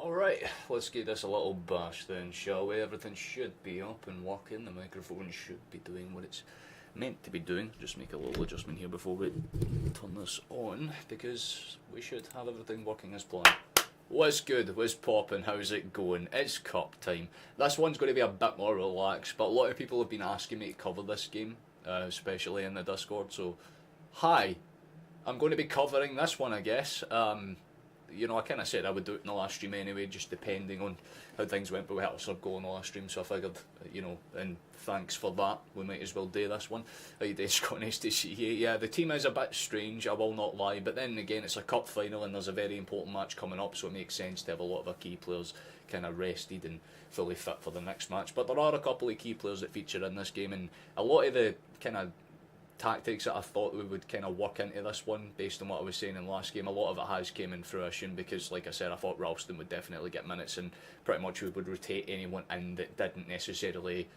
Alright, let's give this a little bash then, shall we? Everything should be up and working. The microphone should be doing what it's meant to be doing. Just make a little adjustment here before we turn this on, because we should have everything working as planned. What's good? What's poppin'? How's it going? It's cup time. This one's going to be a bit more relaxed, but a lot of people have been asking me to cover this game, especially in the Discord, so hi. I'm going to be covering this one, I guess. I kind of said I would do it in the last stream anyway, just depending on how things went, but we had to sort of go on the last stream, so I figured, and thanks for that, we might as well do this one. How you doing, Scott? Nice to see you. Yeah, the team is a bit strange, I will not lie, but then again, it's a cup final and there's a very important match coming up, so it makes sense to have a lot of our key players kind of rested and fully fit for the next match. But there are a couple of key players that feature in this game, and a lot of the kind of tactics that I thought we would kind of work into this one based on what I was saying in the last game, a lot of it has came in fruition, because like I said, I thought Ralston would definitely get minutes and pretty much we would rotate anyone in that didn't necessarily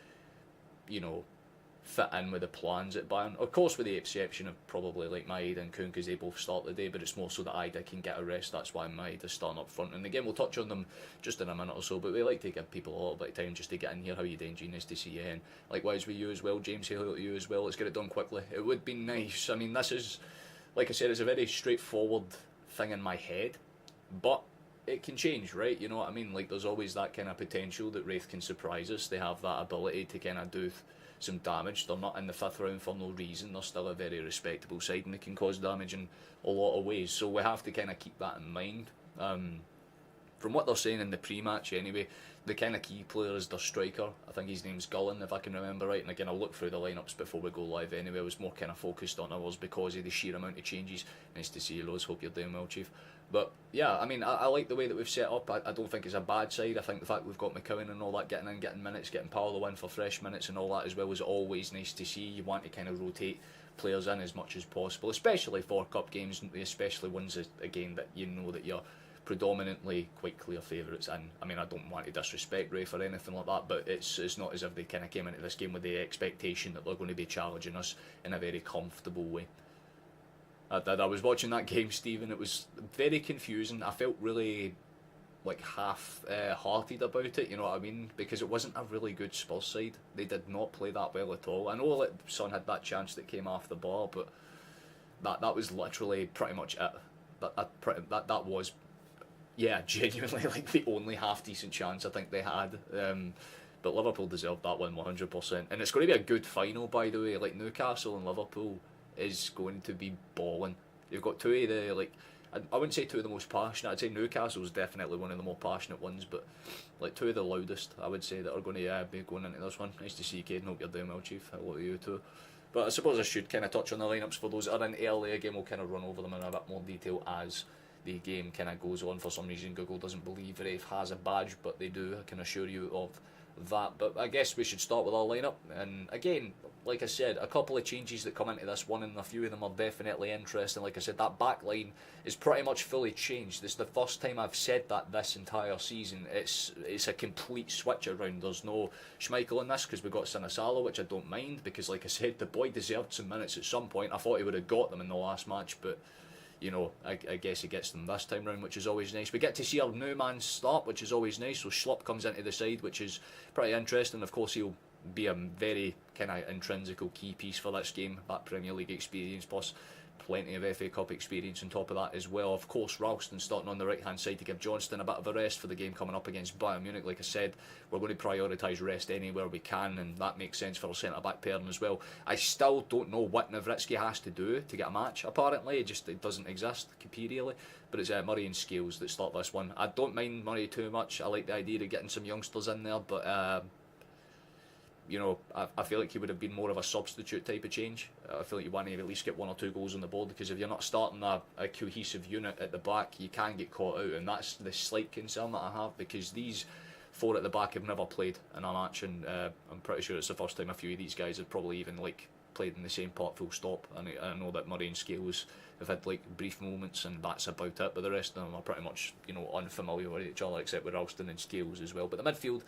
fit in with the plans at Bayern. Of course, with the exception of probably like Maeda and Kuhn, because they both start the day, but it's more so that Ida can get a rest. That's why Maeda's starting up front. And again, we'll touch on them just in a minute or so, but we like to give people a little bit of time just to get in here. How you doing, Gene? Nice to see you. And likewise with you as well, James. Hello to you as well. Let's get it done quickly. It would be nice. I mean, this is, like I said, it's a very straightforward thing in my head, but it can change, right? You know what I mean? Like, there's always that kind of potential that Raith can surprise us. They have that ability to kind of do some damage. They're not in the fifth round for no reason. They're still a very respectable side and they can cause damage in a lot of ways. So we have to kind of keep that in mind. From what they're saying in the pre-match anyway, the kind of key player is their striker. I think his name's Gullen, if I can remember right. And again, I'll look through the lineups before we go live anyway. I was more kind of focused on ours because of the sheer amount of changes. Nice to see you, Loz. Hope you're doing well, Chief. But yeah, I mean, I like the way that we've set up. I don't think it's a bad side. I think the fact we've got McCowan and all that getting in, getting minutes, getting Paolo in for fresh minutes and all that as well is always nice to see. You want to kind of rotate players in as much as possible, especially for cup games, especially ones, again, that you know that you're predominantly quite clear favourites in. I mean, I don't want to disrespect Raith or anything like that, but it's not as if they kind of came into this game with the expectation that they're going to be challenging us in a very comfortable way. I was watching that game, Stephen. It was very confusing. I felt really like half-hearted about it, you know what I mean? Because it wasn't a really good Spurs side. They did not play that well at all. I know that Son had that chance that came off the bar, but that was literally pretty much it. That was, yeah, genuinely like the only half-decent chance I think they had. But Liverpool deserved that one 100%. And it's going to be a good final, by the way. Like, Newcastle and Liverpool is going to be balling. You've got two of the, like, I wouldn't say two of the most passionate. I'd say Newcastle's definitely one of the more passionate ones, but like two of the loudest, I would say, that are going to be going into this one. Nice to see you, Caden. Hope you're doing well, Chief. Hello to you too. But I suppose I should kind of touch on the lineups for those that are in early. Again, we'll kind of run over them in a bit more detail as the game kind of goes on. For some reason, Google doesn't believe Raith has a badge, but they do. I can assure you of that. But I guess we should start with our lineup. And again, like I said, a couple of changes that come into this one, and a few of them are definitely interesting. Like I said, that back line is pretty much fully changed. This is the first time I've said that this entire season. It's a complete switch around. There's no Schmeichel in this because we got Sinisalo, which I don't mind, because like I said, the boy deserved some minutes at some point. I thought he would have got them in the last match, but you know, I guess he gets them this time round, which is always nice. We get to see our new man start, which is always nice. So Schlupp comes into the side, which is pretty interesting. Of course, he'll be a very kind of intrinsical key piece for this game, that Premier League experience, plus plenty of FA Cup experience on top of that as well. Of course, Ralston starting on the right hand side to give Johnston a bit of a rest for the game coming up against Bayern Munich. Like I said, we're going to prioritise rest anywhere we can, and that makes sense for our centre back pairing as well. I still don't know what Navritsky has to do to get a match. Apparently it doesn't exist imperially, but it's Murray and Scales that start this one. I don't mind Murray too much. I like the idea of getting some youngsters in there, but you know, I feel like he would have been more of a substitute type of change. I feel like you want to at least get one or two goals on the board, because if you're not starting a cohesive unit at the back, you can get caught out, and that's the slight concern that I have, because these four at the back have never played in a match, and I'm pretty sure it's the first time a few of these guys have probably even like played in the same part full stop. And I know that Murray and Scales have had like brief moments and that's about it, but the rest of them are pretty much, you know, unfamiliar with each other except with Ralston and Scales as well. But the midfield,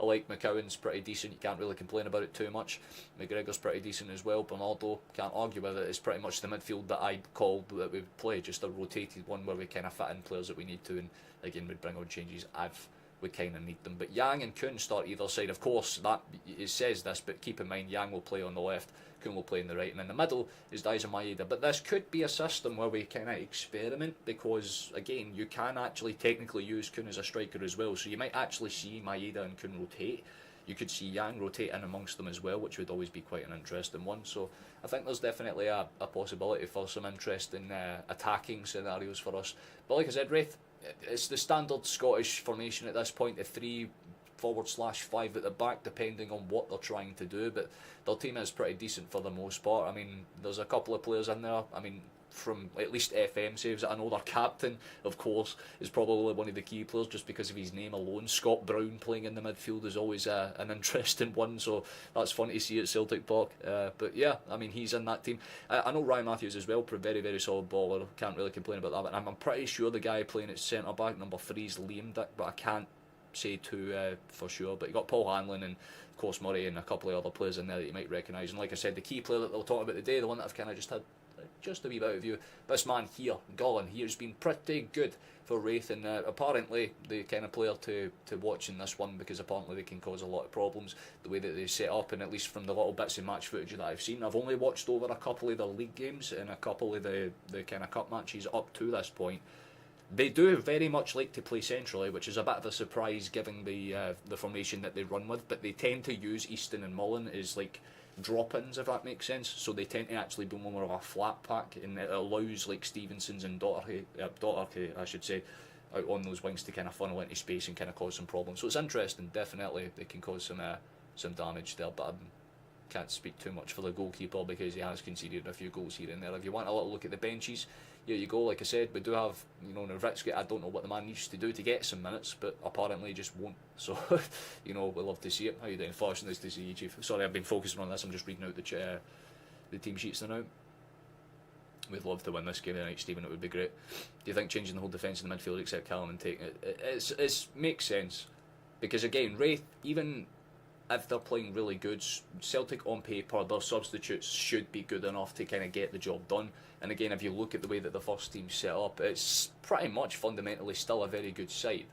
I like McCowan's pretty decent, you can't really complain about it too much. McGregor's pretty decent as well. Bernardo, can't argue with it. It's pretty much the midfield that I called that we play, just a rotated one where we kind of fit in players that we need to, and again we'd bring on changes if we kind of need them. But Yang and Kuhn start either side. Of course, that it says this, but keep in mind Yang will play on the left, Kuhn will play in the right, and in the middle is Daizen Maeda. But this could be a system where we kind of experiment, because again, you can actually technically use Kuhn as a striker as well, so you might actually see Maeda and Kuhn rotate. You could see Yang rotate in amongst them as well, which would always be quite an interesting one. So I think there's definitely a possibility for some interesting attacking scenarios for us. But like I said, Raith, it's the standard Scottish formation at this point, the 3/5 at the back, depending on what they're trying to do. But their team is pretty decent for the most part. I mean, there's a couple of players in there. I mean, from at least FM saves, I know their captain, of course, is probably one of the key players just because of his name alone. Scott Brown playing in the midfield is always an interesting one, so that's fun to see at Celtic Park. But yeah, I mean, he's in that team. I know Ryan Matthews as well, very, very solid baller, can't really complain about that. But I'm pretty sure the guy playing at centre back, number 3, is Liam Dick, but I can't say too for sure. But you got Paul Hanlon and of course Murray and a couple of other players in there that you might recognise. And like I said, the key player that they'll talk about today, the one that I've kind of just had just a wee bit of view, this man here, Gullen, he has been pretty good for Raith, and apparently the kind of player to watch in this one, because apparently they can cause a lot of problems the way that they set up. And at least from the little bits of match footage that I've seen, I've only watched over a couple of the league games and a couple of the kind of cup matches up to this point. They do very much like to play centrally, which is a bit of a surprise given the formation that they run with, but they tend to use Easton and Mullen as like drop-ins, if that makes sense. So they tend to actually be more of a flat pack, and it allows like Stevenson's and Doherty, I should say, out on those wings to kind of funnel into space and kind of cause some problems. So it's interesting. Definitely they can cause some damage there, but I can't speak too much for the goalkeeper because he has conceded a few goals here and there. If you want a little look at the benches, here you go. Like I said, we do have, you know, Nowitzki. I don't know what the man needs to do to get some minutes, but apparently he just won't. So, you know, we'll love to see it. How you doing? Flash, nice to see you, Chief. Sorry, I've been focusing on this. I'm just reading out the team sheets now. We'd love to win this game tonight, Stephen. It would be great. Do you think changing the whole defence in the midfield except Callum and taking it? It makes sense, because again, Raith, even if they're playing really good, Celtic on paper, their substitutes should be good enough to kind of get the job done. And again, if you look at the way that the first team's set up, it's pretty much fundamentally still a very good side.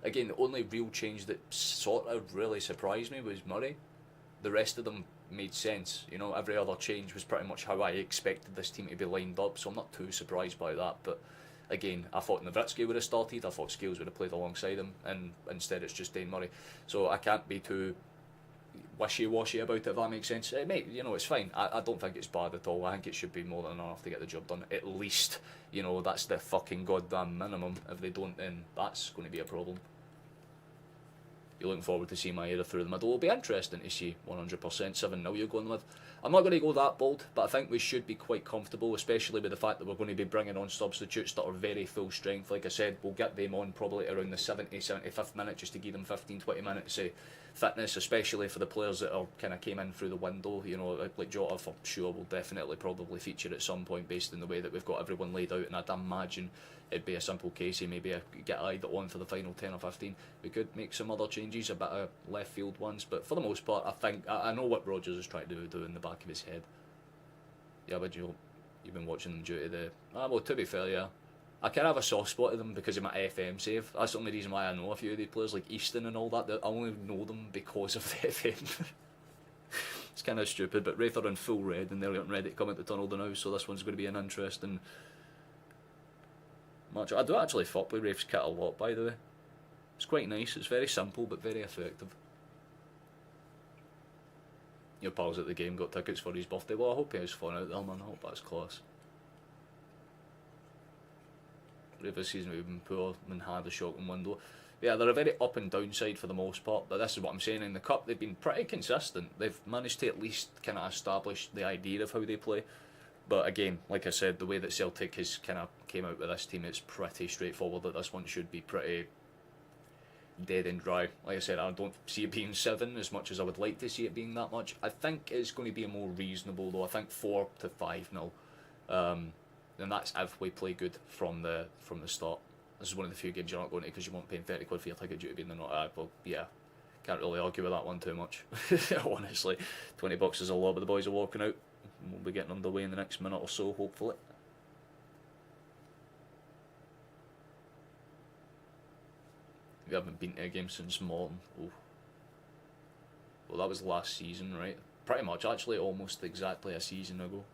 Again, the only real change that sort of really surprised me was Murray. The rest of them made sense. You know, every other change was pretty much how I expected this team to be lined up, so I'm not too surprised by that. But again, I thought Nowitzki would have started, I thought Scales would have played alongside him, and instead it's just Dane Murray. So I can't be too wishy-washy about it, if that makes sense. It may, you know, it's fine. I don't think it's bad at all. I think it should be more than enough to get the job done. At least, you know, that's the fucking goddamn minimum. If they don't, then that's going to be a problem. You're looking forward to seeing Maeda through the middle. It'll be interesting to see 100% 7-0 you're going with. I'm not going to go that bold, but I think we should be quite comfortable, especially with the fact that we're going to be bringing on substitutes that are very full strength. Like I said, we'll get them on probably around the 75th minute just to give them 15-20 minutes of fitness, especially for the players that are kind of came in through the window. You know, like Jota for sure will definitely probably feature at some point based on the way that we've got everyone laid out, and I'd imagine it'd be a simple case of maybe get eyed on for the final 10 or 15. We could make some other changes, a bit of left field ones, but for the most part, I think I know what Rodgers is trying to do in the back of his head. Yeah, but you've been watching them due to the... well, to be fair, yeah. I kind of have a soft spot of them because of my FM save. That's the only reason why I know a few of these players, like Easton and all that. I only know them because of the FM. It's kind of stupid, but Raith are in full red and they're getting ready to come into Tunnel now, so this one's going to be an interesting match. I do actually fuck with Raith's kit a lot, by the way. It's quite nice. It's very simple but very effective. Your pals at the game got tickets for his birthday. Well, I hope he has fun out there, man. I hope that's class. Raith this season we've been poor and had a shocking window. Yeah, they're a very up and down side for the most part, but this is what I'm saying. In the Cup, they've been pretty consistent. They've managed to at least kind of establish the idea of how they play. But again, like I said, the way that Celtic has kind of came out with this team, it's pretty straightforward that this one should be pretty dead and dry. Like I said, I don't see it being 7 as much as I would like to see it being that much. I think it's going to be a more reasonable though. I think 4 to 5-0. And that's if we play good from the start. This is one of the few games you're not going to because you won't pay £30 for your ticket due to being the not. Well, yeah, can't really argue with that one too much. Honestly, $20 is a lot, but the boys are walking out. We'll be getting underway in the next minute or so, hopefully. We haven't been to a game since Morton. Oh. Well, that was last season, right? Pretty much, actually, almost exactly a season ago.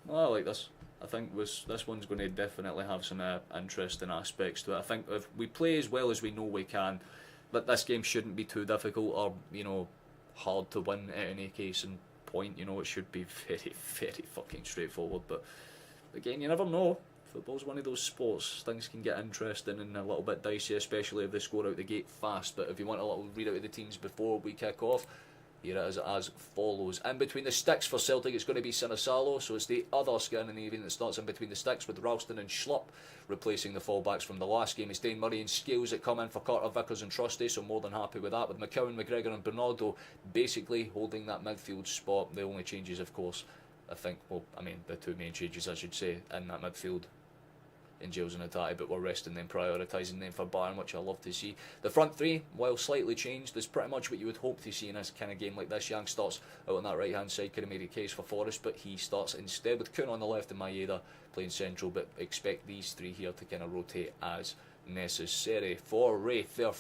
Well, I like this. I think this one's going to definitely have some interesting aspects to it. I think if we play as well as we know we can, but this game shouldn't be too difficult or, you know, hard to win at any case and point. You know, it should be very, very fucking straightforward. But again, you never know. Football's one of those sports. Things can get interesting and a little bit dicey, especially if they score out the gate fast. But if you want a little readout of the teams before we kick off, here it is as follows. In between the sticks for Celtic, it's going to be Sinisalo, so it's the other Scandinavian that starts in between the sticks with Ralston and Schlupp replacing the fallbacks from the last game. It's Dane Murray and Scales that come in for Carter, Vickers and Trusty, so more than happy with that, with McCowan, McGregor and Bernardo basically holding that midfield spot. The only changes, of course, I think, well, I mean, the two main changes, I should say, in that midfield in Giles and Atati, but we're resting them, prioritising them for Bayern, which I love to see. The front three, while slightly changed, is pretty much what you would hope to see in this kind of game like this. Yang starts out on that right hand side, could have made a case for Forrest, but he starts instead with Kuhn on the left and Maeda playing central, but expect these three here to kind of rotate as necessary. For Raith, their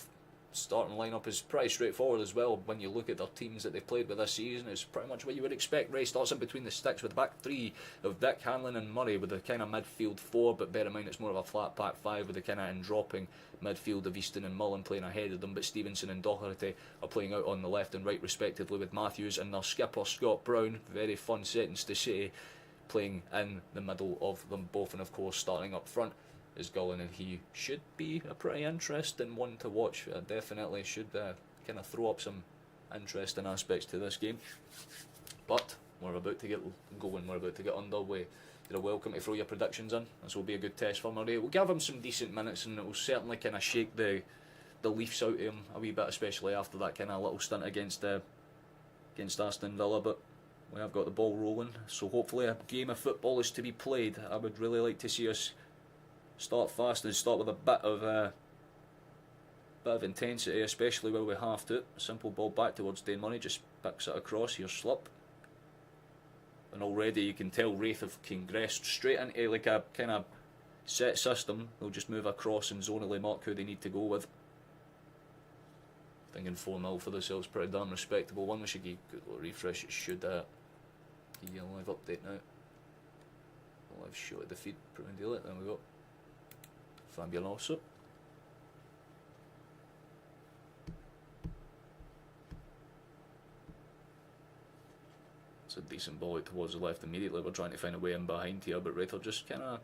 starting lineup is pretty straightforward as well. When you look at their teams that they've played with this season, it's pretty much what you would expect. Ray starts in between the sticks with the back three of Vic, Hanlon and Murray with the kind of midfield four, but bear in mind it's more of a flat back five with the kind of dropping midfield of Easton and Mullen playing ahead of them, but Stevenson and Doherty are playing out on the left and right respectively, with Matthews and their skipper Scott Brown, very fun sentence to say, playing in the middle of them both, and of course starting up front is Gullen, and he should be a pretty interesting one to watch. Definitely should kind of throw up some interesting aspects to this game. But we're about to get going, we're about to get underway. You're welcome to throw your predictions in. This will be a good test for Murray. We'll give him some decent minutes and it will certainly kind of shake the Leafs out of him a wee bit, especially after that kind of little stint against Aston Villa. But we have got the ball rolling, so hopefully a game of football is to be played. I would really like to see us start fast and start with a bit of intensity, especially where we have to. A simple ball back towards Dane Murray, just picks it across. Here's Schlupp, and already you can tell Raith have congressed straight into like a kind of set system. They'll just move across and zonally mark who they need to go with. Thinking 4-0 for themselves, pretty damn respectable one. We should get a good little refresh. It should give you a live update now. A live shot of the feed, pretty deal it. There we go. Fabuloso. It's a decent ball out towards the left immediately. We're trying to find a way in behind here, but Raith are just kind of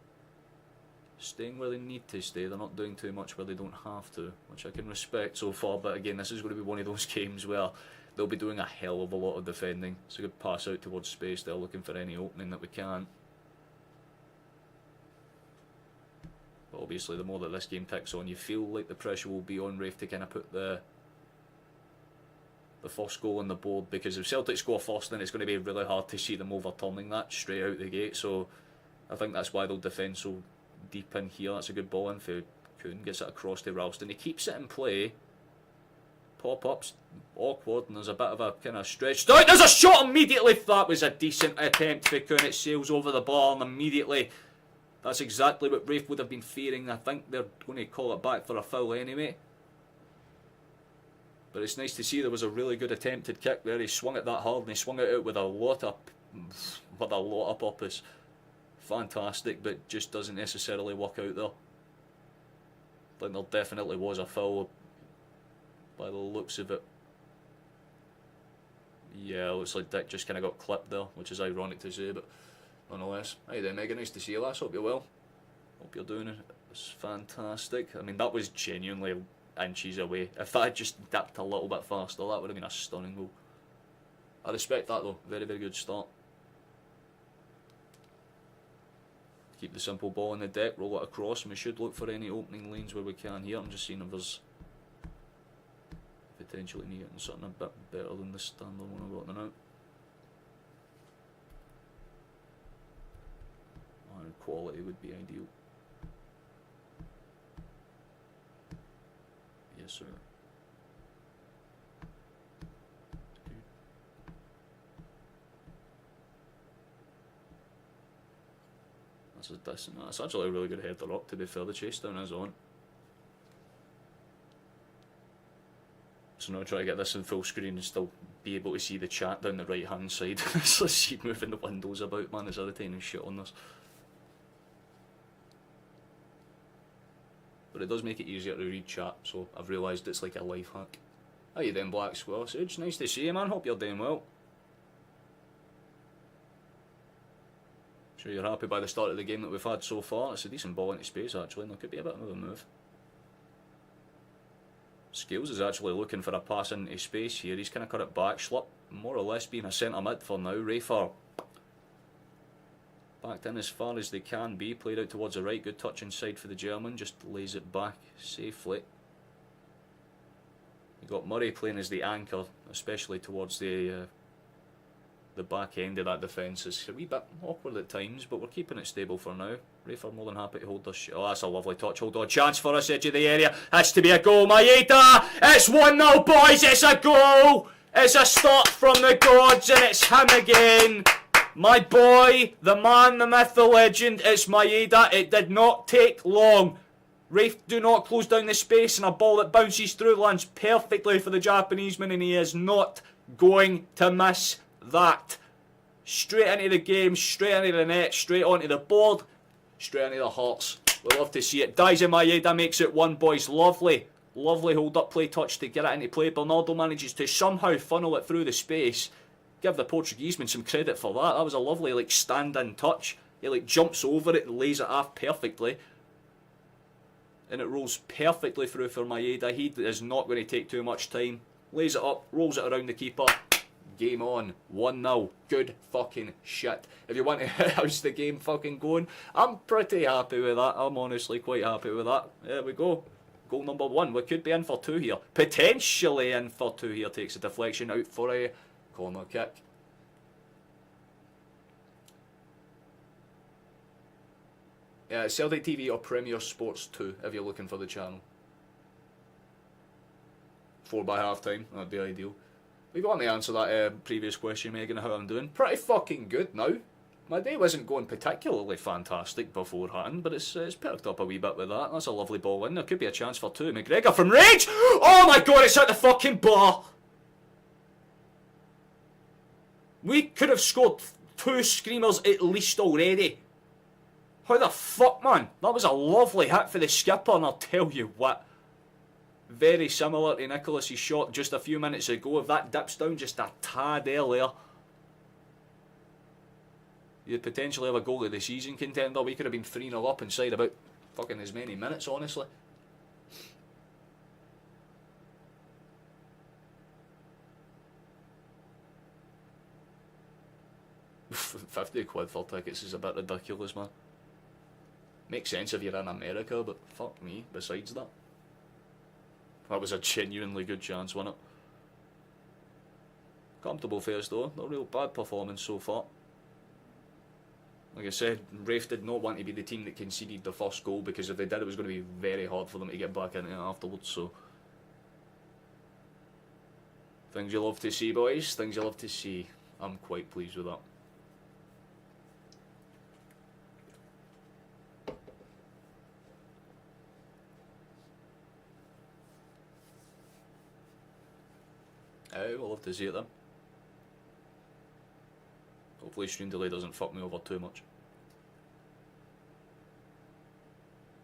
staying where they need to stay. They're not doing too much where they don't have to, which I can respect so far. But again, this is going to be one of those games where they'll be doing a hell of a lot of defending. It's a good pass out towards space. They're looking for any opening that we can. But obviously, the more that this game ticks on, you feel like the pressure will be on Raith to kind of put the first goal on the board, because if Celtic score first, then it's going to be really hard to see them overturning that straight out the gate. So I think that's why they'll defend so deep in here. That's a good ball in for Kuhn, gets it across to Ralston. He keeps it in play. Pop-ups, awkward, and there's a bit of a kind of stretch. There's a shot immediately! That was a decent attempt for Kuhn. It sails over the bar, and immediately that's exactly what Raith would have been fearing. I think they're going to call it back for a foul anyway. But it's nice to see there was a really good attempted kick there. He swung it that hard and he swung it out with a lot of purpose. Fantastic, but just doesn't necessarily work out there. I think there definitely was a foul by the looks of it. Yeah, it looks like Dick just kind of got clipped there, which is ironic to say, but nonetheless. Hey there, Megan, nice to see you, lass. Hope you're well. Hope you're doing it. It's fantastic. I mean, that was genuinely inches away. If that had just dipped a little bit faster, that would have been a stunning goal. I respect that though. Very, very good start. keep the simple ball on the deck, roll it across, and we should look for any opening lanes where we can here. I'm just seeing if there's potentially me getting something a bit better than the standard one I've got now. And quality would be ideal. Yes, sir. That's actually a really good header up, to be fair. The chase down is on. So now I try to get this in full screen and still be able to see the chat down the right hand side. Let's keep moving the windows about, man. It's irritating shit on this. But it does make it easier to read chat, so I've realised it's like a life hack. How you doing, Black Squirrel? It's nice to see you, man. Hope you're doing well. Sure you're happy by the start of the game that we've had so far. It's a decent ball into space, actually, and there could be a bit of a move. Scales is actually looking for a pass into space here. He's kind of cut it back. Schlupp, more or less being a centre mid for now. Raith backed in as far as they can be. Played out towards the right. Good touch inside for the German. Just lays it back safely. You got Murray playing as the anchor, especially towards the back end of that defence. It's a wee bit awkward at times, but we're keeping it stable for now. Raith are more than happy to hold this. Oh, that's a lovely touch. Hold on, chance for us, edge of the area. Has to be a goal. Maeda! It's 1-0, boys. It's a goal. It's a start from the gods, and it's him again. My boy, the man, the myth, the legend. It's Maeda. It did not take long. Raith do not close down the space, and a ball that bounces through lands perfectly for the Japanese man, and he is not going to miss that. Straight into the game, straight into the net, straight onto the board, straight into the hearts. We love to see it. Daizen Maeda makes it one, boys. Lovely, lovely hold up play touch to get it into play. Bernardo manages to somehow funnel it through the space. Give the Portugueseman some credit for that. That was a lovely stand-in touch. He jumps over it and lays it off perfectly. And it rolls perfectly through for Maeda. He is not going to take too much time. Lays it up, rolls it around the keeper. Game on. 1-0. Good fucking shit. If you want to how's the game fucking going, I'm pretty happy with that. I'm honestly quite happy with that. There we go. Goal number 1. We could be in for 2 here. Potentially in for 2 here. Takes a deflection out for a corner kick. Yeah, Celtic TV or Premier Sports 2 if you're looking for the channel. 4 by half time. That'd be ideal. If you want me to answer that previous question, Megan, how I'm doing, pretty fucking good now. My day wasn't going particularly fantastic beforehand, but it's perked up a wee bit with that. That's a lovely ball in. There could be a chance for 2. McGregor from range! Oh my god, it's at the fucking bar! We could have scored 2 screamers at least already. How the fuck, man? That was a lovely hit for the skipper, and I'll tell you what. Very similar to Nicholas's shot just a few minutes ago. If that dips down just a tad earlier, you'd potentially have a goal of the season contender. We could have been 3-0 up inside about fucking as many minutes, honestly. £50 for tickets is a bit ridiculous, man. Makes sense if you're in America, but fuck me, besides that. That was a genuinely good chance, wasn't it? Comfortable first though, not a real bad performance so far. Like I said, Raith did not want to be the team that conceded the first goal, because if they did, it was going to be very hard for them to get back into it afterwards, so... Things you love to see, boys, things you love to see. I'm quite pleased with that. We'll love to see it then. Hopefully stream delay doesn't fuck me over too much.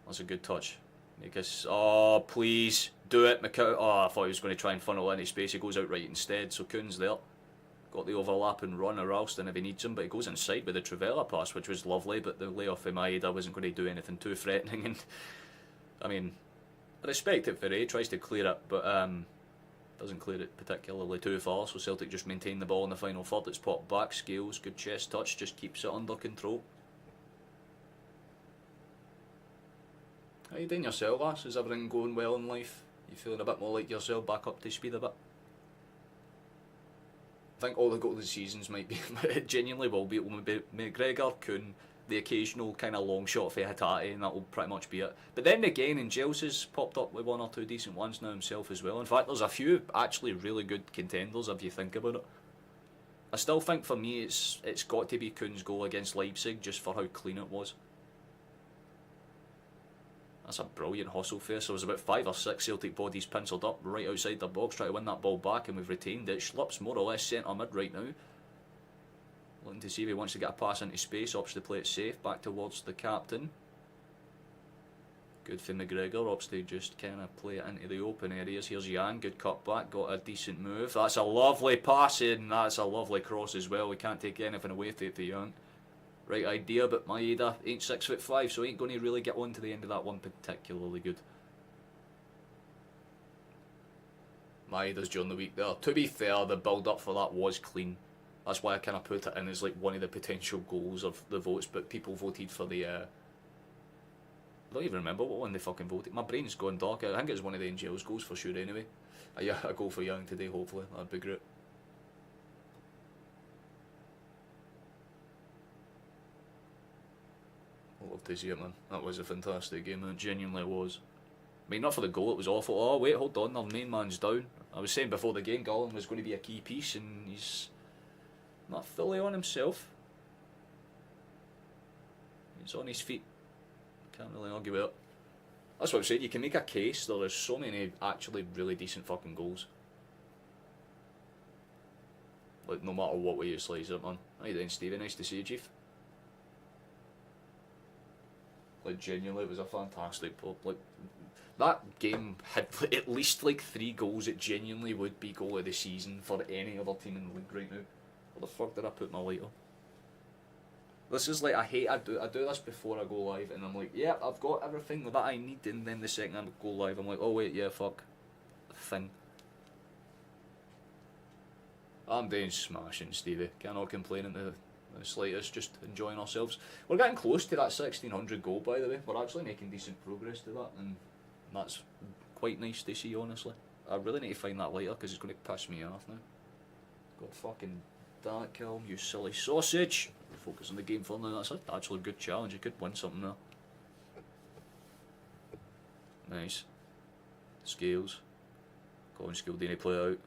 That's a good touch. Make us... Oh, please. Do it, McCow. Oh, I thought he was going to try and funnel into space. He goes out right instead, so Kuhn's there. Got the overlap and run of Ralston if he needs him, but he goes inside with the Trivela pass, which was lovely, but the layoff of Maeda wasn't going to do anything too threatening. And I mean, I respect it for Ray. He tries to clear it, but doesn't clear it particularly too far, so Celtic just maintain the ball in the final third. It's popped back. Scales, good chest touch, just keeps it under control. How you doing yourself, lass? Is everything going well in life? You feeling a bit more like yourself, back up to speed a bit? I think all the goal of the seasons might be, it genuinely will be, McGregor, Kuhn, the occasional kind of long shot for Hatate, and that will pretty much be it. But then again, and Giles has popped up with one or two decent ones now himself as well. In fact, there's a few actually really good contenders if you think about it. I still think for me it's got to be Kuhn's goal against Leipzig just for how clean it was. That's a brilliant hustle face. There was about 5 or 6 Celtic bodies penciled up right outside the box trying to win that ball back, and we've retained it. Schlupp's more or less centre mid right now. Looking to see if he wants to get a pass into space, opts to play it safe, back towards the captain. Good for McGregor, opts to just kind of play it into the open areas. Here's Jan, good cut back, got a decent move. That's a lovely pass in, that's a lovely cross as well. We can't take anything away from it for Jan. Right idea, but Maeda ain't 6'5", so ain't going to really get on to the end of that one particularly good. Maeda's during the week there. To be fair, the build up for that was clean. That's why I kind of put it in as like one of the potential goals of the votes, but people voted for the... I don't even remember what one they fucking voted. My brain's gone dark. I think it was one of the Angels goals for sure anyway. Yeah, a goal for Young today, hopefully. That'd be great. Love to see it, man. That was a fantastic game, it genuinely was. I mean, not for the goal, it was awful. Oh, wait, hold on, our main man's down. I was saying before the game, Garland was going to be a key piece, and he's not fully on himself. He's on his feet. Can't really argue with it. That's what I'm saying, you can make a case. There are so many actually really decent fucking goals. Like, no matter what way you slice it, man. How you doing, Stevie? Nice to see you, Chief. Like, genuinely, it was a fantastic pop. Like, that game had at least like 3 goals. It genuinely would be goal of the season for any other team in the league right now. Where the fuck did I put my lighter? This is like, I do this before I go live, and I'm like, yeah, I've got everything that I need, and then the second I go live, I'm like, oh wait, yeah, fuck. Thing. I'm doing smashing, Stevie. Cannot complain in the slightest, just enjoying ourselves. We're getting close to that 1600 goal, by the way. We're actually making decent progress to that, and that's quite nice to see, honestly. I really need to find that lighter because it's going to piss me off now. God fucking damn it, Kilm, you silly sausage. Focus on the game for now. That's actually a good challenge. You could win something there. Nice. Scales. Colin Skildini play out.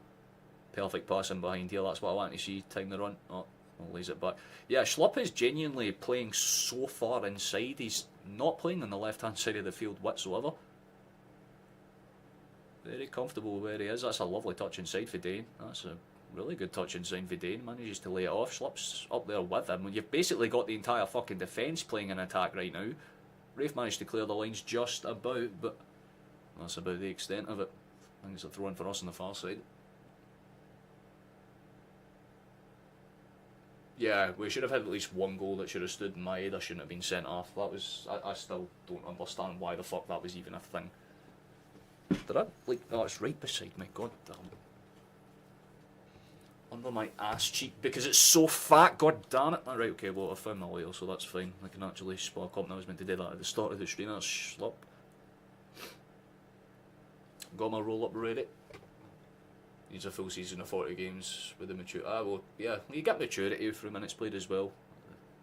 Perfect passing behind here. That's what I want to see. Time the run. Oh. I'll lays it back. Yeah, Schlupp is genuinely playing so far inside. He's not playing on the left hand side of the field whatsoever. Very comfortable where he is. That's a lovely touch inside for Dane. That's a really good touch inside for Dane. Manages to lay it off. Schlupp's up there with him. You've basically got the entire fucking defence playing an attack right now. Raith managed to clear the lines just about, but that's about the extent of it. I think it's a throw in for us on the far side. Yeah, we should have had at least one goal that should have stood in my head. I shouldn't have been sent off. That was... I still don't understand why the fuck that was even a thing. Did I... like... oh, it's right beside me. God damn it. Under my ass cheek because it's so fat. God damn it. Right, okay, well, I found my lighter, so that's fine. I can actually spark up, and I was meant to do that at the start of the stream. That's Schlupp. Got my roll up ready. Needs a full season of 40 games with the maturity. Well, yeah, you get maturity through minutes played as well.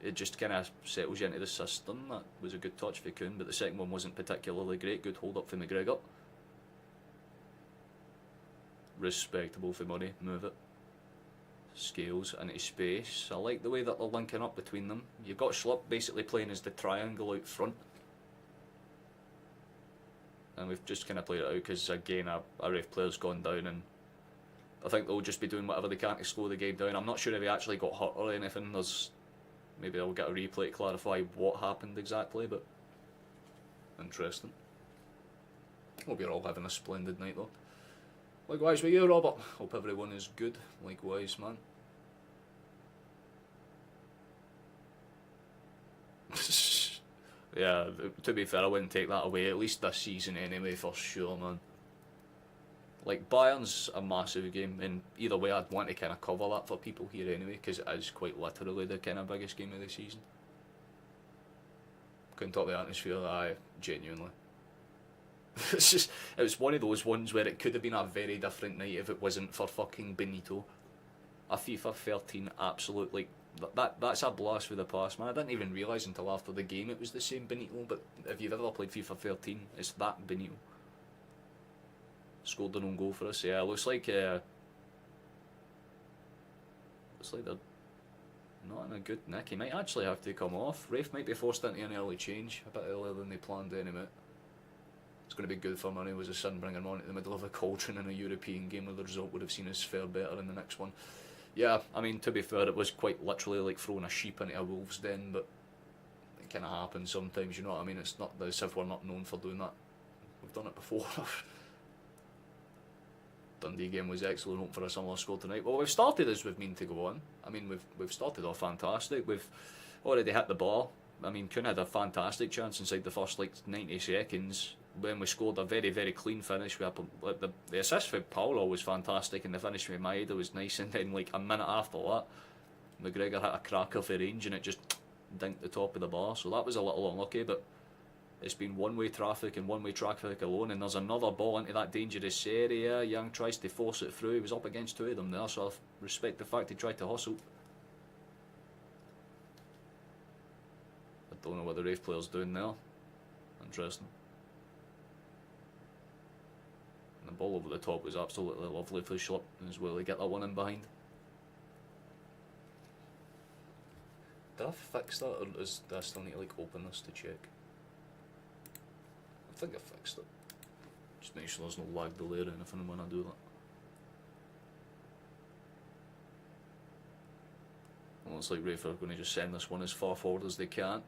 It just kind of settles you into the system. That was a good touch for Kuhn, but the second one wasn't particularly great. Good hold up for McGregor. Respectable for money. Move it. Scales into space. I like the way that they're linking up between them. You've got Schlupp basically playing as the triangle out front. And we've just kind of played it out because, again, our Raith player's gone down, and I think they'll just be doing whatever they can to slow the game down. I'm not sure if he actually got hurt or anything. Maybe I'll get a replay to clarify what happened exactly, but interesting. Hope you're all having a splendid night though. Likewise with you, Robert. Hope everyone is good. Likewise, man. Yeah, to be fair, I wouldn't take that away, at least this season anyway, for sure, man. Like, Bayern's a massive game, and either way I'd want to kind of cover that for people here anyway, because it is quite literally the kind of biggest game of the season. Couldn't talk the atmosphere, genuinely. It was one of those ones where it could have been a very different night if it wasn't for fucking Benito. A FIFA 13 absolute, like, that's a blast for the past, man. I didn't even realise until after the game it was the same Benito, but if you've ever played FIFA 13, it's that Benito. Scored an own goal for us. Yeah, looks like they're not in a good nick. He might actually have to come off. Raith might be forced into an early change, a bit earlier than they planned anyway. It's going to be good for money, was a sin bringing him on at the middle of a cauldron in a European game where the result would have seen us fare better in the next one. Yeah, I mean, to be fair, it was quite literally like throwing a sheep into a wolf's den, but it kind of happens sometimes, you know what I mean? It's not as if we're not known for doing that. We've done it before. Dundee game was excellent, hoping for a similar score tonight. Well, we've started as we've meant to go on. I mean, we've started off fantastic. We've already hit the bar. I mean, Kuhn had a fantastic chance inside the first, like, 90 seconds. When we scored a very, very clean finish. We had, the assist for Paulo was fantastic, and the finish with Maeda was nice, and then like a minute after that McGregor hit a cracker for range and it just dinked the top of the bar, so that was a little unlucky, but it's been one-way traffic and one-way traffic alone, and there's another ball into that dangerous area. Young tries to force it through. He was up against two of them there, so I respect the fact he tried to hustle. I don't know what the Raith player's doing there. Interesting. The ball over the top was absolutely lovely for Schlupp as well to get that one in behind. Did I fix that, or do I still need to like open this to check? I think I fixed it. Just make sure there's no lag delay or anything when I do that. Well, it's like Raith are going to just send this one as far forward as they can.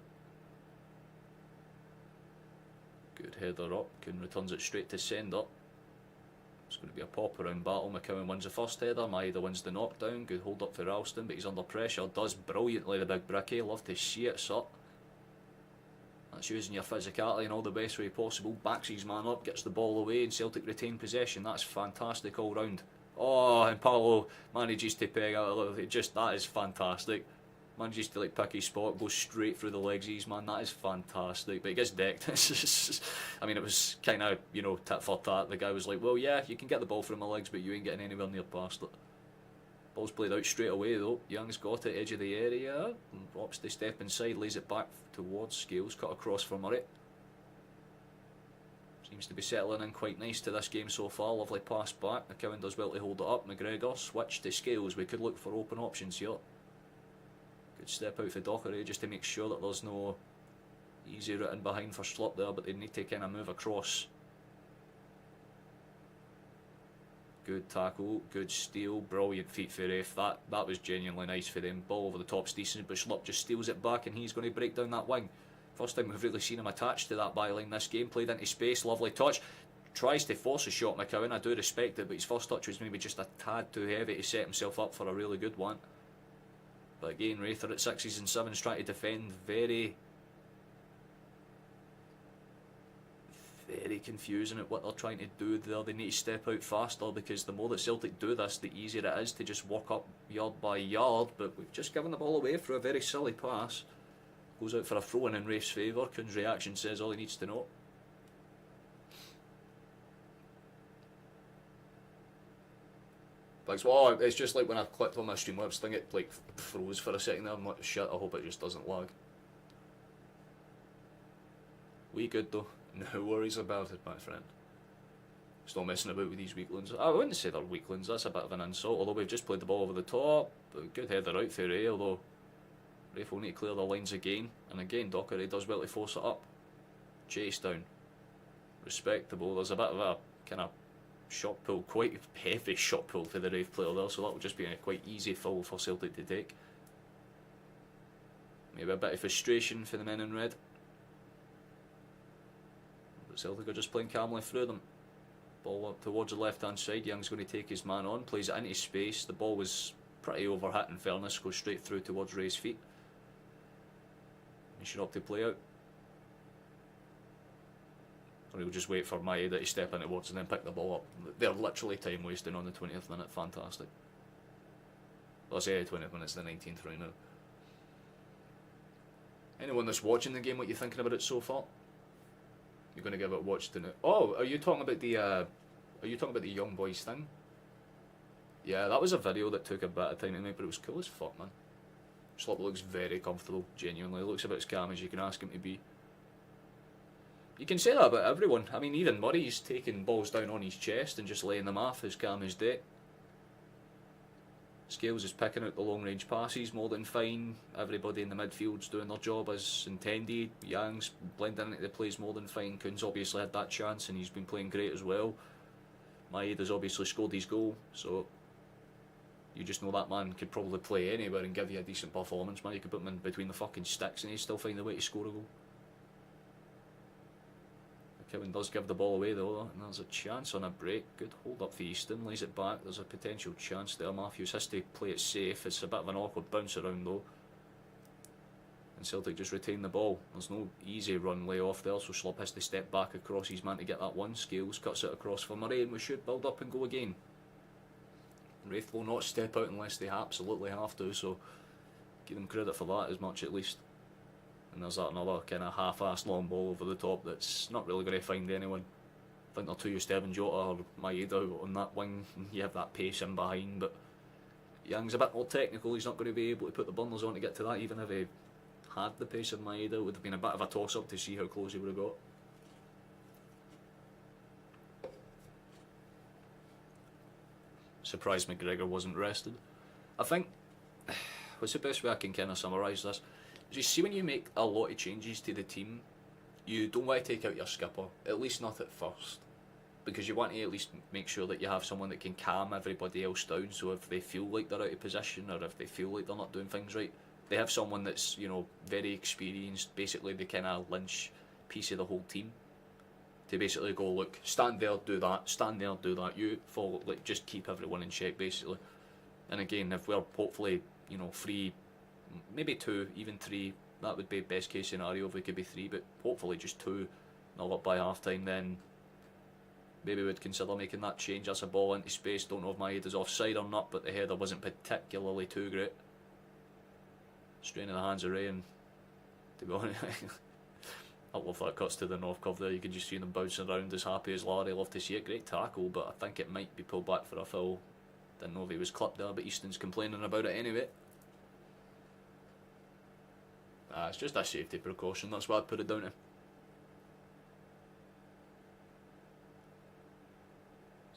Good header up, Kuhn returns it straight to send up. It's going to be a pop around battle. McCowan wins the first header, Maeda wins the knockdown. Good hold up for Ralston, but he's under pressure. Does brilliantly, the big bricky. Love to see it, sir. That's using your physicality in all the best way possible. Backs his man up, gets the ball away, and Celtic retain possession. That's fantastic all round. Oh, and Paulo manages to peg out a little bit. Just, that is fantastic. Manages to like pick his spot, goes straight through the legs of his man. That is fantastic, but he gets decked. I mean, it was kind of, you know, tit for tat. The guy was like, well, yeah, you can get the ball through my legs, but you ain't getting anywhere near past it. Ball's played out straight away though. Young's got it, edge of the area, opts to step inside, lays it back towards Scales, cut across for Murray. Seems to be settling in quite nice to this game so far. Lovely pass back. McCowan does well to hold it up. McGregor switch to Scales. We could look for open options here. Good step out for Dockery just to make sure that there's no easy route in behind for Schlupp there, but they need to kind of move across. Good tackle, good steal, brilliant feet for Raith. That was genuinely nice for them. Ball over the top's decent, but Schlupp just steals it back and he's going to break down that wing. First time we've really seen him attached to that byline this game. Played into space, lovely touch. Tries to force a shot, McCowan. I do respect it, but his first touch was maybe just a tad too heavy to set himself up for a really good one. But again, Raith are at 6s and 7s trying to defend. Very confusing at what they're trying to do there. They need to step out faster, because the more that Celtic do this, the easier it is to just walk up yard by yard. But we've just given the ball away for a very silly pass. Goes out for a throw-in in Raith's favour. Kuhn's reaction says all he needs to know. Thanks. Well, it's just like when I clicked on my Streamlabs thing, it like froze for a second there. I'm like, shit, I hope it just doesn't lag. We good though. No worries about it, my friend. Still messing about with these weaklings. I wouldn't say they're weaklings, that's a bit of an insult, although we've just played the ball over the top. Good header out for Ray, although Raith will need to clear the lines again. And again, Dockery does well to force it up. Chase down. Respectable. There's a bit of a kind of shot pull, quite heavy shot pull for the Raith player there, so that will just be a quite easy foul for Celtic to take. Maybe a bit of frustration for the men in red. But Celtic are just playing calmly through them. Ball up towards the left hand side. Young's going to take his man on, plays it into space. The ball was pretty overhit in fairness, goes straight through towards Ray's feet. He should opt to play out. Or he'll just wait for Maeda to step in towards and then pick the ball up. They're literally time wasting on the 20th minute. Fantastic. Well, I say 20th minutes, the 19th right now. Anyone that's watching the game, what you thinking about it so far? You're going to give it a watch tonight. Oh, are you talking about the young boys thing? Yeah, that was a video that took a bit of time to make, but it was cool as fuck, man. Slop looks very comfortable, genuinely. Looks about as calm as you can ask him to be. You can say that about everyone. I mean, even Murray's taking balls down on his chest and just laying them off as calm as day. Scales is picking out the long range passes more than fine. Everybody in the midfield's doing their job as intended. Yang's blending into the plays more than fine. Kuhn's obviously had that chance and he's been playing great as well. Maeda's obviously scored his goal, so you just know that man could probably play anywhere and give you a decent performance, man. You could put him in between the fucking sticks and he'd still find a way to score a goal. Kevin does give the ball away though, and there's a chance on a break. Good hold up for Easton, lays it back. There's a potential chance there. Matthews has to play it safe. It's a bit of an awkward bounce around though. And Celtic just retain the ball. There's no easy run lay off there, so Slop has to step back across his man to get that one. Scales cuts it across for Murray, and we should build up and go again. Raith will not step out unless they absolutely have to, so give them credit for that as much at least. And there's that another kind of half-assed long ball over the top that's not really going to find anyone. I think they're too used to having Jota or Maeda on that wing, and you have that pace in behind, but Young's a bit more technical. He's not going to be able to put the bundles on to get to that. Even if he had the pace of Maeda, it would have been a bit of a toss-up to see how close he would have got. Surprised McGregor wasn't rested. I think, what's the best way I can kind of summarise this? You see, when you make a lot of changes to the team, you don't want to take out your skipper, at least not at first, because you want to at least make sure that you have someone that can calm everybody else down, so if they feel like they're out of position or if they feel like they're not doing things right, they have someone that's, you know, very experienced, basically the kind of lynch piece of the whole team, to basically go, look, stand there, do that, stand there, do that, you follow, like, just keep everyone in check, basically. And again, if we're hopefully, you know, 3, maybe 2, even 3, that would be best case scenario if we could be 3, but hopefully just 2, not up by half time, then maybe we'd consider making that change. That's a ball into space. Don't know if Maeda's offside or not, but the header wasn't particularly too great. Strain in the hands of Ray, and to be honest, I love that cuts to the north curve there. You can just see them bouncing around as happy as Larry. Love to see it. Great tackle, but I think it might be pulled back for a foul. Didn't know if he was clipped there, but Easton's complaining about it anyway. It's just a safety precaution, that's what I'd put it down to.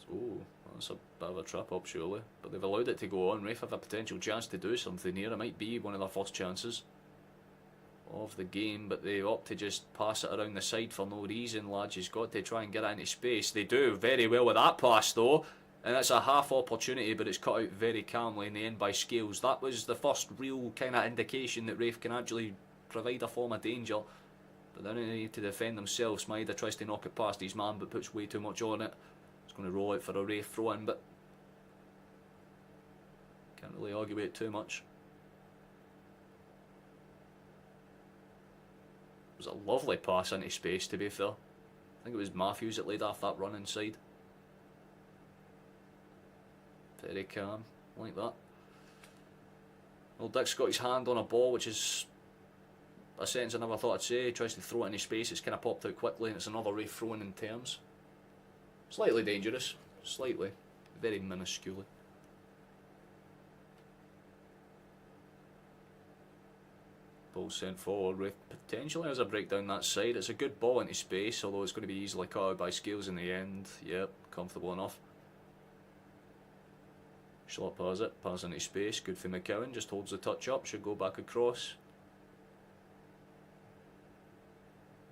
So, that's a bit of a trap up surely, but they've allowed it to go on. Raith have a potential chance to do something here. It might be one of their first chances of the game, but they opt to just pass it around the side for no reason. Lads, has got to try and get it into space. They do very well with that pass though, and it's a half opportunity, but it's cut out very calmly in the end by Scales. That was the first real kind of indication that Raith can actually provide a form of danger, but then they need to defend themselves. Maeda tries to knock it past his man, but puts way too much on it. It's going to roll out for a Raith throw in, but can't really argue with it too much. It was a lovely pass into space, to be fair. I think it was Matthews that laid off that run inside. Very calm, like that. Well, Dick's got his hand on a ball, which is a sentence I never thought I'd say. He tries to throw it into space, it's kind of popped out quickly, and it's another Raith throw-in in terms. Slightly dangerous, slightly, very minusculely. Ball sent forward. Raith potentially has a breakdown that side. It's a good ball into space, although it's going to be easily cut out by Scales in the end. Yep, comfortable enough. Schlop has it, pass into space, good for McCowan, just holds the touch up, should go back across.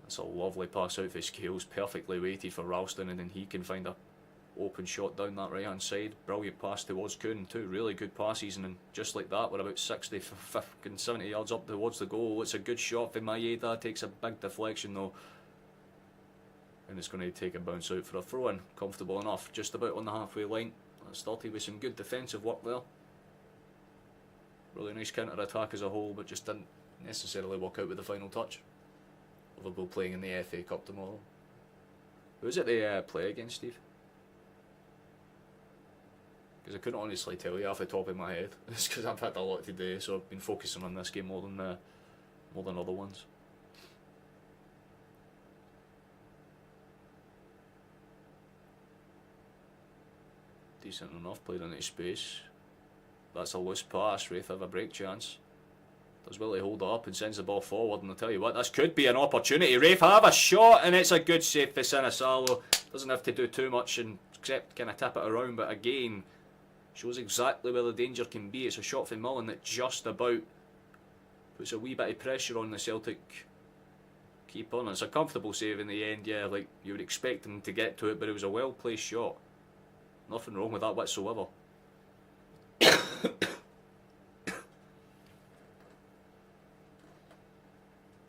That's a lovely pass out for Scales, perfectly weighted for Ralston, and then he can find a open shot down that right hand side. Brilliant pass towards Kuhn, 2 really good passes, and then just like that we're about 60, 50, 70 yards up towards the goal. It's a good shot for Maeda, takes a big deflection though, and it's going to take a bounce out for a throw in. Comfortable enough, just about on the halfway line. That started with some good defensive work there. Really nice counter attack as a whole, but just didn't necessarily work out with the final touch. Liverpool playing in the FA Cup tomorrow. Who is it they play against, Steve? Because I couldn't honestly tell you off the top of my head. It's because I've had a lot today, so I've been focusing on this game more than other ones. Decent enough, played into space. That's a loose pass. Raith have a break chance. Does Willie hold it up and sends the ball forward, and I'll tell you what, this could be an opportunity. Raith have a shot, and it's a good save for Sinisalo. Doesn't have to do too much except kind of tap it around, but again, shows exactly where the danger can be. It's a shot from Mullen that just about puts a wee bit of pressure on the Celtic keeper, and it's a comfortable save in the end, yeah, like you would expect him to get to it, but it was a well placed shot. Nothing wrong with that whatsoever.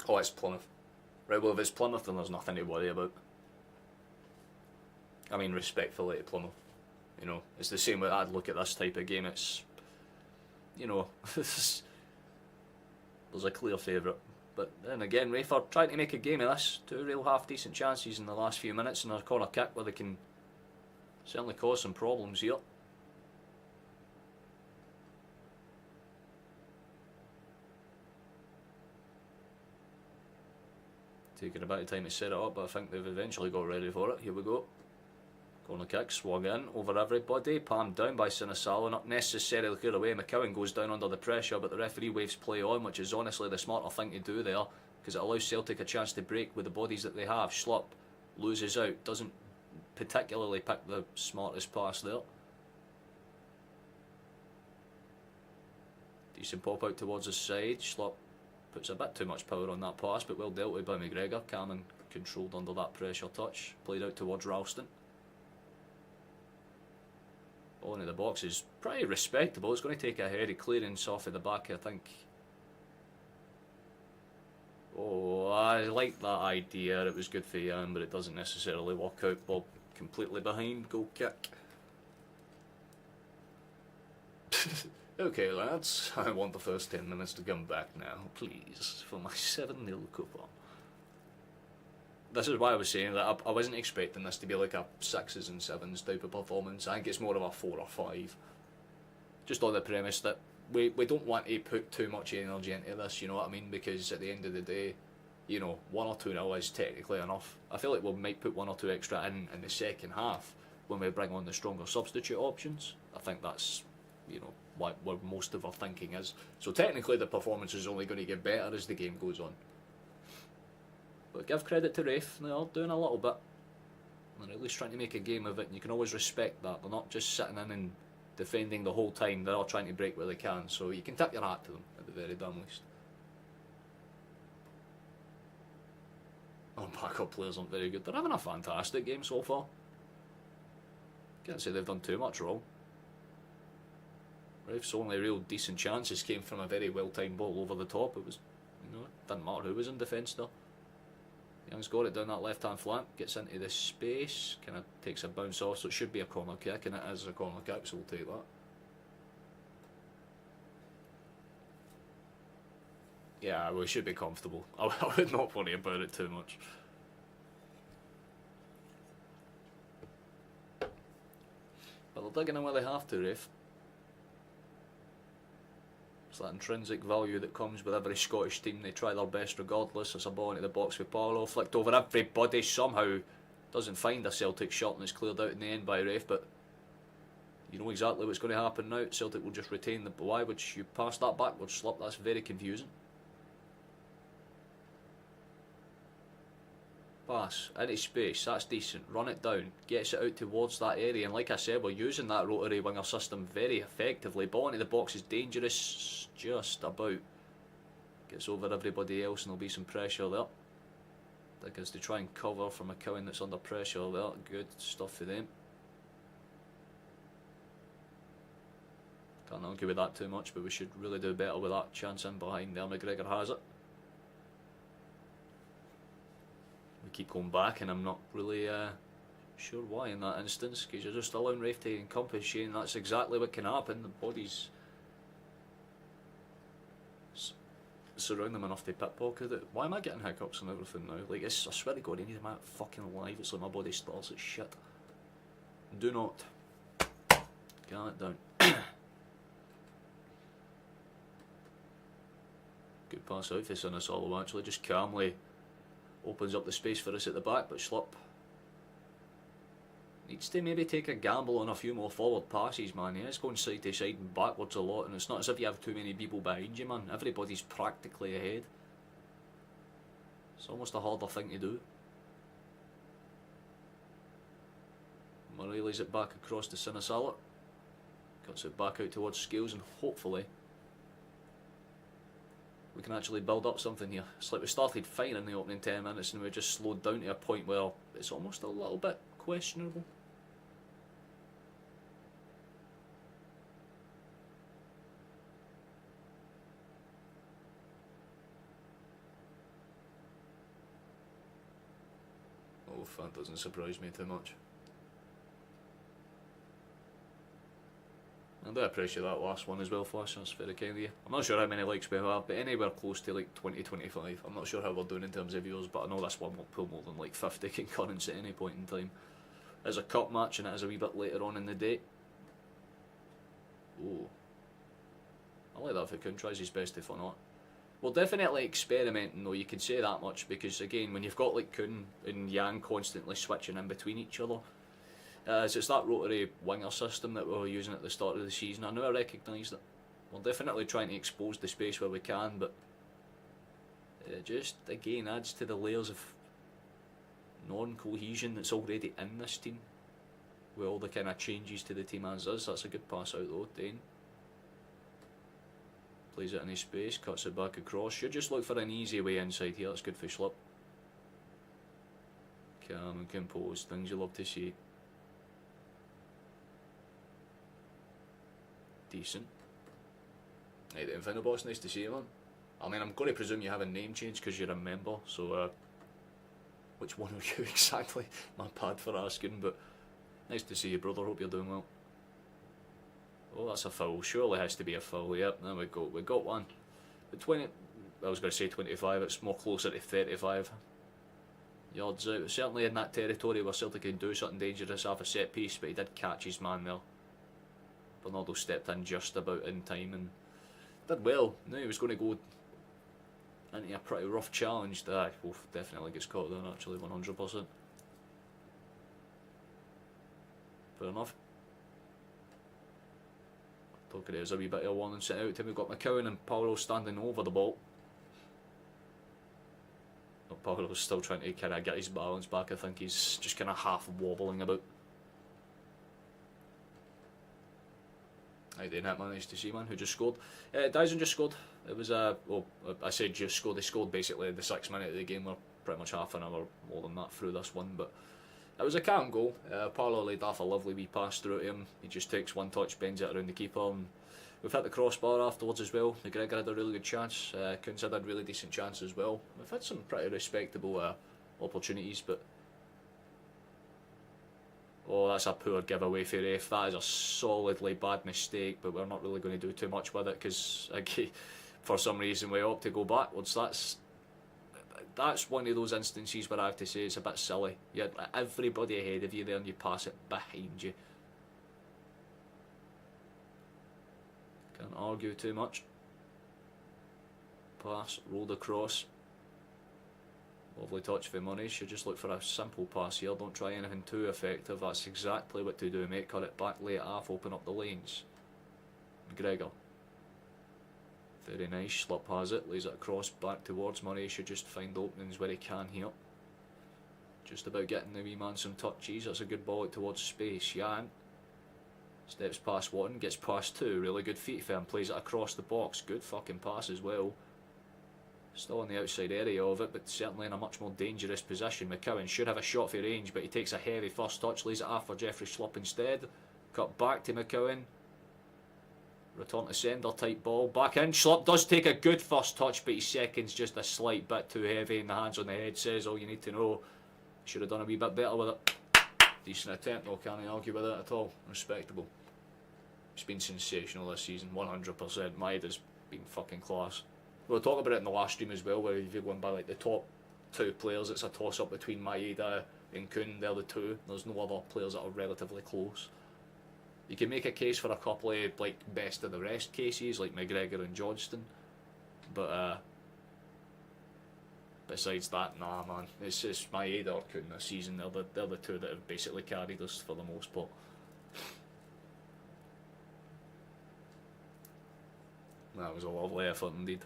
Oh, it's Plymouth. Right, well, if it's Plymouth, then there's nothing to worry about. I mean, respectfully to Plymouth. You know, it's the same way I'd look at this type of game. It's, you know, there's a clear favourite. But then again, Raith are trying to make a game of this. 2 real half-decent chances in the last few minutes and a corner kick where they can certainly cause some problems here. Taking a bit of time to set it up, but I think they've eventually got ready for it. Here we go. Corner kick, swung in over everybody, palmed down by Sinisalo, not necessarily cleared away. McCowan goes down under the pressure, but the referee waves play on, which is honestly the smarter thing to do there, because it allows Celtic a chance to break with the bodies that they have. Schlupp loses out, doesn't particularly pick the smartest pass there. Decent pop out towards the side. Schlupp puts a bit too much power on that pass, but well dealt with by McGregor. Cameron controlled under that pressure touch. Played out towards Ralston. Ball into the box is pretty respectable. It's going to take a heady clearance off of the back, I think. Oh, I like that idea. It was good for Jan, but it doesn't necessarily work out. Ball completely behind. Goal kick. Okay, lads, I want the first 10 minutes to come back now, please, for my 7-0 coupon. This is why I was saying that I wasn't expecting this to be like a 6s and 7s type of performance. I think it's more of a 4 or 5. Just on the premise that we don't want to put too much energy into this, you know what I mean? Because at the end of the day, you know, 1 or 2-0 is technically enough. I feel like we might put 1 or 2 extra in the second half when we bring on the stronger substitute options. I think that's, you know, what most of our thinking is. So technically the performance is only going to get better as the game goes on. But give credit to Raith, they are doing a little bit. They're at least trying to make a game of it, and you can always respect that. They're not just sitting in and defending the whole time, they're all trying to break where they can, so you can tip your hat to them at the very damn least. Our backup players aren't very good. They're having a fantastic game so far. Can't say they've done too much wrong. Raith's only real decent chances came from a very well-timed ball over the top. It was, you know, it didn't matter who was in defence there. Young's got it down that left-hand flank, gets into the space, kind of takes a bounce off, so it should be a corner kick, and it is a corner kick, so we'll take that. Yeah, we should be comfortable. I would not worry about it too much. But they're digging in where they have to, Raith. It's that intrinsic value that comes with every Scottish team. They try their best regardless. There's a ball into the box with Paulo, flicked over everybody, somehow doesn't find a Celtic shot and is cleared out in the end by Raith, but you know exactly what's going to happen now. Celtic will just retain the... Why would you pass that backwards slip? That's very confusing. Pass into space, that's decent. Run it down, gets it out towards that area, and like I said, we're using that rotary winger system very effectively. Ball into the box is dangerous, just about. Gets over everybody else, and there'll be some pressure there. I think as they try and cover for McCowan that's under pressure there. Good stuff for them. Can't argue with that too much, but we should really do better with that chance in behind there. McGregor has it. We keep going back, and I'm not really sure why in that instance, because you're just allowing Raith to encompass you, and that's exactly what can happen. The bodies surround them enough to pickpocket it. Why am I getting hiccups and everything now? Like, I swear to God, anytime I'm fucking alive, it's like my body starts at shit. Do not calm it down. Good pass out for Sinisalo, actually, just calmly opens up the space for us at the back, but Schlupp Needs to maybe take a gamble on a few more forward passes, man. He is going side to side and backwards a lot, and it's not as if you have too many people behind you, man. Everybody's practically ahead. It's almost a harder thing to do. Murray lays it back across to Sinisala. Cuts it back out towards Scales, and hopefully we can actually build up something here. It's like we started fine in the opening 10 minutes and we just slowed down to a point where it's almost a little bit questionable. Oh, that doesn't surprise me too much. I do appreciate that last one as well, Flash. That's very kind of you. I'm not sure how many likes we have, but anywhere close to like 20-25. I'm not sure how we're doing in terms of viewers, but I know this one won't pull more than like 50 concurrents at any point in time. It's a cup match and it is a wee bit later on in the day. Oh, I like that if Coon tries his best if or not. We're definitely experimenting though, you can say that much, because again, when you've got like Coon and Yang constantly switching in between each other, so it's that rotary winger system that we were using at the start of the season. I know I recognise that. We're definitely trying to expose the space where we can, but it just again adds to the layers of non-cohesion that's already in this team, with all the kind of changes to the team as is. That's a good pass out though, Dane. Plays it in his space, cuts it back across. Should just look for an easy way inside here. That's good for Schlupp. Calm and composed, things you love to see. Decent. Hey, the Infinity Boss, nice to see you, man. I mean, I'm going to presume you have a name change because you're a member, so which one are you exactly? My bad for asking, but nice to see you, brother. Hope you're doing well. Oh, that's a foul. Surely has to be a foul. Yep, there we go. We got one. But 20, I was going to say 25, it's more closer to 35 yards out. Certainly in that territory where Celtic can do something dangerous, have a set piece, but he did catch his man there. Bernardo stepped in just about in time and did well. Now he was going to go into a pretty rough challenge. That definitely gets caught there, actually, 100%. Fair enough. Talking there's a wee bit of a warning sent out to him. We've got McCowan and Paolo standing over the ball. But Paolo's still trying to kind of get his balance back. I think he's just kind of half wobbling about. How do you net, man? Nice to see, man. Who just scored? Dyson just scored. It was well, I said just scored. They scored basically the 6th minute of the game. We're pretty much half an hour more than that through this one, but it was a calm goal. Paolo laid off a lovely wee pass through to him. He just takes one touch, bends it around the keeper, and we've hit the crossbar afterwards as well. McGregor had a really good chance. Coons had a really decent chance as well. We've had some pretty respectable opportunities, but oh, that's a poor giveaway for Raith. That is a solidly bad mistake, but we're not really going to do too much with it because for some reason we opt to go backwards. That's one of those instances where I have to say it's a bit silly. You had everybody ahead of you there and you pass it behind you. Can't argue too much. Pass, rolled across. Lovely touch for Murray. Should just look for a simple pass here. Don't try anything too effective. That's exactly what to do, mate. Cut it back, lay it off, open up the lanes. McGregor. Very nice. Schlupp has it. Lays it across back towards Murray. Should just find openings where he can here. Just about getting the wee man some touches. That's a good ball out towards space. Jan. Steps past one. Gets past two. Really good feet for him. Plays it across the box. Good fucking pass as well. Still on the outside area of it, but certainly in a much more dangerous position. McCowan should have a shot for range, but he takes a heavy first touch, lays it off for Jeffrey Schlupp instead. Cut back to McCowan. Return to sender type ball. Back in. Schlupp does take a good first touch, but his second's just a slight bit too heavy, and the hands on the head says all you need to know. Should have done a wee bit better with it. Decent attempt, though, can't argue with it at all. Respectable. It's been sensational this season, 100%. Maeda's been fucking class. We were talking about it in the last stream as well, where if you're going by like the top two players, it's a toss up between Maeda and Kuhn. They're the two. There's no other players that are relatively close. You can make a case for a couple of like best of the rest cases, like McGregor and Johnston, but besides that, nah, man. It's just Maeda or Kuhn this season. They're the two that have basically carried us for the most part. That was a lovely effort indeed.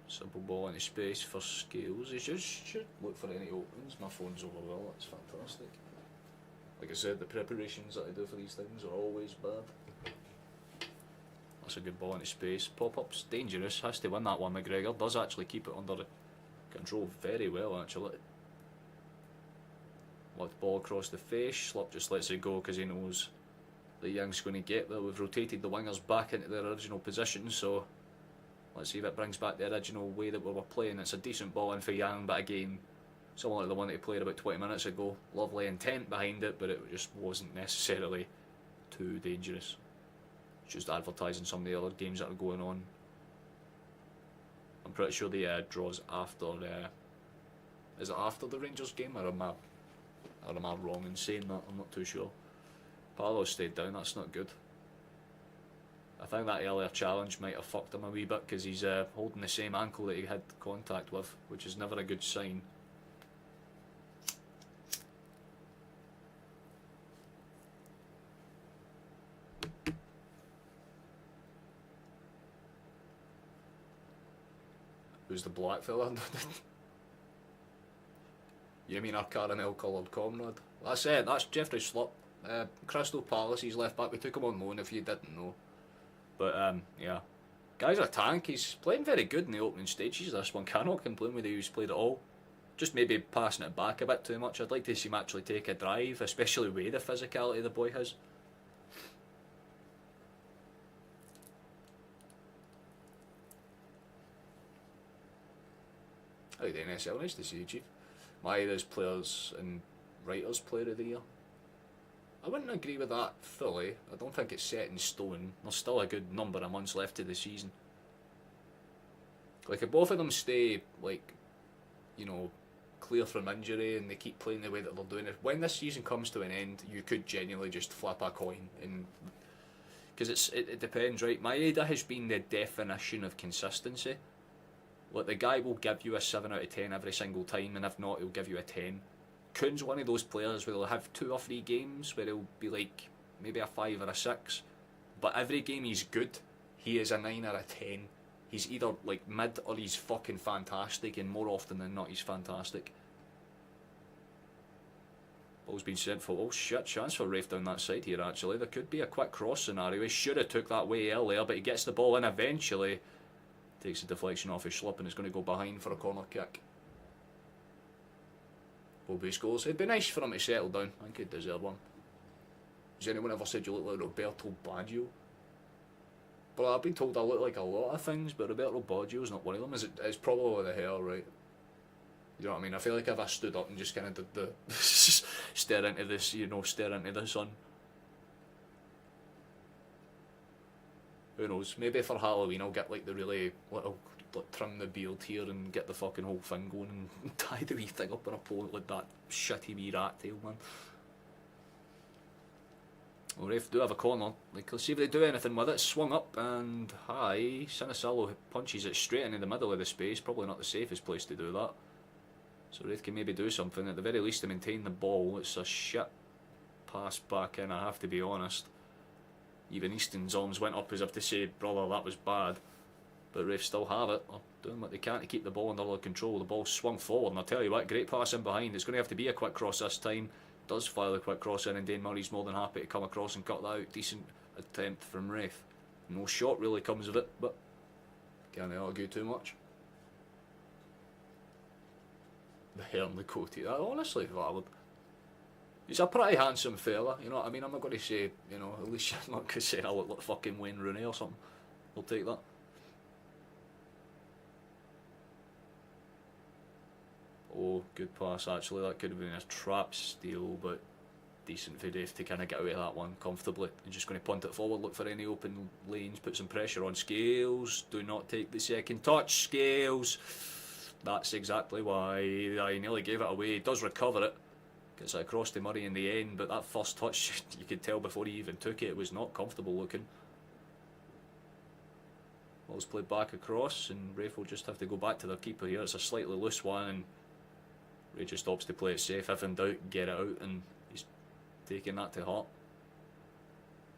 Simple ball into space for Scales. He should look for any openings. My phone's over well, that's fantastic. Like I said, the preparations that I do for these things are always bad. That's a good ball into space. Pop-up's dangerous, has to win that one. McGregor does actually keep it under control very well, actually. Locked ball across the face. Schlupp just lets it go because he knows that Young's going to get there. We've rotated the wingers back into their original position, so let's see if it brings back the original way that we were playing. It's a decent ball in for Young, but again, similar to the one that he played about 20 minutes ago. Lovely intent behind it, but it just wasn't necessarily too dangerous. It's just advertising some of the other games that are going on. I'm pretty sure the draws after. Is it after the Rangers game, or am I wrong in saying that? I'm not too sure. Paolo stayed down. That's not good. I think that earlier challenge might have fucked him a wee bit because he's holding the same ankle that he had contact with, which is never a good sign. Who's the black fella? You mean our caramel coloured comrade? That's it, that's Jeffrey Schlupp. Crystal Palace, he's left back. We took him on loan if you didn't know. But yeah. Guy's a tank. He's playing very good in the opening stages. This one cannot complain with who's played at all. Just maybe passing it back a bit too much. I'd like to see him actually take a drive, especially with the physicality the boy has. How you doing, SL? Nice to see you, Chief. Maeda's Players and Writers Player of the Year. I wouldn't agree with that fully. I don't think it's set in stone. There's still a good number of months left of the season. Like, if both of them stay, like, you know, clear from injury and they keep playing the way that they're doing it, when this season comes to an end, you could genuinely just flip a coin. Because it depends, right? Maeda has been the definition of consistency. Like, the guy will give you a 7 out of 10 every single time, and if not, he'll give you a 10. Kuhn's one of those players where he'll have 2 or 3 games where he'll be like maybe a 5 or a 6, but every game he's good, he is a 9 or a 10. He's either like mid or he's fucking fantastic, and more often than not he's fantastic. Ball's been sent for, oh shit, chance for Raith down that side here actually. There could be a quick cross scenario. He should have took that way earlier, but he gets the ball in eventually. Takes the deflection off his Schlupp and is going to go behind for a corner kick. Bobby scores. It'd be nice for him to settle down. I think he'd deserve one. Has anyone ever said you look like Roberto Baggio? Well, I've been told I look like a lot of things, but Roberto Baggio's not one of them. It's probably the hair, right? You know what I mean? I feel like if I stood up and just kind of did the stare into this, you know, stare into the sun. Who knows? Maybe for Halloween I'll get like the really little, like, trim the beard here and get the fucking whole thing going and tie the wee thing up in a pole like that shitty wee rat tail, man. Well, Raith do have a corner. Like, let's see if they do anything with it. Swung up and high. Sinisalo punches it straight into the middle of the space. Probably not the safest place to do that. So Raith can maybe do something, at the very least to maintain the ball. It's a shit pass back in, I have to be honest. Even Easton's arms went up as if to say, brother, that was bad. But Raith still have it. They're doing what they can to keep the ball under their control. The ball swung forward, and I'll tell you what, great pass in behind. It's going to have to be a quick cross this time. Does fire the quick cross in, and Dane Murray's more than happy to come across and cut that out. Decent attempt from Raith. No shot really comes of it, but can't argue too much. The hair and the coatie, honestly valid. He's a pretty handsome fella, you know what I mean? I'm not going to say, you know, at least I'm not going to say I look like fucking Wayne Rooney or something. I'll take that. Oh, good pass actually. That could have been a trap steal, but decent for Dave to kind of get away with that one comfortably. He's just going to punt it forward, look for any open lanes, put some pressure on Scales. Do not take the second touch, Scales. That's exactly why I nearly gave it away. He does recover it. Gets it across to Murray in the end, but that first touch, you could tell before he even took it, it was not comfortable looking. Ball's played back across, and Raith will just have to go back to their keeper here. It's a slightly loose one, and Ray just opts to play it safe. If in doubt, get it out, and he's taking that to heart.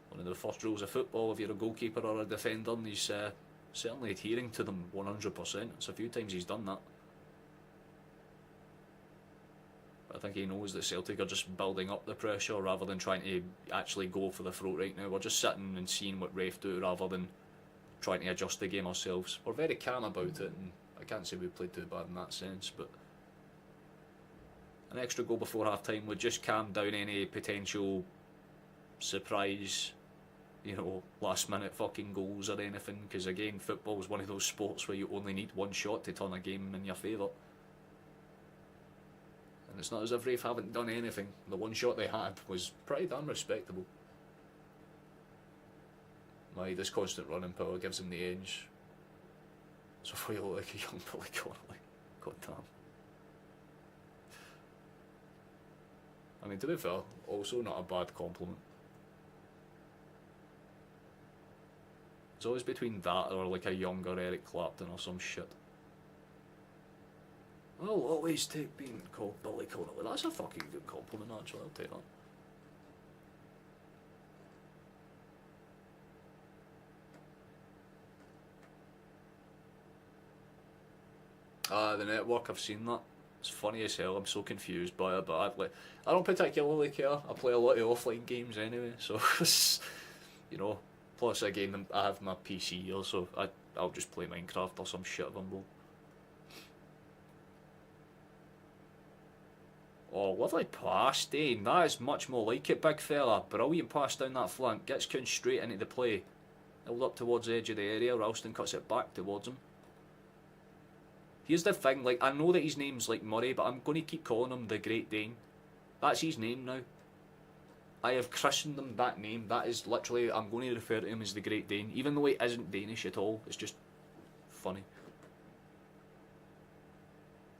One of the first rules of football, if you're a goalkeeper or a defender, and he's certainly adhering to them 100%. It's a few times he's done that. But I think he knows that Celtic are just building up the pressure rather than trying to actually go for the throat right now. We're just sitting and seeing what Raith do rather than trying to adjust the game ourselves. We're very calm about it, and I can't say we played too bad in that sense, but an extra goal before half time would just calm down any potential surprise, last minute fucking goals or anything, because again, football is one of those sports where you only need one shot to turn a game in your favour. And it's not as if Raith haven't done anything. The one shot they had was pretty damn respectable. This constant running power gives him the edge. So if we look like a young Billy Connolly, god damn. I mean, to be fair, also not a bad compliment. It's always between that or like a younger Eric Clapton or some shit. I'll always take being called Billy Connolly. That's a fucking good compliment, actually. I'll take that. The network, I've seen that. It's funny as hell. I'm so confused by it, but I don't particularly care. I play a lot of offline games anyway, so Plus, again, I have my PC here, so I'll just play Minecraft or some shit bumble. Oh, lovely pass, Dane. That is much more like it, big fella. Brilliant pass down that flank. Gets Kuhn straight into the play. Held up towards the edge of the area. Ralston cuts it back towards him. Here's the thing, I know that his name's Murray, but I'm going to keep calling him the Great Dane. That's his name now. I have christened him that name. That is literally, I'm going to refer to him as the Great Dane, even though he isn't Danish at all. It's just funny.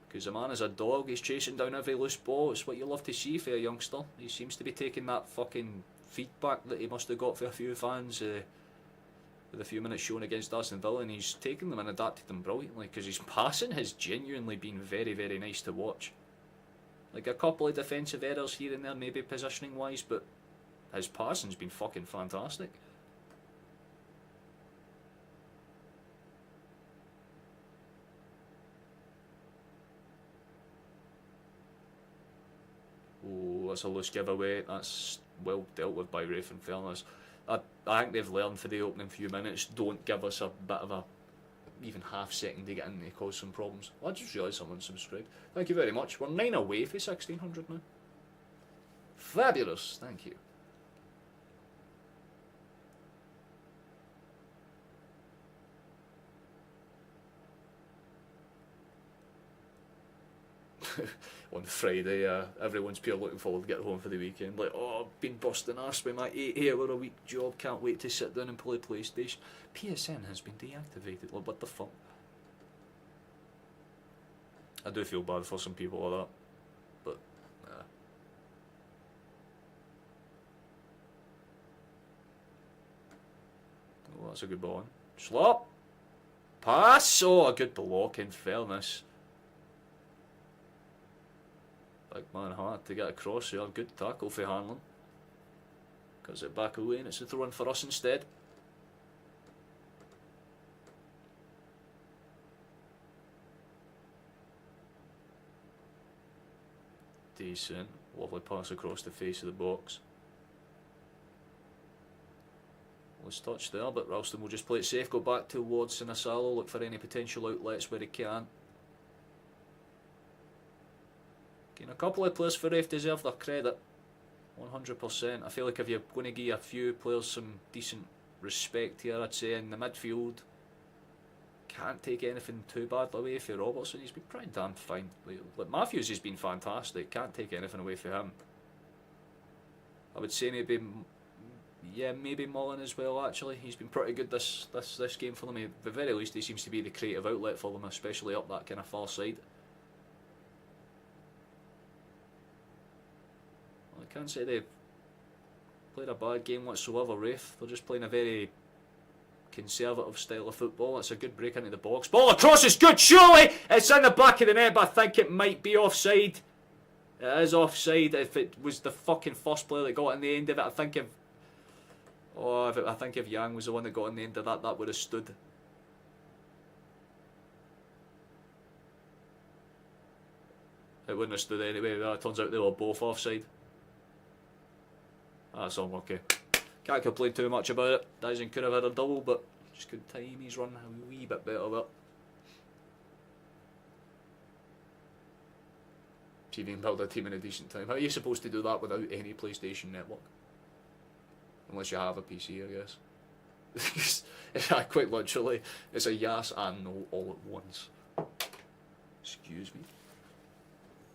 Because the man is a dog. He's chasing down every loose ball. It's what you love to see for a youngster. He seems to be taking that fucking feedback that he must have got for a few fans with a few minutes shown against Aston Villa, and he's taken them and adapted them brilliantly, because his passing has genuinely been very, very nice to watch. A couple of defensive errors here and there, maybe positioning wise, but his passing's been fucking fantastic. Oh, that's a loose giveaway. That's well dealt with by Raith, in fairness. I think they've learned for the opening few minutes, don't give us a bit of a even half second to get in to cause some problems. I just realised someone subscribed. Thank you very much. We're 9 away for 1600 now. Fabulous, thank you. On Friday, everyone's pure looking forward to get home for the weekend. I've been busting ass with my 8-hour-a-week job, can't wait to sit down and play PlayStation. PSN has been deactivated, what the fuck? I do feel bad for some people like that, but Oh, that's a good ball. Slop! Pass! Oh, a good block, in fairness. Big man hard to get across here. Good tackle for Hanlon. Cuts it back away, and it's a throw in for us instead. Decent. Lovely pass across the face of the box. Let's touch there, but Ralston will just play it safe, go back towards Sinasalo, look for any potential outlets where he can. A couple of players for Raith deserve their credit, 100%. I feel like if you're going to give a few players some decent respect here, I'd say in the midfield, can't take anything too badly away for Robertson. He's been pretty damn fine. Matthews has been fantastic, can't take anything away from him. I would say maybe Mullen as well, actually. He's been pretty good this game for them. At the very least, he seems to be the creative outlet for them, especially up that kind of far side. I can't say they've played a bad game whatsoever, Raith. They're just playing a very conservative style of football. It's a good break into the box. Ball across is good, surely! It's in the back of the net, but I think it might be offside. It is offside. If it was the fucking first player that got in the end of it, I think if Yang was the one that got in the end of that, that would have stood. It wouldn't have stood anyway. It turns out they were both offside. That's unlucky. Can't complain too much about it. Dyson could have had a double, but just couldn't time his run a wee bit better with it. See if you can build a team in a decent time. How are you supposed to do that without any PlayStation network? Unless you have a PC, I guess. Yeah, quite literally, it's a yes and no all at once. Excuse me.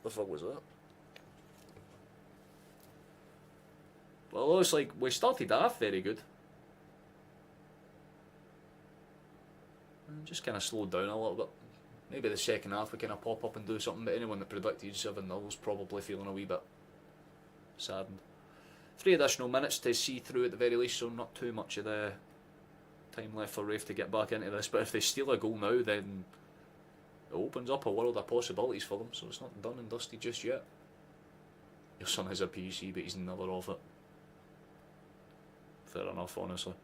The fuck was that? Well, it looks like we started off very good. And just kind of slowed down a little bit. Maybe the second half we kind of pop up and do something, but anyone that predicted 7-0 is probably feeling a wee bit saddened. 3 additional minutes to see through at the very least, so not too much of the time left for Raith to get back into this. But if they steal a goal now, then it opens up a world of possibilities for them, so it's not done and dusted just yet. Your son has a PC, but he's never off it. Fair enough, honestly.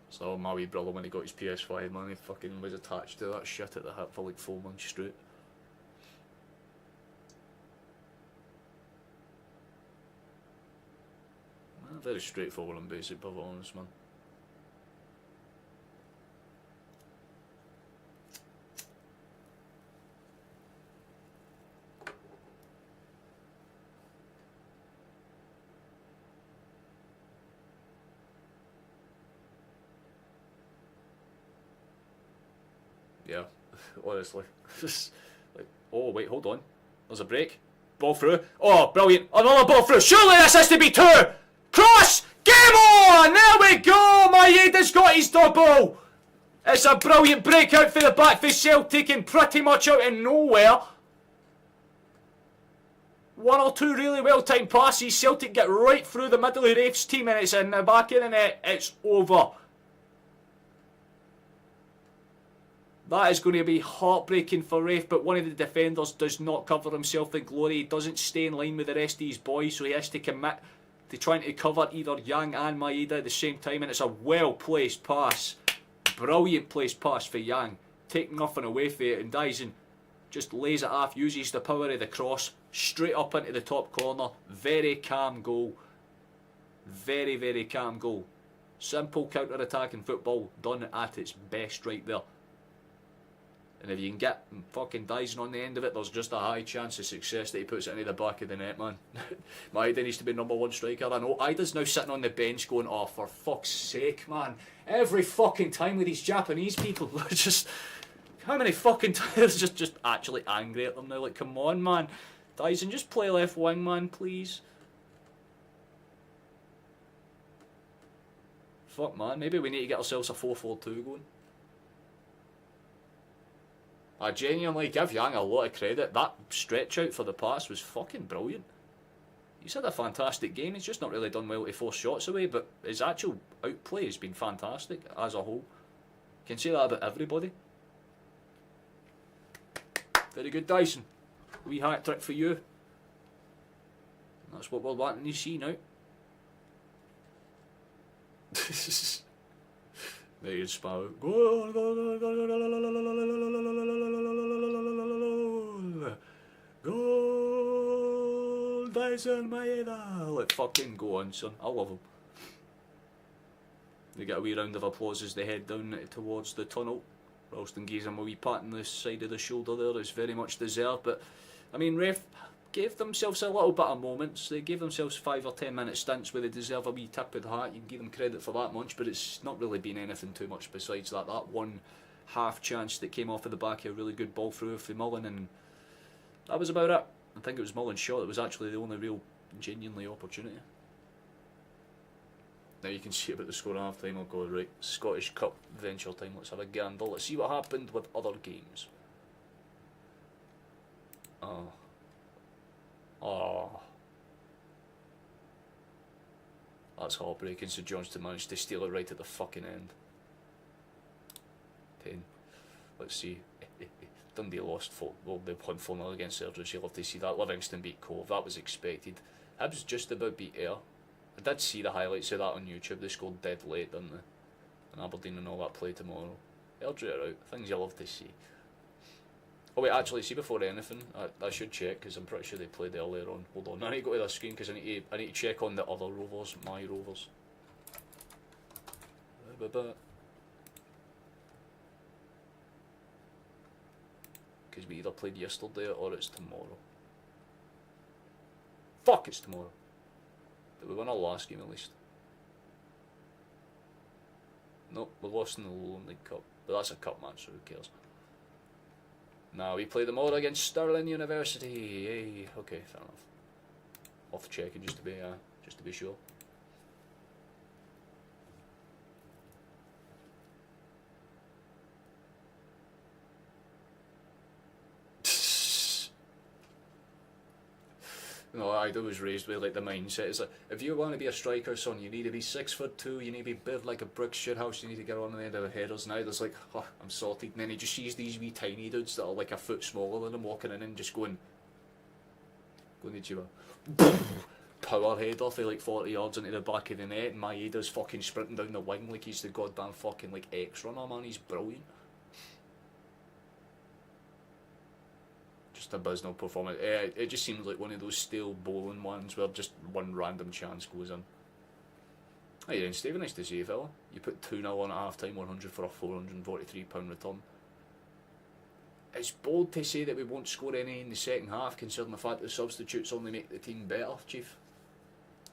So my wee brother, when he got his PS5, man, he fucking was attached to that shit at the hip for like 4 months straight. Very straightforward and basic, but honest, man. Yeah, honestly. Just like, oh wait, hold on. There's a break. Ball through. Oh, brilliant. Another ball through. Surely this has to be 2! Cross! Game on! There we go! Maeda's got his double! It's a brilliant breakout for the back for Celtic and pretty much out of nowhere. 1 or 2 really well timed passes. Celtic get right through the middle of Raith's team and it's in the back of the net. It's over. That is going to be heartbreaking for Raith, but one of the defenders does not cover himself in glory. He doesn't stay in line with the rest of his boys, so he has to commit to trying to cover either Yang and Maeda at the same time, and it's a well-placed pass. Brilliant placed pass for Yang. Taking nothing away from it, and Dyson just lays it off, uses the power of the cross, straight up into the top corner. Very calm goal. Very, very calm goal. Simple counter-attacking football done at its best right there. And if you can get fucking Dyson on the end of it, there's just a high chance of success that he puts it into the back of the net, man. Maeda needs to be #1 striker. I know Ida's now sitting on the bench going, oh, for fuck's sake, man. Every fucking time with these Japanese people, just... How many fucking times just actually angry at them now? Like, come on, man. Dyson, just play left wing, man, please. Fuck, man. Maybe we need to get ourselves a 4-4-2 going. I genuinely give Yang a lot of credit. That stretch out for the pass was fucking brilliant. He's had a fantastic game. He's just not really done well to force shots away, but his actual outplay has been fantastic as a whole. Can say that about everybody. Very good, Dyson. Wee hat trick for you. That's what we're wanting to see now. There you Sparrow. Goal, goal, goal, goal, goal, goal, Dyson Maeda. Let fucking go on, son. I love him. They get a wee round of applause as they head down towards the tunnel. Ralston gives him a wee pat on the side of the shoulder there. It's very much deserved, but I mean, Raith gave themselves a little bit of moments. They gave themselves 5 or 10 minute stints where they deserve a wee tip of the hat. You can give them credit for that much, but it's not really been anything too much besides that. That one half chance that came off of the back of a really good ball through for Mullen, and that was about it. I think it was Mullen's shot that was actually the only real genuinely opportunity. Now you can see about the score at half time. I'll go right. Scottish Cup venture time. Let's have a gander. Let's see what happened with other games. Oh. That's heartbreaking. So Johnston managed to steal it right at the fucking end. 10. Let's see. Dundee lost 4. Well, they won 4-0 against Celtic. You'll have to see that. Livingston beat Cove. That was expected. Hibs just about beat Ayr. I did see the highlights of that on YouTube. They scored dead late, didn't they? And Aberdeen and all that play tomorrow. They'll draw it out. Things you'll love to see. Oh wait, actually, see, before anything, I should check because I'm pretty sure they played earlier on. Hold on, I need to go to the screen because I need to check on the other Rovers, my Rovers. Because we either played yesterday or it's tomorrow. Fuck, it's tomorrow. Did we win our last game at least? Nope, we lost in the Lowland League Cup. But that's a cup match, so who cares? Now we play tomorrow against Stirling University. Yay. Okay, fair enough. Off checking just to be sure. No, I was raised with like the mindset. It's like, if you want to be a striker, son, you need to be 6'2", you need to be built like a brick shithouse, you need to get on the end of the headers. Now there's like, oh, I'm sorted. And then he just sees these wee tiny dudes that are like a foot smaller than him walking in and just going Konnichiwa. Power header for like 40 yards into the back of the net, and Maeda's fucking sprinting down the wing like he's the goddamn fucking like X-runner, man. He's brilliant. Just abysmal performance. It just seems like one of those stale bowling ones where just one random chance goes in. How you doing, Stephen? Nice to see you, fella. You put 2-0 on at half time, 100 for a £443 return. It's bold to say that we won't score any in the second half, considering the fact that the substitutes only make the team better, Chief.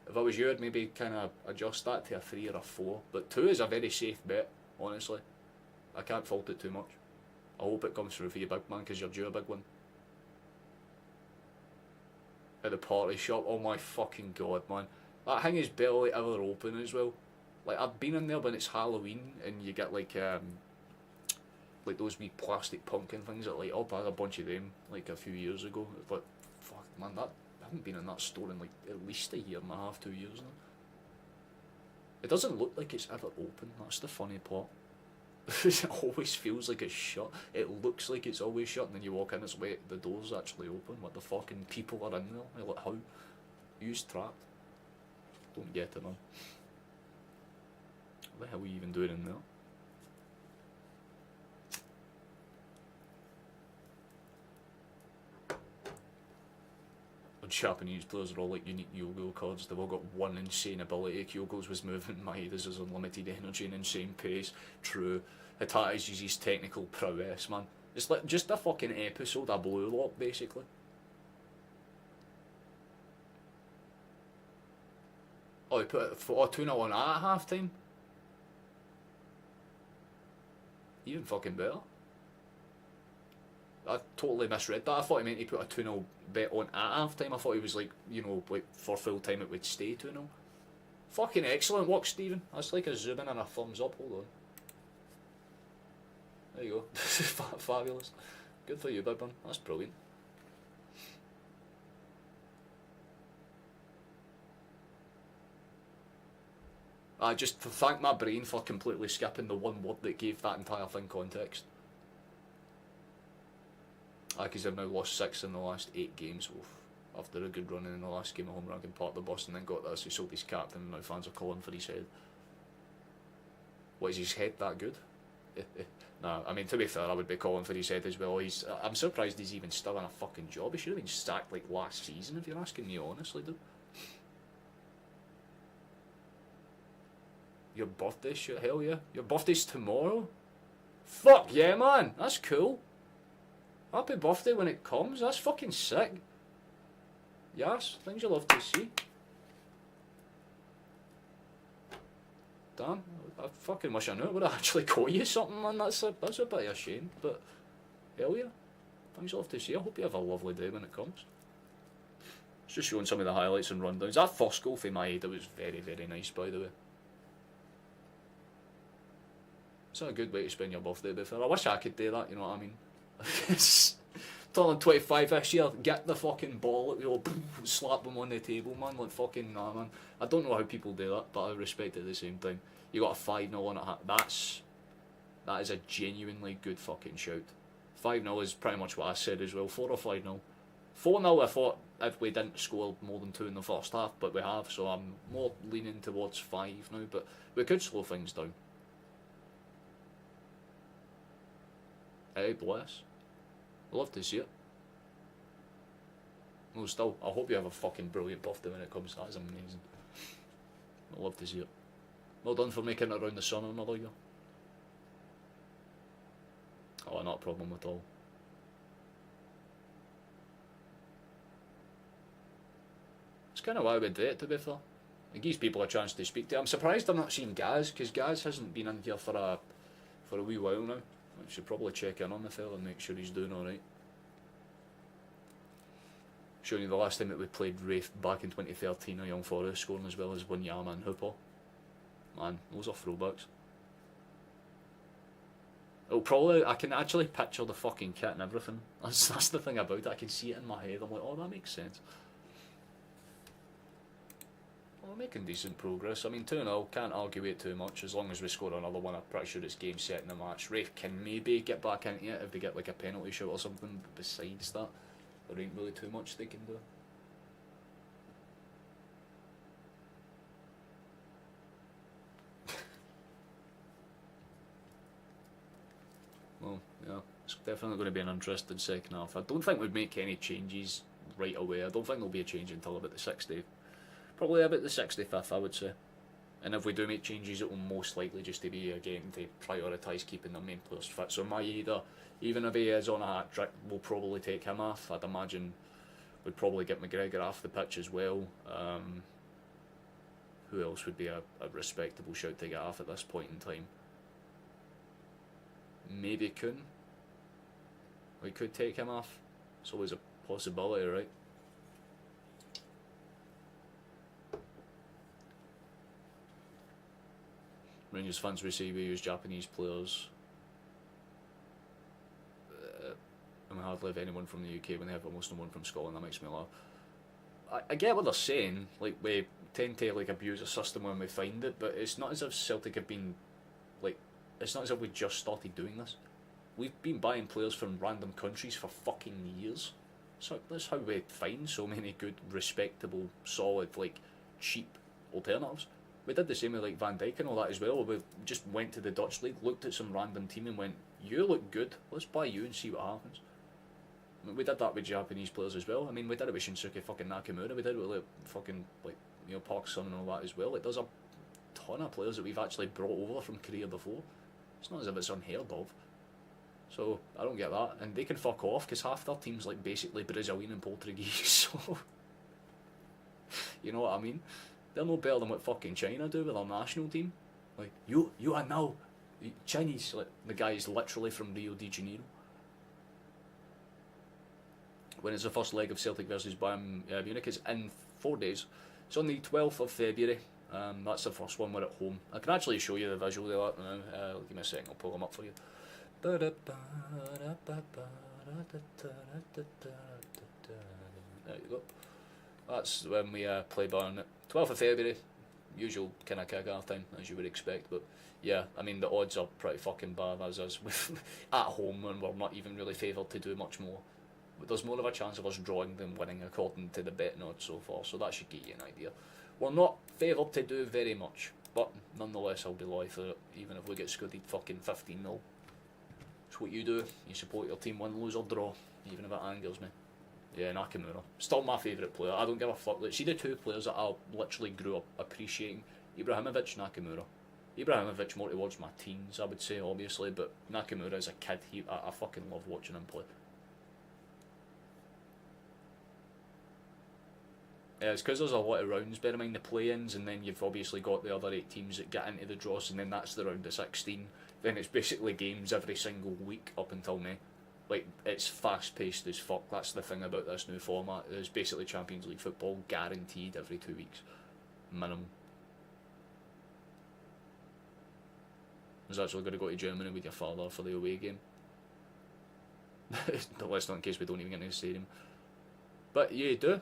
If I was you, I'd maybe kind of adjust that to a 3 or a 4. But 2 is a very safe bet, honestly. I can't fault it too much. I hope it comes through for you, big man, because you're due a big one. At the party shop, oh my fucking god, man. That thing is barely ever open as well. Like, I've been in there when it's Halloween and you get like those wee plastic pumpkin things that light up. I had a bunch of them like a few years ago. But fuck, man, I haven't been in that store in like at least a year and a half, 2 years now. It doesn't look like it's ever open. That's the funny part. It always feels like it's shut. It looks like it's always shut, and then you walk in, it's wait, the door's actually open. What the fucking people are in there? Like, how? Who's trapped? Don't get it, man. What the hell are you even doing in there? Japanese players are all like unique Yogo cards. They've all got one insane ability. Kyogo's was moving, Maeda's is unlimited energy and insane pace. True. Hitachi's uses technical prowess, man. It's like just a fucking episode of Blue Lock, basically. Oh, he put it 2-0 on at half time? Even fucking better. I totally misread that. I thought he meant he put a 2-0 bet on at half time. I thought he was like, you know, like for full time it would stay 2-0. Fucking excellent work, Stephen. That's like a zoom in and a thumbs up. Hold on. There you go. Fabulous. Good for you, big man. That's brilliant. I just thank my brain for completely skipping the one word that gave that entire thing context. Because they've now lost 6 in the last 8 games. Oof. After a good run in the last game of home ranking part of the bus, and then got this, he sold his captain, and now fans are calling for his head. What, is his head that good? Nah, I mean, to be fair, I would be calling for his head as well. I'm surprised he's even still in a fucking job. He should have been sacked like last season, if you're asking me honestly, dude. Your birthday shit? Hell yeah. Your birthday's tomorrow? Fuck yeah, man. That's cool. Happy birthday when it comes. That's fucking sick. Yes, things you love to see. Damn, I fucking wish I knew. I would have actually caught you something, man. That's a bit of a shame, but hell yeah. Things you love to see. I hope you have a lovely day when it comes. It's just showing some of the highlights and rundowns. That first goal for Maeda was very, very nice, by the way. It's not a good way to spend your birthday, to be fair. I wish I could do that, you know what I mean? turning 25 this year, get the fucking ball, you know, slap them on the table, man. Like, fucking, nah, man. I don't know how people do that, but I respect it at the same time. You got a 5-0 on it. That is a genuinely good fucking shout. 5-0 is pretty much what I said as well. 4 or 5-0. 4-0 I thought if we didn't score more than 2 in the first half, but we have, so I'm more leaning towards 5 now, but we could slow things down. Hey, bless. Love to see it. Well, still, I hope you have a fucking brilliant birthday when it comes. That is amazing. I love to see it. Well done for making it around the sun another year. Oh, not a problem at all. It's kind of why we do it, to be fair. It gives people a chance to speak to. I'm surprised I'm not seeing Gaz, because Gaz hasn't been in here for a wee while now. I should probably check in on the fella and make sure he's doing alright. Showing you the last time that we played Raith back in 2013, a Young Forest scoring as well as Wanyama and Hooper. Man, those are throwbacks. Oh, probably, I can actually picture the fucking kit and everything. That's the thing about it, I can see it in my head. I'm like, oh, that makes sense. Well, we're making decent progress. I mean, 2-0, can't argue it too much. As long as we score another one, I'm pretty sure it's game set in the match. Raith can maybe get back into it if they get like a penalty shot or something, but besides that, there ain't really too much they can do. Well, yeah, it's definitely going to be an interesting second half. I don't think we'd make any changes right away. I don't think there'll be a change until about the 60th. Probably about the 65th, I would say. And if we do make changes, it will most likely just to be, again, to prioritise keeping the main players fit. So Maeda, even if he is on a hat-trick, we'll probably take him off. I'd imagine we'd probably get McGregor off the pitch as well. Who else would be a respectable shout to get off at this point in time? Maybe Kuhn. We could take him off. It's always a possibility, right? Rangers fans we say we use Japanese players. And we hardly have anyone from the UK when they have almost no one from Scotland. That makes me laugh. I get what they're saying. Like, we tend to like abuse a system when we find it, but it's not as if Celtic have been like. It's not as if we just started doing this. We've been buying players from random countries for fucking years. So that's how we find so many good, respectable, solid, like cheap alternatives. We did the same with like Van Dijk and all that as well. We just went to the Dutch league, looked at some random team and went, you look good, let's buy you and see what happens. I mean, we did that with Japanese players as well. I mean, we did it with Shinsuke fucking Nakamura, we did it with like, fucking like, you know, Park Sun and all that as well. Like, there's a ton of players that we've actually brought over from Korea before. It's not as if it's unheard of. So, I don't get that. And they can fuck off, because half their team's like basically Brazilian and Portuguese, so... you know what I mean? They're no better than what fucking China do with their national team. Like, you are now Chinese. Like, the guy is literally from Rio de Janeiro. When it's the first leg of Celtic versus Bayern Munich, it's in 4 days. It's on the 12th of February. That's the first one, we're at home. I can actually show you the visual of that now. Give me a second, I'll pull them up for you. There you go. That's when we play Bayern. 12th of February, usual kind of kick-off time, as you would expect, but yeah, I mean, the odds are pretty fucking bad as is at home, and we're not even really favoured to do much more. But there's more of a chance of us drawing than winning according to the betting odds so far, so that should give you an idea. We're not favoured to do very much, but nonetheless I'll be loyal for it, even if we get scooded fucking 15-0. It's what you do, you support your team, win, lose or draw, even if it angers me. Yeah, Nakamura. Still my favourite player. I don't give a fuck. Like, see the two players that I literally grew up appreciating? Ibrahimovic, Nakamura. Ibrahimovic more towards my teens, I would say, obviously, but Nakamura as a kid, I fucking love watching him play. Yeah, it's because there's a lot of rounds, bear in mind the play-ins, and then you've obviously got the other 8 teams that get into the draws, and then that's the round of 16. Then it's basically games every single week up until May. Like, it's fast-paced as fuck. That's the thing about this new format. It's basically Champions League football guaranteed every 2 weeks. Minimum. I was actually going to go to Germany with your father for the away game. Let's not in case we don't even get into the stadium. But yeah, you do.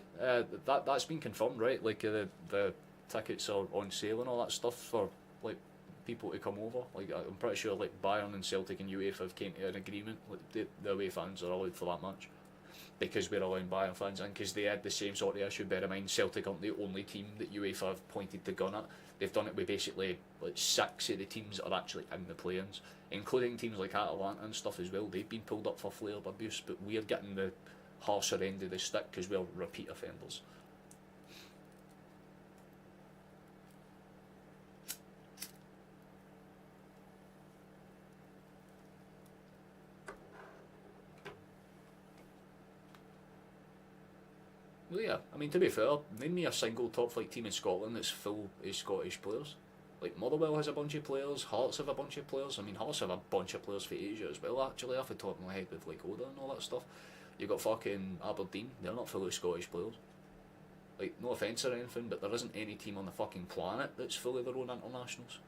That's been confirmed, right? Like the tickets are on sale and all that stuff for like people to come over. Like I'm pretty sure like Bayern and Celtic and UEFA have came to an agreement. Like the away fans are allowed for that match because we're allowing Bayern fans in, because they had the same sort of issue. Bear in mind, Celtic aren't the only team that UEFA have pointed the gun at. They've done it with basically like 6 of the teams that are actually in the play-ins, including teams like Atalanta and stuff as well. They've been pulled up for flare abuse, but we're getting the harsher end of the stick because we're repeat offenders. Well, yeah, I mean, to be fair, name me a single top flight team in Scotland that's full of Scottish players. Like, Motherwell has a bunch of players, Hearts have a bunch of players. I mean, Hearts have a bunch of players for Asia as well, actually, off the top of my head, with like Oda and all that stuff. You've got fucking Aberdeen, they're not full of Scottish players. Like, no offence or anything, but there isn't any team on the fucking planet that's full of their own internationals.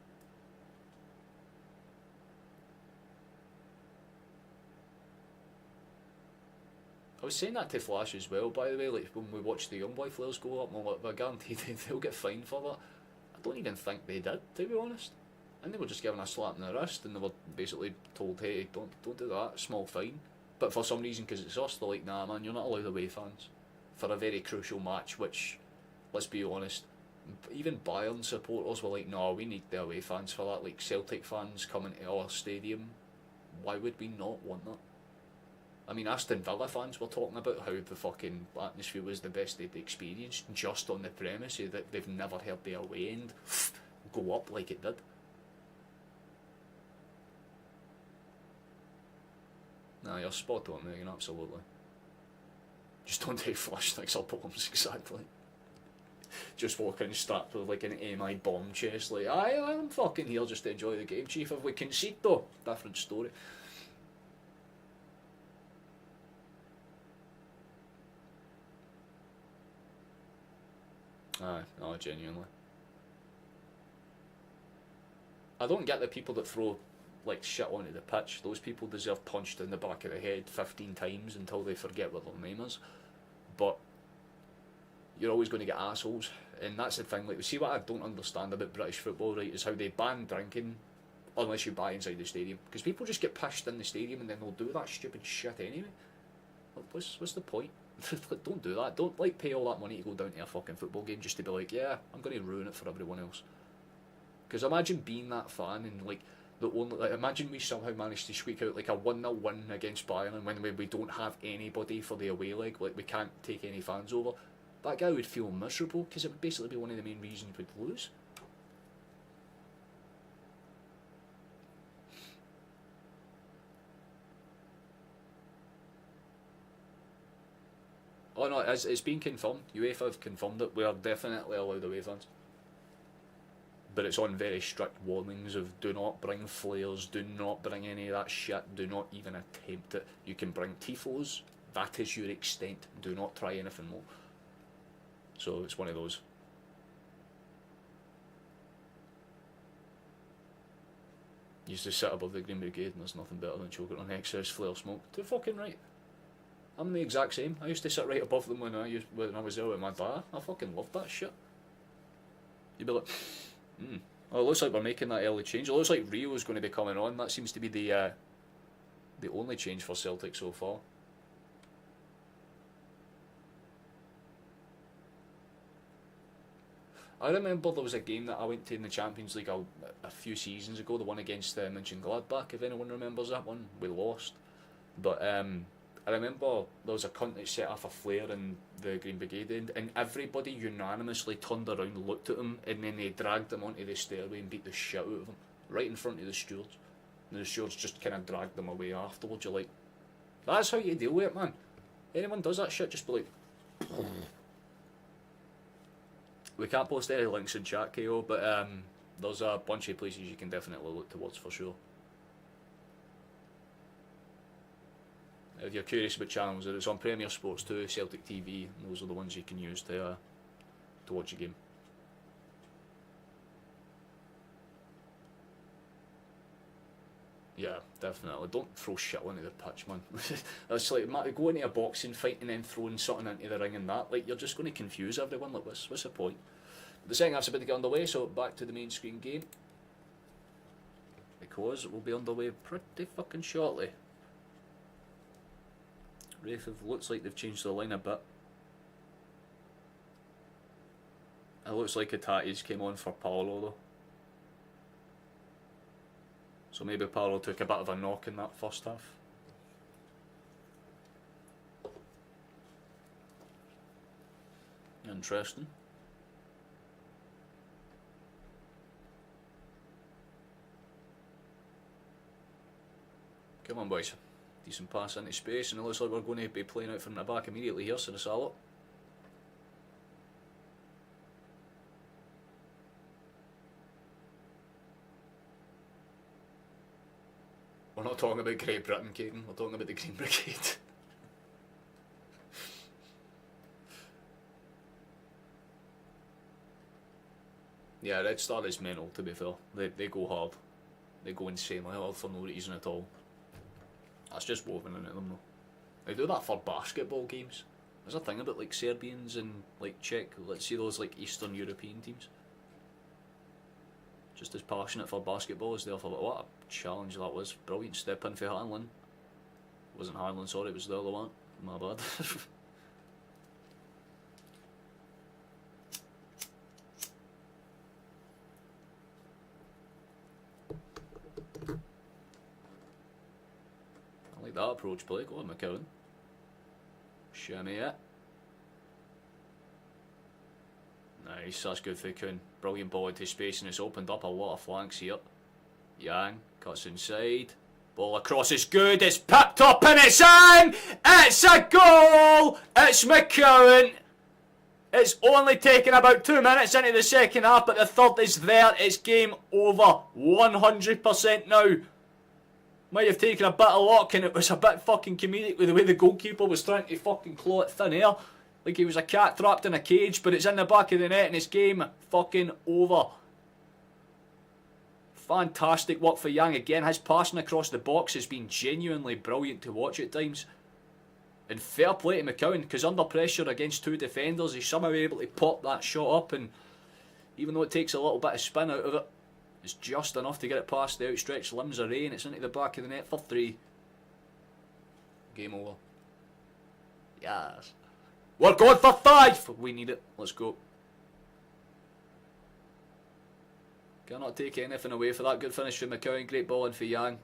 I was saying that to Flash as well, by the way, like when we watched the Young Boy flares go up, and I guarantee they'll get fined for that. I don't even think they did, to be honest. And they were just given a slap in the wrist, and they were basically told, hey, don't do that, small fine. But for some reason, because it's us, they're like, nah man, you're not allowed away fans for a very crucial match, which, let's be honest, even Bayern supporters were like, no, we need the away fans for that. Like Celtic fans coming to our stadium, why would we not want that? I mean, Aston Villa fans were talking about how the fucking atmosphere was the best they'd experienced, just on the premise that they've never heard the away end go up like it did. Nah, you're spot on, Megan, absolutely. Just don't take flash sticks or bombs, exactly. Just walking strapped with like an AMI bomb chest, like, I'm fucking here just to enjoy the game, chief. If we concede though, different story. Aye, no, genuinely. I don't get the people that throw like shit onto the pitch. Those people deserve punched in the back of the head 15 times until they forget what their name is. But you're always going to get assholes, and that's the thing. Like, see, what I don't understand about British football, right, is how they ban drinking unless you buy inside the stadium, because people just get pissed in the stadium and then they'll do that stupid shit anyway. Like, what's the point? Don't do that. Don't like pay all that money to go down to a fucking football game just to be like, yeah, I'm going to ruin it for everyone else. Because imagine being that fan and like the only, like, imagine we somehow managed to squeak out like a 1-0 win against Bayern, and when we don't have anybody for the away leg, like we can't take any fans over. That guy would feel miserable because it would basically be one of the main reasons we'd lose. Oh no, it's been confirmed. UEFA have confirmed it. We are definitely allowed away fans. But it's on very strict warnings of do not bring flares, do not bring any of that shit, do not even attempt it. You can bring tifos, that is your extent. Do not try anything more. So it's one of those. You used to sit above the Green Brigade and there's nothing better than choking on excess flare smoke. Too fucking right. I'm the exact same. I used to sit right above them when I was there with my dad. I fucking loved that shit. You'd be like, oh, it looks like we're making that early change. It looks like Rio's going to be coming on. That seems to be the only change for Celtic so far. I remember there was a game that I went to in the Champions League a few seasons ago, the one against Mönchengladbach, if anyone remembers that one. We lost. But I remember there was a cunt that set off a flare in the Green Brigade end, and everybody unanimously turned around and looked at him, and then they dragged him onto the stairway and beat the shit out of him, right in front of the stewards. And the stewards just kind of dragged them away afterwards. You're like, that's how you deal with it, man. Anyone does that shit, just be like... We can't post any links in chat, KO, but there's a bunch of places you can definitely look towards for sure. If you're curious about channels, it's on Premier Sports 2, Celtic TV, and those are the ones you can use to watch a game. Yeah, definitely. Don't throw shit onto the pitch, man. It's like going into a boxing fight and then throwing something into the ring and that. Like, you're just going to confuse everyone. Like, what's the point? The second half's about to get underway, so back to the main screen game. Because it will be underway pretty fucking shortly. Raith looks like they've changed the line a bit. It looks like Atatis came on for Paolo though. So maybe Paolo took a bit of a knock in that first half. Interesting. Come on, boys. Decent pass into space, and it looks like we're going to be playing out from the back immediately here, Sinisalo. We're not talking about Great Britain, Caden. We're talking about the Green Brigade. Yeah, Red Star is mental, to be fair. They go hard. They go insanely hard for no reason at all. That's just woven into them though. They do that for basketball games. There's a thing about like Serbians and like Czech, let's see those like Eastern European teams. Just as passionate for basketball as they are for what a challenge that was. Brilliant step in for Hanlon. It wasn't Hanlon, sorry, it was the other one. My bad. I like that approach play. Go on, McCowan. Shimmy it. Nice, that's good for Kuhn. Brilliant ball into space and it's opened up a lot of flanks here. Yang cuts inside. Ball across is good, it's picked up and it's in! It's a goal! It's McCowan! It's only taken about 2 minutes into the second half, but the third is there. It's game over. 100% now. Might have taken a bit of luck and it was a bit fucking comedic with the way the goalkeeper was trying to fucking claw at thin air. Like he was a cat trapped in a cage, but it's in the back of the net and it's game fucking over. Fantastic work for Yang again. His passing across the box has been genuinely brilliant to watch at times. And fair play to McCowan, because under pressure against two defenders, he's somehow able to pop that shot up, and even though it takes a little bit of spin out of it, it's just enough to get it past the outstretched limbs of Ray, and it's into the back of the net for 3. Game over. Yes. We're going for 5! We need it. Let's go. Cannot take anything away for that. Good finish from McCowan. Great ball in for Yang.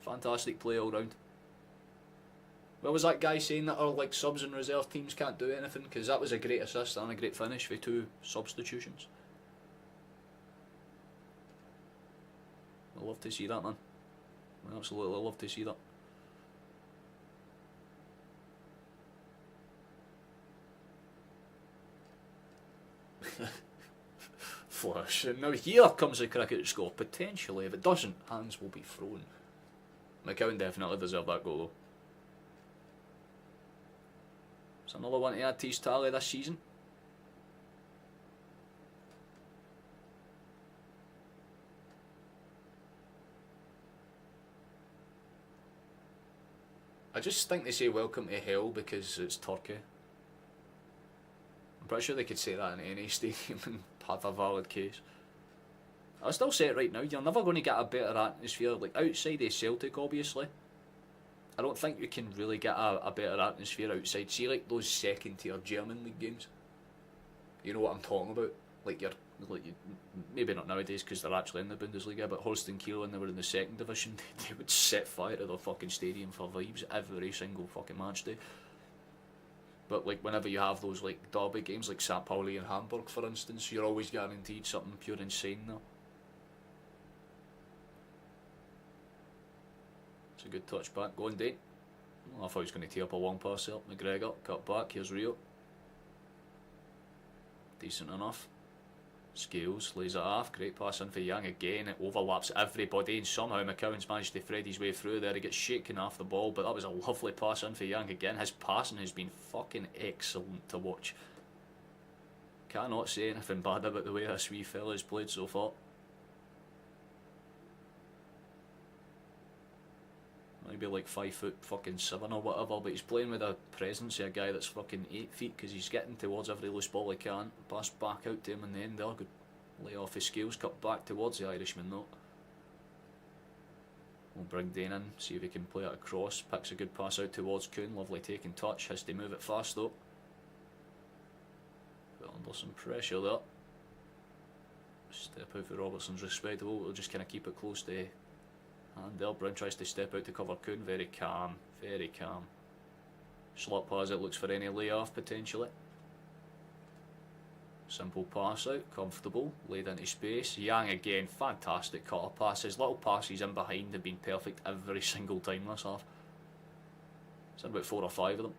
Fantastic play all round. What was that guy saying that our like subs and reserve teams can't do anything? Because that was a great assist and a great finish for 2 substitutions. I love to see that, man. I absolutely love to see that. Flush. And now here comes the cricket score. Potentially, if it doesn't, hands will be thrown. McCowan definitely deserved that goal though. It's another one to add to his tally this season. I just think they say welcome to hell because it's Turkey. I'm pretty sure they could say that in any stadium and have a valid case. I'll still say it right now, you're never going to get a better atmosphere, like outside of Celtic obviously. I don't think you can really get a better atmosphere outside. See like those second tier German league games. You know what I'm talking about? Like you're maybe not nowadays because they're actually in the Bundesliga, but Holstein Kiel when they were in the second division, they would set fire to their fucking stadium for vibes every single fucking match day. But like whenever you have those like derby games like St. Pauli and Hamburg for instance, you're always guaranteed something pure insane now. It's a good touch back. Go on, Dane. I thought he was going to tee up a long pass there. McGregor, cut back, here's Rio. Decent enough. Scales, lays it off, great pass in for Young again, it overlaps everybody and somehow McCowan's managed to thread his way through there. He gets shaken off the ball, but that was a lovely pass in for Young again. His passing has been fucking excellent to watch. Cannot say anything bad about the way this wee fella has played so far. maybe like 5'7" or whatever, but he's playing with a presence of a guy that's fucking 8 feet because he's getting towards every loose ball he can. Pass back out to him in the end there, good lay off his scales, cut back towards the Irishman though. We'll bring Dane in, see if he can play it across. Picks a good pass out towards Kuhn, lovely taking touch, has to move it fast though. Put under some pressure there. Step out for Robertson's respectable, we'll just kind of keep it close to hand there. Brown tries to step out to cover Kuhn, very calm, very calm. Slot pass, it looks for any layoff potentially. Simple pass out, comfortable, laid into space. Yang again, fantastic cutter passes. Little passes in behind have been perfect every single time this half. It's had about 4 or 5 of them.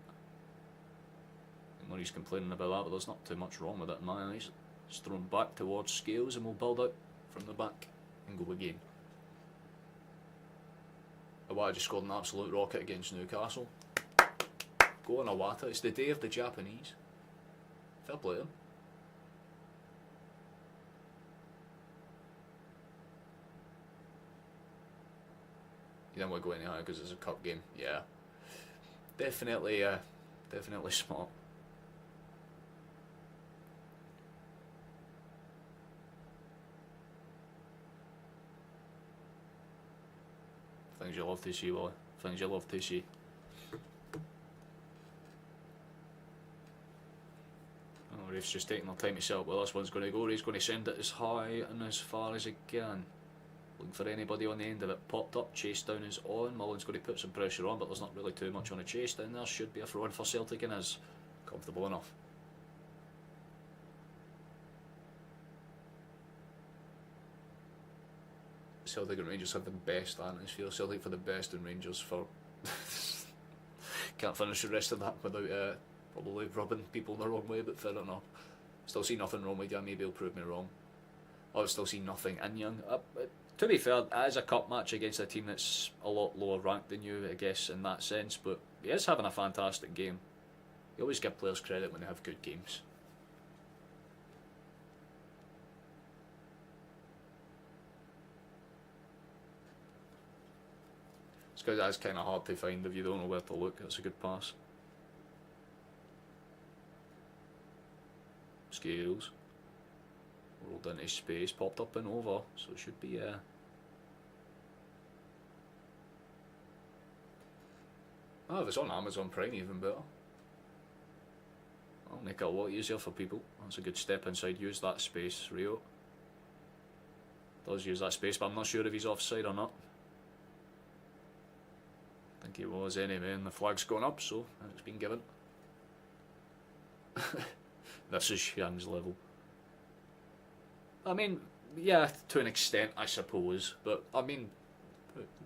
Murray's complaining about that, but there's not too much wrong with it in my eyes. It's thrown back towards Scales and we'll build out from the back and go again. Iwata just scored an absolute rocket against Newcastle. Go on Iwata, it's the day of the Japanese. Fair play to him. You don't want to go any higher because it's a cup game. Yeah, definitely smart. Things you love to see, Willie. Things you love to see. Oh, Raith's just taking their time to set up where this one's going to go. He's going to send it as high and as far as he can. Looking for anybody on the end of it. Popped up, chase down is on. Mullen's going to put some pressure on, but there's not really too much on a chase down there. Should be a throw in for Celtic and is comfortable enough. Celtic and Rangers have the best atmosphere. Celtic for the best and Rangers for... Can't finish the rest of that without probably rubbing people the wrong way, but fair enough. Still see nothing wrong with Young, maybe he'll prove me wrong. I still see nothing in Young. To be fair, it is a cup match against a team that's a lot lower ranked than you, I guess, in that sense, but he is having a fantastic game. You always give players credit when they have good games. This guy that's kind of hard to find if you don't know where to look. That's a good pass. Scales. Rolled into space, popped up and over, so it should be oh, if it's on Amazon Prime, even better. That'll make it a lot easier for people. That's a good step inside, use that space. Rio does use that space, but I'm not sure if he's offside or not. I think he was anyway, and the flag's gone up, so it's been given. This is Young's level. I mean, yeah, to an extent, I suppose, but I mean,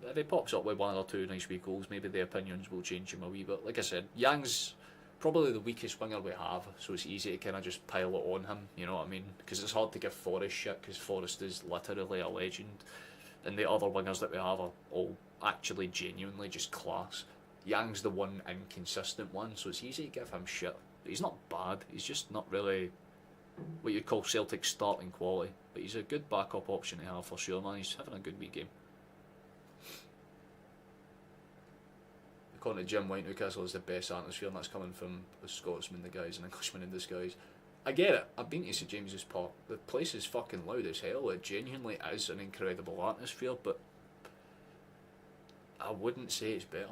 if he pops up with 1 or 2 nice wee goals, maybe the opinions will change him a wee bit. Like I said, Yang's probably the weakest winger we have, so it's easy to kind of just pile it on him, you know what I mean? Because it's hard to give Forrest shit, because Forrest is literally a legend, and the other wingers that we have are all actually genuinely just class. Yang's the one inconsistent one, so it's easy to give him shit. But he's not bad, he's just not really what you'd call Celtic starting quality, but he's a good backup option to have for sure, man. He's having a good wee game. According to Jim White, Newcastle is the best atmosphere, and that's coming from a Scotsman, the guy's an Englishman in disguise. I get it, I've been to St James's Park, the place is fucking loud as hell, it genuinely is an incredible atmosphere, but I wouldn't say it's better.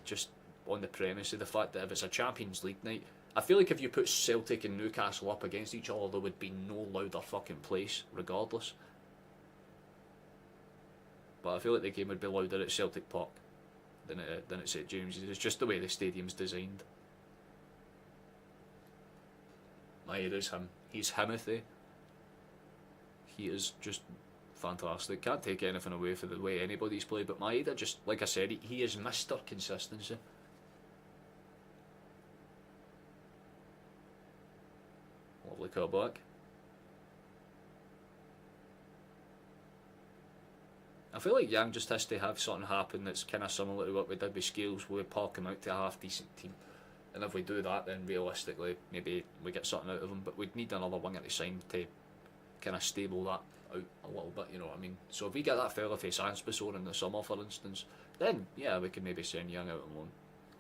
Just on the premise of the fact that if it's a Champions League night, I feel like if you put Celtic and Newcastle up against each other, there would be no louder fucking place, regardless. But I feel like the game would be louder at Celtic Park than at St James's. It's just the way the stadium's designed. It is him. He's Timothy. He is just fantastic. Can't take anything away from the way anybody's played, but Maeda, just like I said, he is Mr. Consistency. Lovely cut back. I feel like Yang just has to have something happen that's kind of similar to what we did with Scales, where we park him out to a half decent team, and if we do that, then realistically maybe we get something out of him, but we'd need another winger to sign to kind of stable that out a little bit, you know what I mean? So if we get that fella for Sanspasor in the summer, for instance, then yeah, we can maybe send Young out on loan.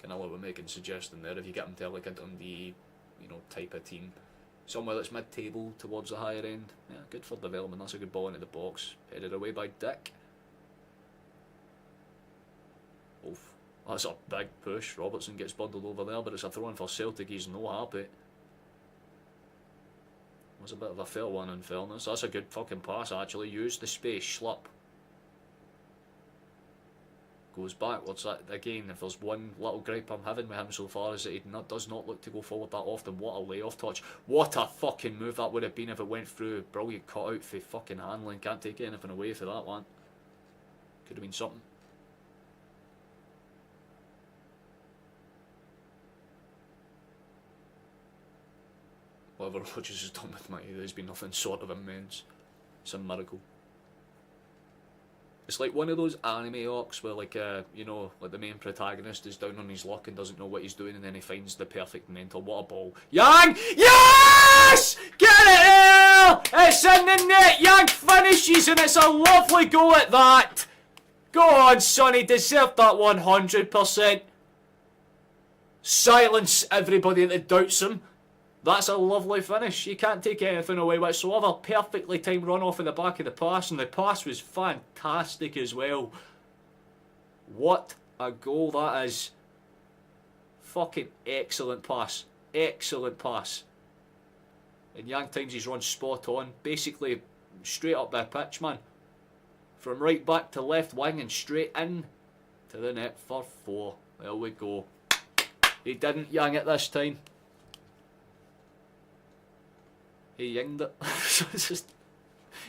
Kind of like we're making suggestion there. If you get him to like a Dundee, you know, type of team, somewhere that's mid-table towards the higher end, yeah, good for development. That's a good ball into the box, headed away by Dick. Oof, that's a big push. Robertson gets bundled over there, but it's a throw in for Celtic. He's no happy. Was a bit of a fair one in fairness. That's a good fucking pass actually. Use the space, Schlupp. Goes backwards. That, again, if there's one little gripe I'm having with him so far is that he does not look to go forward that often. What a layoff touch. What a fucking move that would have been if it went through. Brilliant cut out for fucking handling. Can't take anything away for that one. Could have been something. Whatever Rodgers has done with my head, there's been nothing sort of immense. It's a miracle. It's like one of those anime arcs where, like, you know, like the main protagonist is down on his luck and doesn't know what he's doing, and then he finds the perfect mentor. What a ball! Yang! Yes! Get it here! It's in the net. Yang finishes, and it's a lovely goal at that. Go on, Sonny. Deserved that 100%. Silence everybody that doubts him. That's a lovely finish. You can't take anything away whatsoever. Perfectly timed run off in the back of the pass, and the pass was fantastic as well. What a goal that is. Fucking excellent pass. Excellent pass. And Yang times his run spot on. Basically straight up the pitch, man. From right back to left wing and straight in to the net for 4. There we go. He didn't Yang it this time. He yinged it. Just,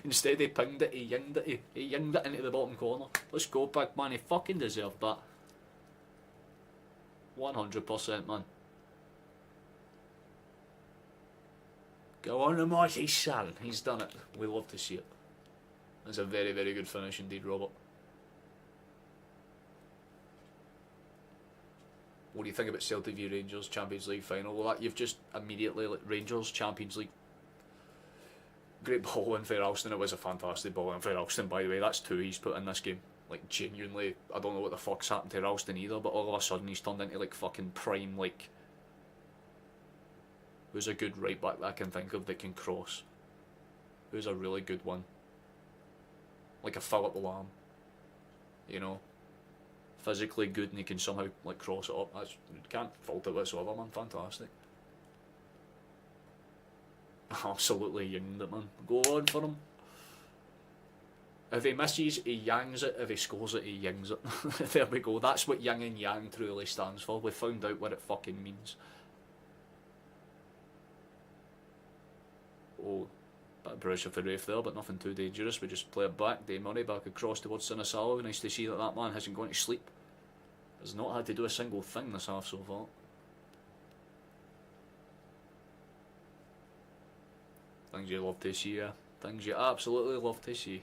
instead he pinged it, he yinged it. He yinged it into the bottom corner. Let's go, big man. He fucking deserved that. 100%, man. Go on, Marty, son. He's done it. We love to see it. It's a very, very good finish indeed, Robert. What do you think about Celtic v Rangers Champions League final? Well, that you've just immediately, like, Rangers Champions League. Great ball in for Alston. It was a fantastic ball in for Alston, by the way. That's 2 he's put in this game. Like, genuinely, I don't know what the fuck's happened to Alston either, but all of a sudden he's turned into, like, fucking prime, like... Who's a good right back that I can think of that can cross? Who's a really good one? Like a Philip Lamb. You know? Physically good, and he can somehow, like, cross it up. That's, can't fault it whatsoever, man. Fantastic. Absolutely yinged it, man. Go on for him. If he misses, he yangs it. If he scores it, he yings it. There we go. That's what yin and yang truly stands for. We found out what it fucking means. Oh, bit of pressure for Raith there, but nothing too dangerous. We just play it back. Dave Murray back across towards Sinisalo. Nice to see that that man hasn't gone to sleep. Has not had to do a single thing this half so far. Things you love to see, yeah. Things you absolutely love to see.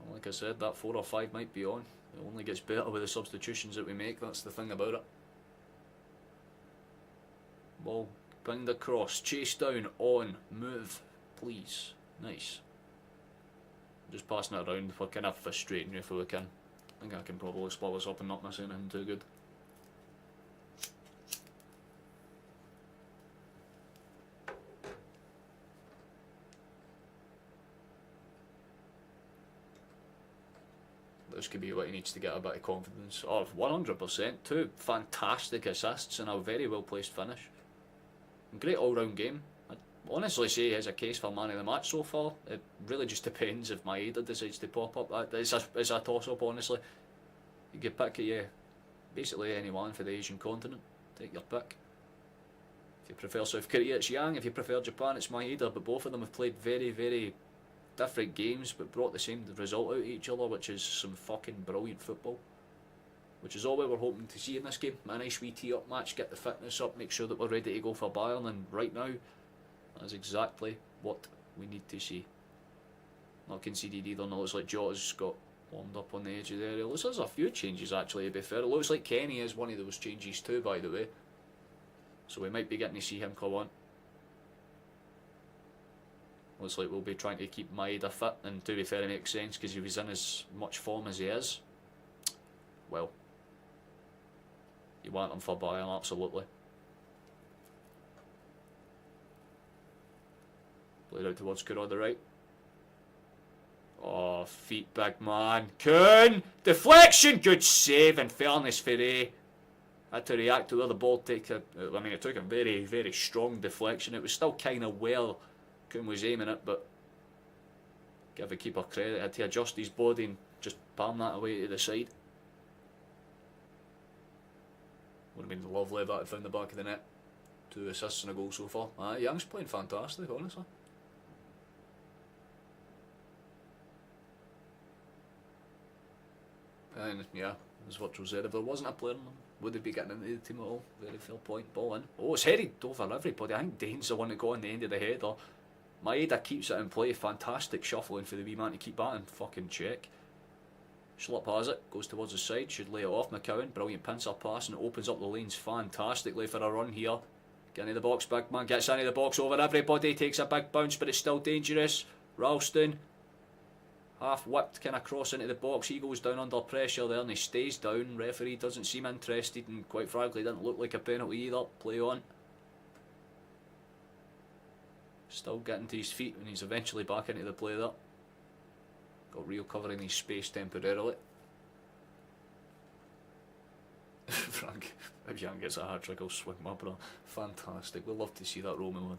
Well, like I said, that 4 or 5 might be on. It only gets better with the substitutions that we make, that's the thing about it. Ball pinged across, chase down, on, move, please. Nice. Just passing it around, we're kind of frustrating you if we can. I think I can probably split this up and not miss anything too good. This could be what he needs to get a bit of confidence. Oh, 100%. 2 fantastic assists and a very well placed finish. Great all round game. I'd honestly say he has a case for man of the match so far. It really just depends if Maeda decides to pop up. It's a toss up, honestly. You could pick basically anyone for the Asian continent. Take your pick. If you prefer South Korea, it's Yang. If you prefer Japan, it's Maeda. But both of them have played very, very different games but brought the same result out of each other, which is some fucking brilliant football, which is all we were hoping to see in this game. A nice wee tee up match, get the fitness up, make sure that we're ready to go for Bayern, and right now that is exactly what we need to see. Not conceded either. No, it's like Jota's got warmed up on the edge of the area. Looks like there's a few changes actually, to be fair. It looks like Kenny is one of those changes too, by the way, so we might be getting to see him come on. Looks like we'll be trying to keep Maeda fit, and to be fair, it makes sense because if he's in as much form as he is, well, you want him for Bayern, absolutely. Played out towards Kun on the right. Oh, feet, big man. Kun! Deflection! Good save, in fairness for Ray. Had to react to where the ball took a... I mean, it took a very, very strong deflection. It was still kind of where Kun was aiming it, but give the keeper credit. Had to adjust his body and just palm that away to the side. Would have been lovely if that had found the back of the net. 2 assists and a goal so far. Young's playing fantastic, honestly. And yeah, as Virtual said, if there wasn't a player in them, would they be getting into the team at all? Very fair point. Ball in. Oh, it's headed over everybody. I think Dane's the one that got on the end of the header. Maeda keeps it in play. Fantastic shuffling for the wee man to keep that in fucking check. Schlupp has it, goes towards the side, should lay it off. McCowan, brilliant pincer pass, and it opens up the lanes fantastically for a run here. Get into the box, big man, gets into the box over everybody, takes a big bounce, but it's still dangerous. Ralston, half whipped, kind of cross into the box. He goes down under pressure there and he stays down. Referee doesn't seem interested, and quite frankly, didn't look like a penalty either. Play on. Still getting to his feet when he's eventually back into the play there. Got Rio covering his space temporarily. Frank, if Young gets a hat trick, I'll swing my bra. Fantastic. We'll love to see that Roman one.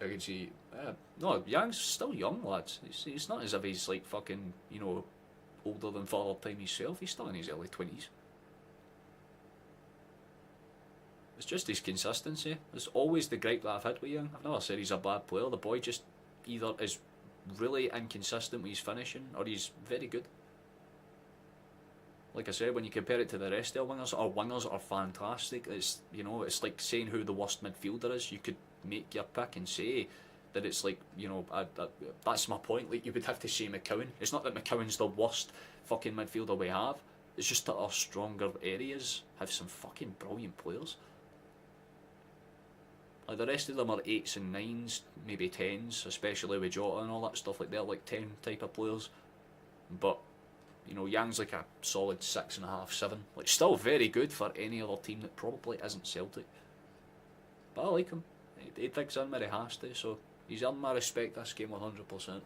I can see. No, Young's still young, lads. It's not as if he's like fucking, you know, older than Father Time himself. He's still in his early 20s. It's just his consistency. It's always the gripe that I've had with Young. I've never said he's a bad player. The boy just either is really inconsistent with his finishing, or he's very good. Like I said, when you compare it to the rest of the wingers, our wingers are fantastic. It's, you know, it's like saying who the worst midfielder is. You could make your pick and say that it's like, you know, that's my point. Like, you would have to say McCowan. It's not that McCowan's the worst fucking midfielder we have. It's just that our stronger areas have some fucking brilliant players. Like, the rest of them are 8s and 9s, maybe 10s, especially with Jota and all that stuff. Like, they're like 10 type of players. But, you know, Yang's like a solid 6.5, 7. Like, still very good for any other team that probably isn't Celtic. But I like him. He digs in where he has to, so he's earned my respect this game 100%.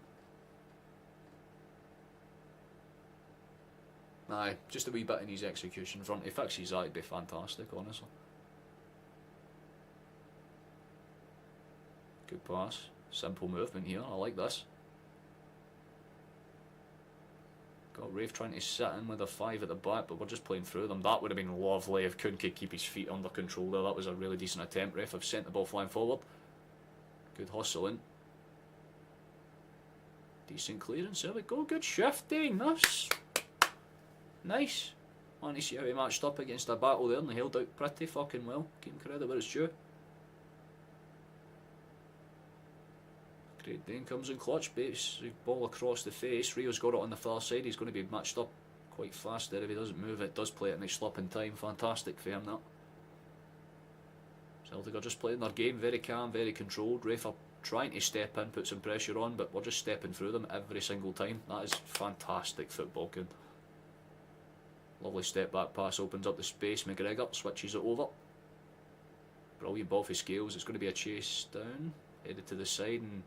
Aye, just a wee bit in his execution front. If he fixes that, it'd be fantastic, honestly. Good pass. Simple movement here. I like this. Got Raith trying to sit in with a 5 at the back, but we're just playing through them. That would have been lovely if Kun could keep his feet under control there. That was a really decent attempt. Raith have sent the ball flying forward. Good hustle in. Decent clearance. There we go. Good shifting. Nice. I want to see how he matched up against a battle there, and he held out pretty fucking well. Give him credit where it's due. Great Dane comes in clutch, baits the ball across the face. Rio's got it on the far side. He's going to be matched up quite fast there if he doesn't move it. Does play it in his slip in time. Fantastic for him, that. Celtic are just playing their game, very calm, very controlled. Raith are trying to step in, put some pressure on, but we're just stepping through them every single time. That is fantastic football, Kun. Lovely step back pass, opens up the space. McGregor switches it over. Brilliant ball for Scales. It's going to be a chase down, headed to the side, and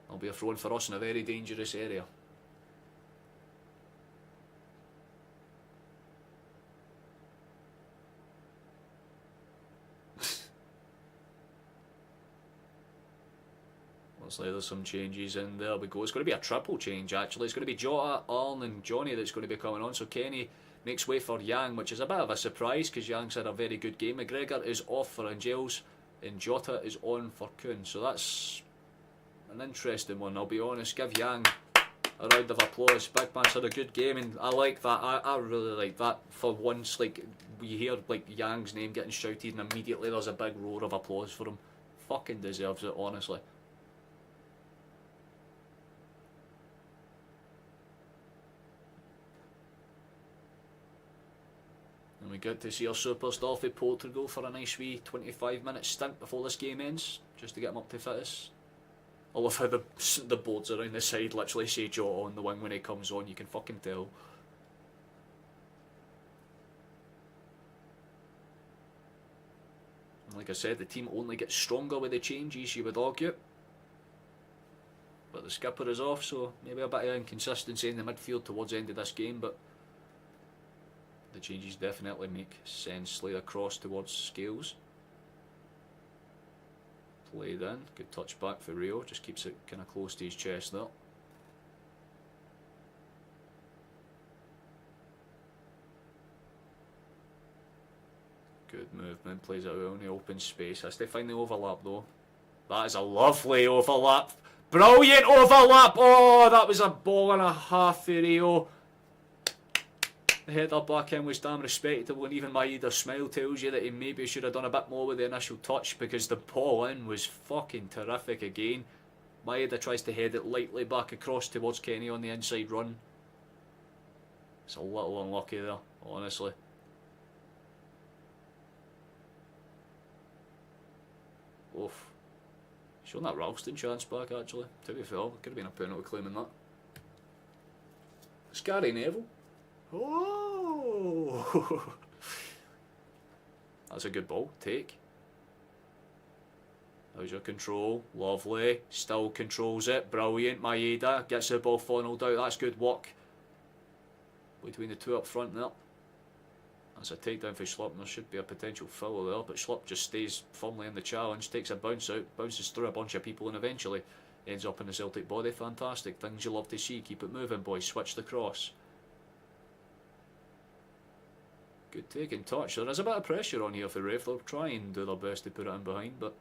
there'll be a throw in for us in a very dangerous area. Looks like there's some changes in there. We go. It's going to be a triple change, actually. It's going to be Jota, Arn and Johnny that's going to be coming on. So Kenny makes way for Yang, which is a bit of a surprise because Yang's had a very good game. McGregor is off for Angels and Jota is on for Kun. So that's an interesting one, I'll be honest. Give Yang a round of applause. Big man's had a good game, and I like that. I really like that. For once, like, we hear like Yang's name getting shouted and immediately there's a big roar of applause for him. Fucking deserves it, honestly. And we get to see our superstar for Portugal for a nice wee 25-minute stint before this game ends, just to get him up to fitness. I love how the boards around the side literally say Jota on the wing when he comes on, you can fucking tell. And like I said, the team only gets stronger with the changes, you would argue. But the skipper is off, so maybe a bit of inconsistency in the midfield towards the end of this game, but the changes definitely make sense. Slide across towards Scales. Played in, good touch back for Rio, just keeps it kind of close to his chest there. Good movement, plays it out in the open space. Has to find the overlap though. That is a lovely overlap. Brilliant overlap! Oh, that was a ball and a half for Rio. The header back in was damn respectable, and even Maeda's smile tells you that he maybe should have done a bit more with the initial touch, because the ball in was fucking terrific again. Maeda tries to head it lightly back across towards Kenny on the inside run. It's a little unlucky there, honestly. Oof. Showing that Ralston chance back, actually. To be fair, could have been a penalty claiming that. It's Gary Neville. Oh! That's a good ball. Take. How's your control? Lovely. Still controls it. Brilliant. Maeda gets the ball funneled out. That's good work between the two up front there. That's a takedown for Schlupp, and there should be a potential foul there, but Schlupp just stays firmly in the challenge, takes a bounce out, bounces through a bunch of people, and eventually ends up in the Celtic body. Fantastic. Things you love to see. Keep it moving, boys. Switch the cross. Good take and touch. There is a bit of pressure on here for Raith. They'll try and do their best to put it in behind, but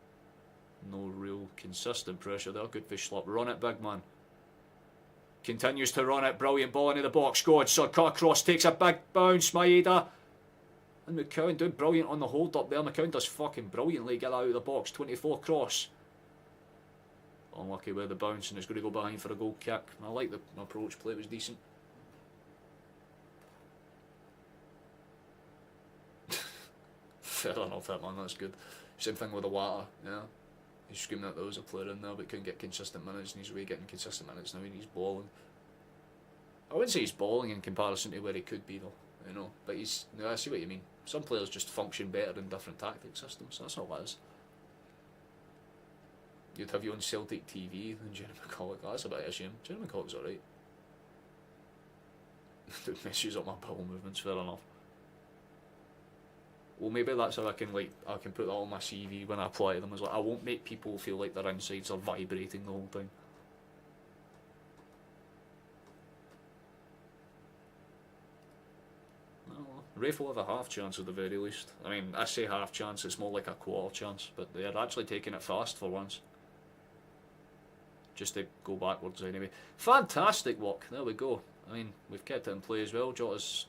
no real consistent pressure there. Good for Schlupp. Run it, big man. Continues to run it. Brilliant ball into the box. Good. So cut across. Takes a big bounce. Maeda. And McCowan doing brilliant on the hold up there. McCowan does fucking brilliantly get out of the box. 24 cross. Unlucky with the bounce, and it's going to go behind for a goal kick. I like the approach. Play was decent. Fair enough, that man. That's good. Same thing with the Water. Yeah. He's screaming that there was a player in there but couldn't get consistent minutes, and he's really getting consistent minutes now, and he's balling. I wouldn't say he's balling in comparison to where he could be though, you know, but he's, no, I see what you mean. Some players just function better in different tactic systems, that's all that is. You'd have your own Celtic TV than Jeremy McCulloch. That's a bit of a shame. Jeremy McCulloch's alright. It messes up my bowel movements, fair enough. Well, maybe that's how I can put that on my CV when I apply to them. As like, I won't make people feel like their insides are vibrating the whole time. Raith will have a half chance at the very least. I mean, I say half chance, it's more like a quarter chance, but they're actually taking it fast for once. Just to go backwards anyway. Fantastic work, there we go. I mean, we've kept it in play as well. Jota's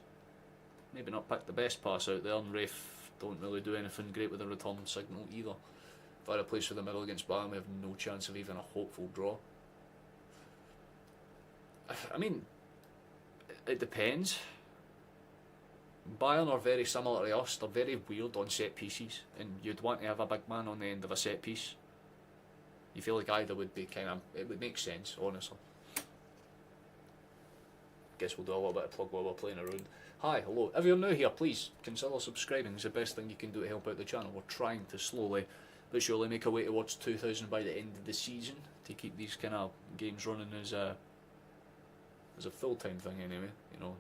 maybe not picked the best pass out there, and Raith don't really do anything great with the return signal either. If I had a place for the middle against Bayern, we have no chance of even a hopeful draw. I mean, it depends. Bayern are very similar to us. They're very weird on set pieces, and you'd want to have a big man on the end of a set piece. You feel like either would be kind of, it would make sense, honestly. Guess we'll do a little bit of plug while we're playing around. Hi, hello. If you're new here, please consider subscribing. It's the best thing you can do to help out the channel. We're trying to slowly but surely make our way towards 2,000 by the end of the season to keep these kind of games running as a full-time thing anyway. You know,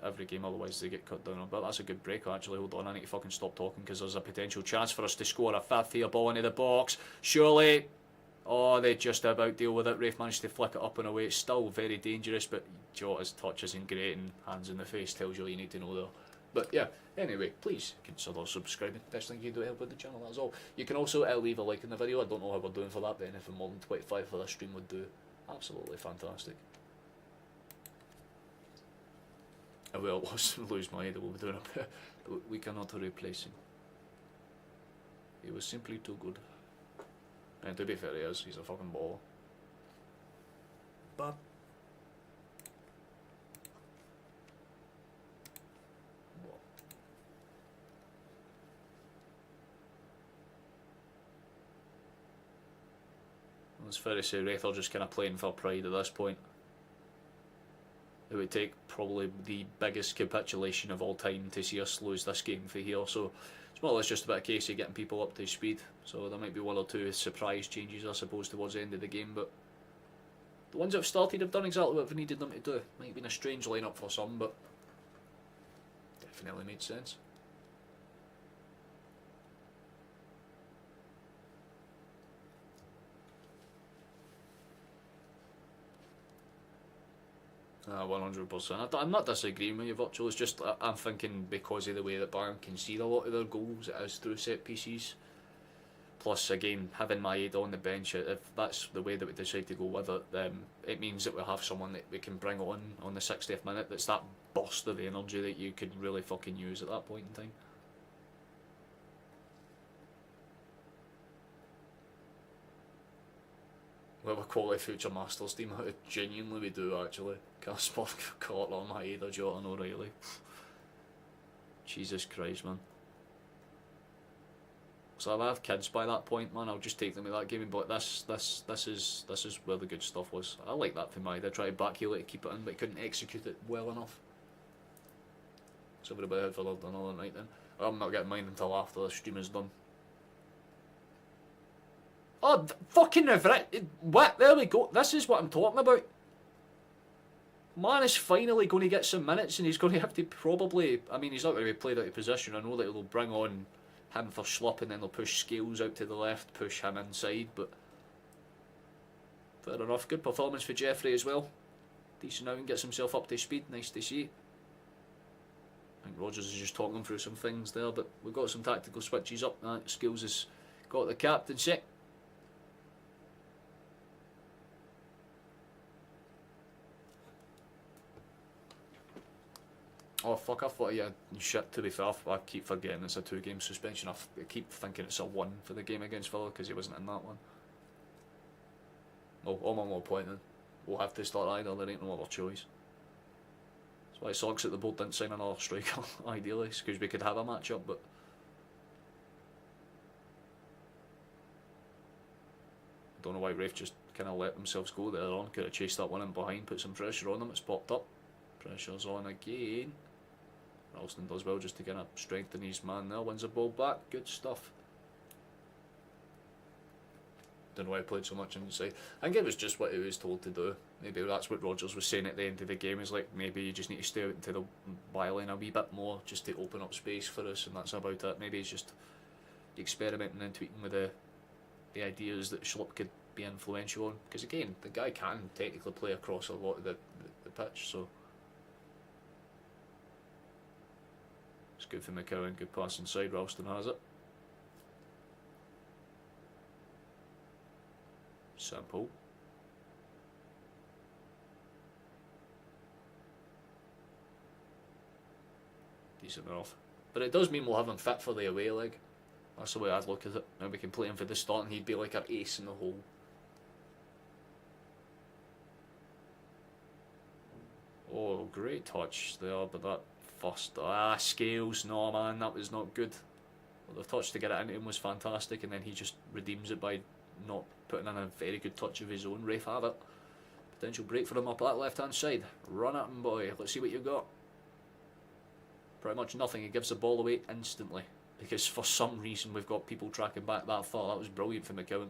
every game, otherwise they get cut down a bit. That's a good break actually. Hold on, I need to fucking stop talking because there's a potential chance for us to score a fifth here. Ball into the box. Surely. Oh, they just about deal with it. Raith managed to flick it up and away. It's still very dangerous, but Jota's touch isn't great, and hands in the face tells you all you need to know there. But yeah, anyway, please consider subscribing. Best thing you can do to help with the channel, that's all. You can also leave a like in the video. I don't know how we're doing for that, but anything more than 25 for this stream would do absolutely fantastic. I will lose my head, we'll be doing a bit, but we cannot replace him. He was simply too good. And to be fair, he is. He's a fucking baller. But It's fair to say Raith are just kind of playing for pride at this point. It would take probably the biggest capitulation of all time to see us lose this game for here, so it's more or less just about a case of getting people up to speed. So there might be one or two surprise changes, I suppose, towards the end of the game, but the ones that have started have done exactly what we needed them to do. Might have been a strange lineup for some, but definitely made sense. Ah, 100%. I'm not disagreeing with you, Virtual. It's just I'm thinking because of the way that Bayern concede a lot of their goals, it is through set pieces. Plus, again, having Maeda on the bench, if that's the way that we decide to go with it, it means that we have someone that we can bring on the 60th minute that's that burst of energy that you could really fucking use at that point in time. We have a quality future Masters team. Genuinely we do, actually. Kasper, Carter, Maeda, Jota and O'Reilly. Jesus Christ, man. So if I have kids by that point, man, I'll just take them to that game and be like, this is where the good stuff was. I like that for Maeda. Try to backheel it to keep it in, but he couldn't execute it well enough. So we're about head for another night then. I'm not getting mine until after the stream is done. Oh, fucking what? There we go. This is what I'm talking about. Man is finally going to get some minutes, and he's going to have to probably... I mean, he's not going to be played out of position. I know that he'll bring on him for Schlupp, and then they'll push Scales out to the left, push him inside, but... fair enough. Good performance for Jeffrey as well. Decent out and gets himself up to speed. Nice to see. I think Rogers is just talking through some things there, but we've got some tactical switches up. Scales has got the captaincy. Oh fuck, I thought yeah, shit, to be fair, I keep forgetting it's a 2-game suspension. I keep thinking it's a 1 for the game against Villa because he wasn't in that one. Oh, on one more point then. We'll have to start either, there ain't no other choice. That's why it sucks that the board didn't sign another striker, ideally, because we could have a match-up, but... I don't know why Raith just kind of let themselves go there on. Could have chased that one in behind, put some pressure on them, it's popped up. Pressure's on again. Ralston does well just to kind of strengthen his man there. Wins the ball back. Good stuff. Don't know why he played so much inside. I think it was just what he was told to do. Maybe that's what Rogers was saying at the end of the game. Is like, maybe you just need to stay out into the byline a wee bit more just to open up space for us, and that's about it. Maybe he's just experimenting and tweaking with the ideas that Schlupp could be influential on. Because again, the guy can technically play across a lot of the pitch, so... It's good for McCowan, good pass inside, Ralston has it. Simple. Decent enough. But it does mean we'll have him fit for the away leg. That's the way I'd look at it. And we can play him for the start and he'd be like our ace in the hole. Oh, great touch there, but that first... Scales. No, man, that was not good. Well, the touch to get it into him was fantastic, and then he just redeems it by not putting in a very good touch of his own. Raith have it. Potential break for him up that left-hand side. Run at him, boy. Let's see what you got. Pretty much nothing. He gives the ball away instantly, because for some reason we've got people tracking back that far. That was brilliant for McCowan.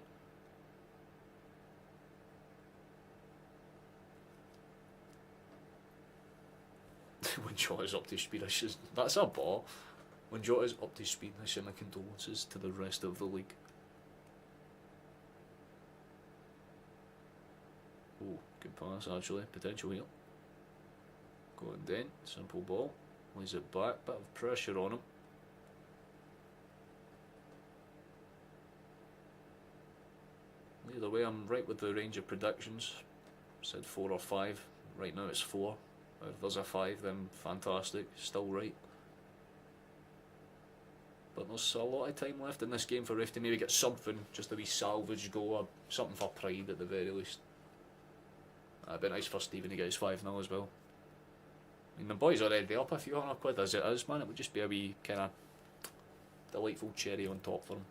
When Jota's up to speed, that's a ball. When Jota's up to speed, I send my condolences to the rest of the league. Oh, good pass actually, potential here. Going down, simple ball. Lays it back, bit of pressure on him. Either way, I'm right with the range of predictions. Said 4 or 5. Right now it's 4. If there's a 5, then fantastic. Still right. But there's a lot of time left in this game for Raith to maybe get something, just a wee salvage goal, or something for pride at the very least. It'd be nice for Stephen to get his 5-0 as well. I mean, the boy's already up a few £100 as it is, man. It would just be a wee kind of delightful cherry on top for him.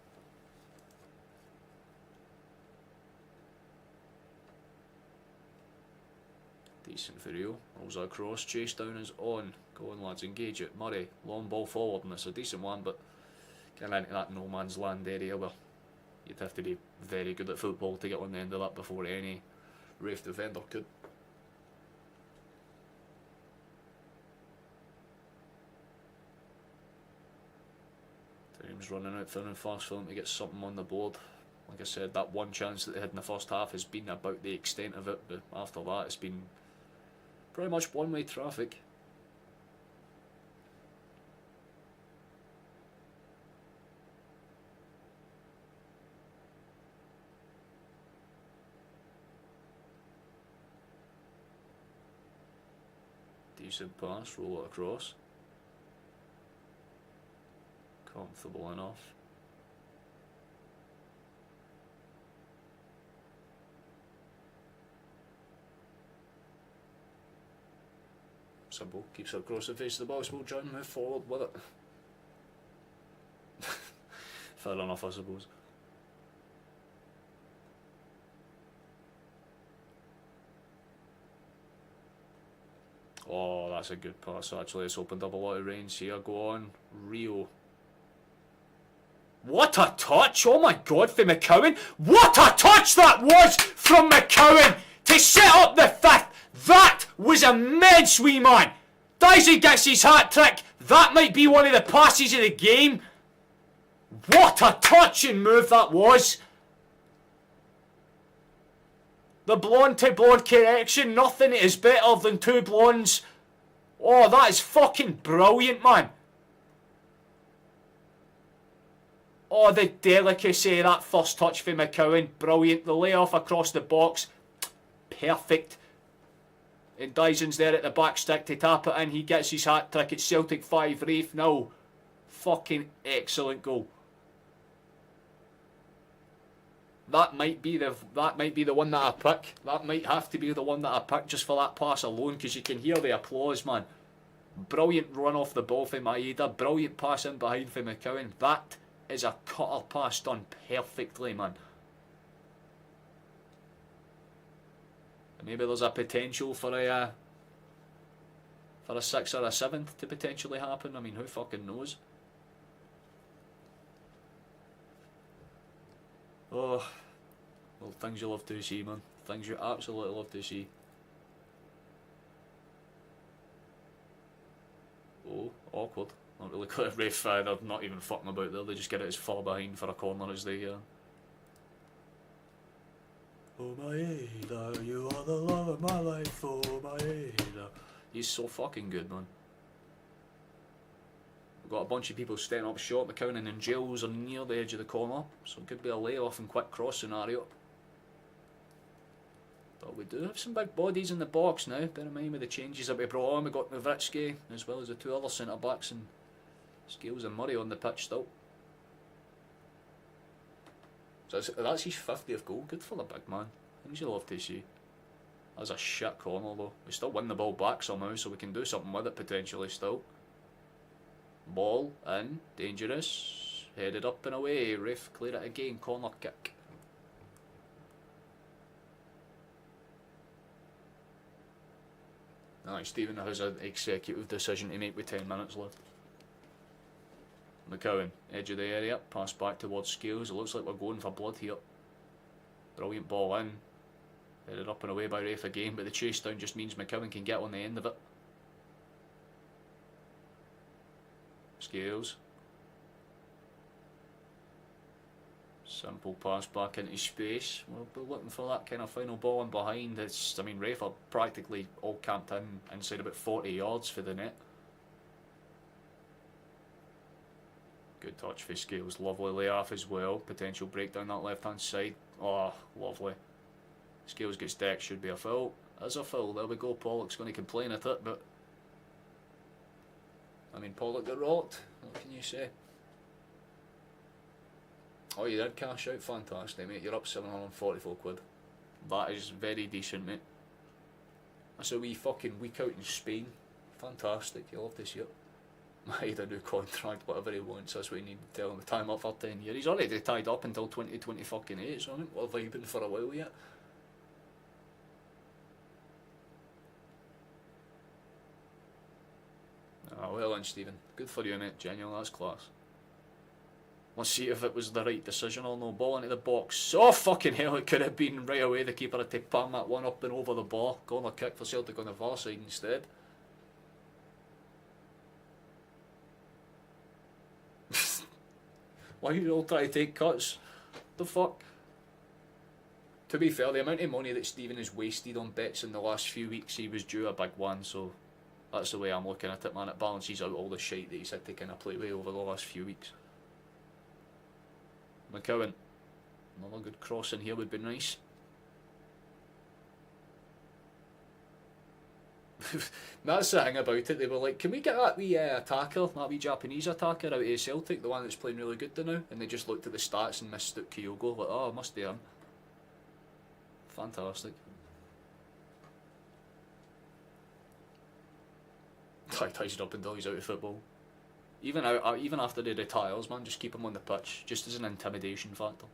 Decent for Rio. Rolls across. Chase down is on. Go on, lads. Engage it. Murray. Long ball forward, and it's a decent one, but getting into that no man's land area where you'd have to be very good at football to get on the end of that before any Raith defender could. Time's running out thin and fast for them to get something on the board. Like I said, that one chance that they had in the first half has been about the extent of it, but after that it's been pretty much one-way traffic. Decent pass, roll it across. Comfortable enough. Simple, keeps it across the face of the box, we'll try and move forward with it. Fair enough, I suppose. Oh, that's a good pass actually. It's opened up a lot of range here. Go on, Rio. What a touch! Oh my god, for McCowan. What a touch that was from McCowan to set up the fifth. That was immense, wee man. Daisy gets his hat trick. That might be one of the passes of the game. What a touching move that was. The blonde to blonde correction. Nothing is better than two blondes. Oh, that is fucking brilliant, man. Oh, the delicacy of that first touch for McCowan. Brilliant. The layoff across the box. Perfect. And Dyson's there at the back stick to tap it in. He gets his hat trick. It's Celtic 5, Raith 0. Fucking excellent goal. That might be the one that I pick. That might have to be the one that I pick just for that pass alone, because you can hear the applause, man. Brilliant run off the ball for Maeda. Brilliant pass in behind for McCowan. That is a cutter pass done perfectly, man. Maybe there's a potential for a 6 or a 7th to potentially happen. I mean, who fucking knows? Oh, well, things you love to see, man. Things you absolutely love to see. Oh, awkward. Not really clear. Raith, they're not even fucking about there. They just get it as far behind for a corner as they can. Oh Maeda, you are the love of my life, oh Maeda. He's so fucking good, man. We've got a bunch of people staying up short. McCowan and Giles are near the edge of the corner, so it could be a layoff and quick cross scenario. But we do have some big bodies in the box now. Bear in mind with the changes that we brought on. We've got Nowitzki as well as the two other centre backs, and Scales and Murray on the pitch still. So that's his 50th goal. Good for the big man. Things you love to see. That's a shit corner though. We still win the ball back somehow, so we can do something with it potentially still. Ball in, dangerous. Headed up and away. Raith clear it again. Corner kick. Alright, Stephen has an executive decision to make with 10 minutes left. McCowan, edge of the area, pass back towards Scales. It looks like we're going for blood here. Brilliant ball in. Headed up and away by Raith again, but the chase down just means McCowan can get on the end of it. Scales. Simple pass back into space. We're looking for that kind of final ball in behind. I mean, Raith are practically all camped in inside about 40 yards for the net. Good touch for Scales. Lovely layoff as well. Potential break down that left hand side. Oh, lovely. Scales gets decked. Should be a foul. As a foul. There we go. Pollock's going to complain at it, but I mean, Pollock got rocked. What can you say? Oh, you did cash out. Fantastic, mate. You're up 744 quid. That is very decent, mate. That's a wee fucking week out in Spain. Fantastic. You'll love to see it. Made a new contract, whatever he wants. That's what you need to tell him. Time up for 10 years. He's already tied up until 2028, so I think we're vibing for a while yet. well done, Stephen. Good for you, mate. Genuinely, that's class. Let's see if it was the right decision or no. Ball into the box. Oh, fucking hell, it could have been right away. The keeper had to palm that one up and over the bar. Corner kick for Celtic on the far side instead. Why are you all trying to take cuts? The fuck? To be fair, the amount of money that Stephen has wasted on bets in the last few weeks, he was due a big one, so that's the way I'm looking at it, man. It balances out all the shite that he's had to kind of play with over the last few weeks. McCowan. Another good cross in here would be nice. That's the thing about it. They were like, can we get that wee attacker, that wee Japanese attacker out of Celtic, the one that's playing really good now? And they just looked at the stats and mistook Kyogo. Like, oh, it must be him. Fantastic. Ties it up until he's out of football. Even after he retires, man, just keep him on the pitch, just as an intimidation factor.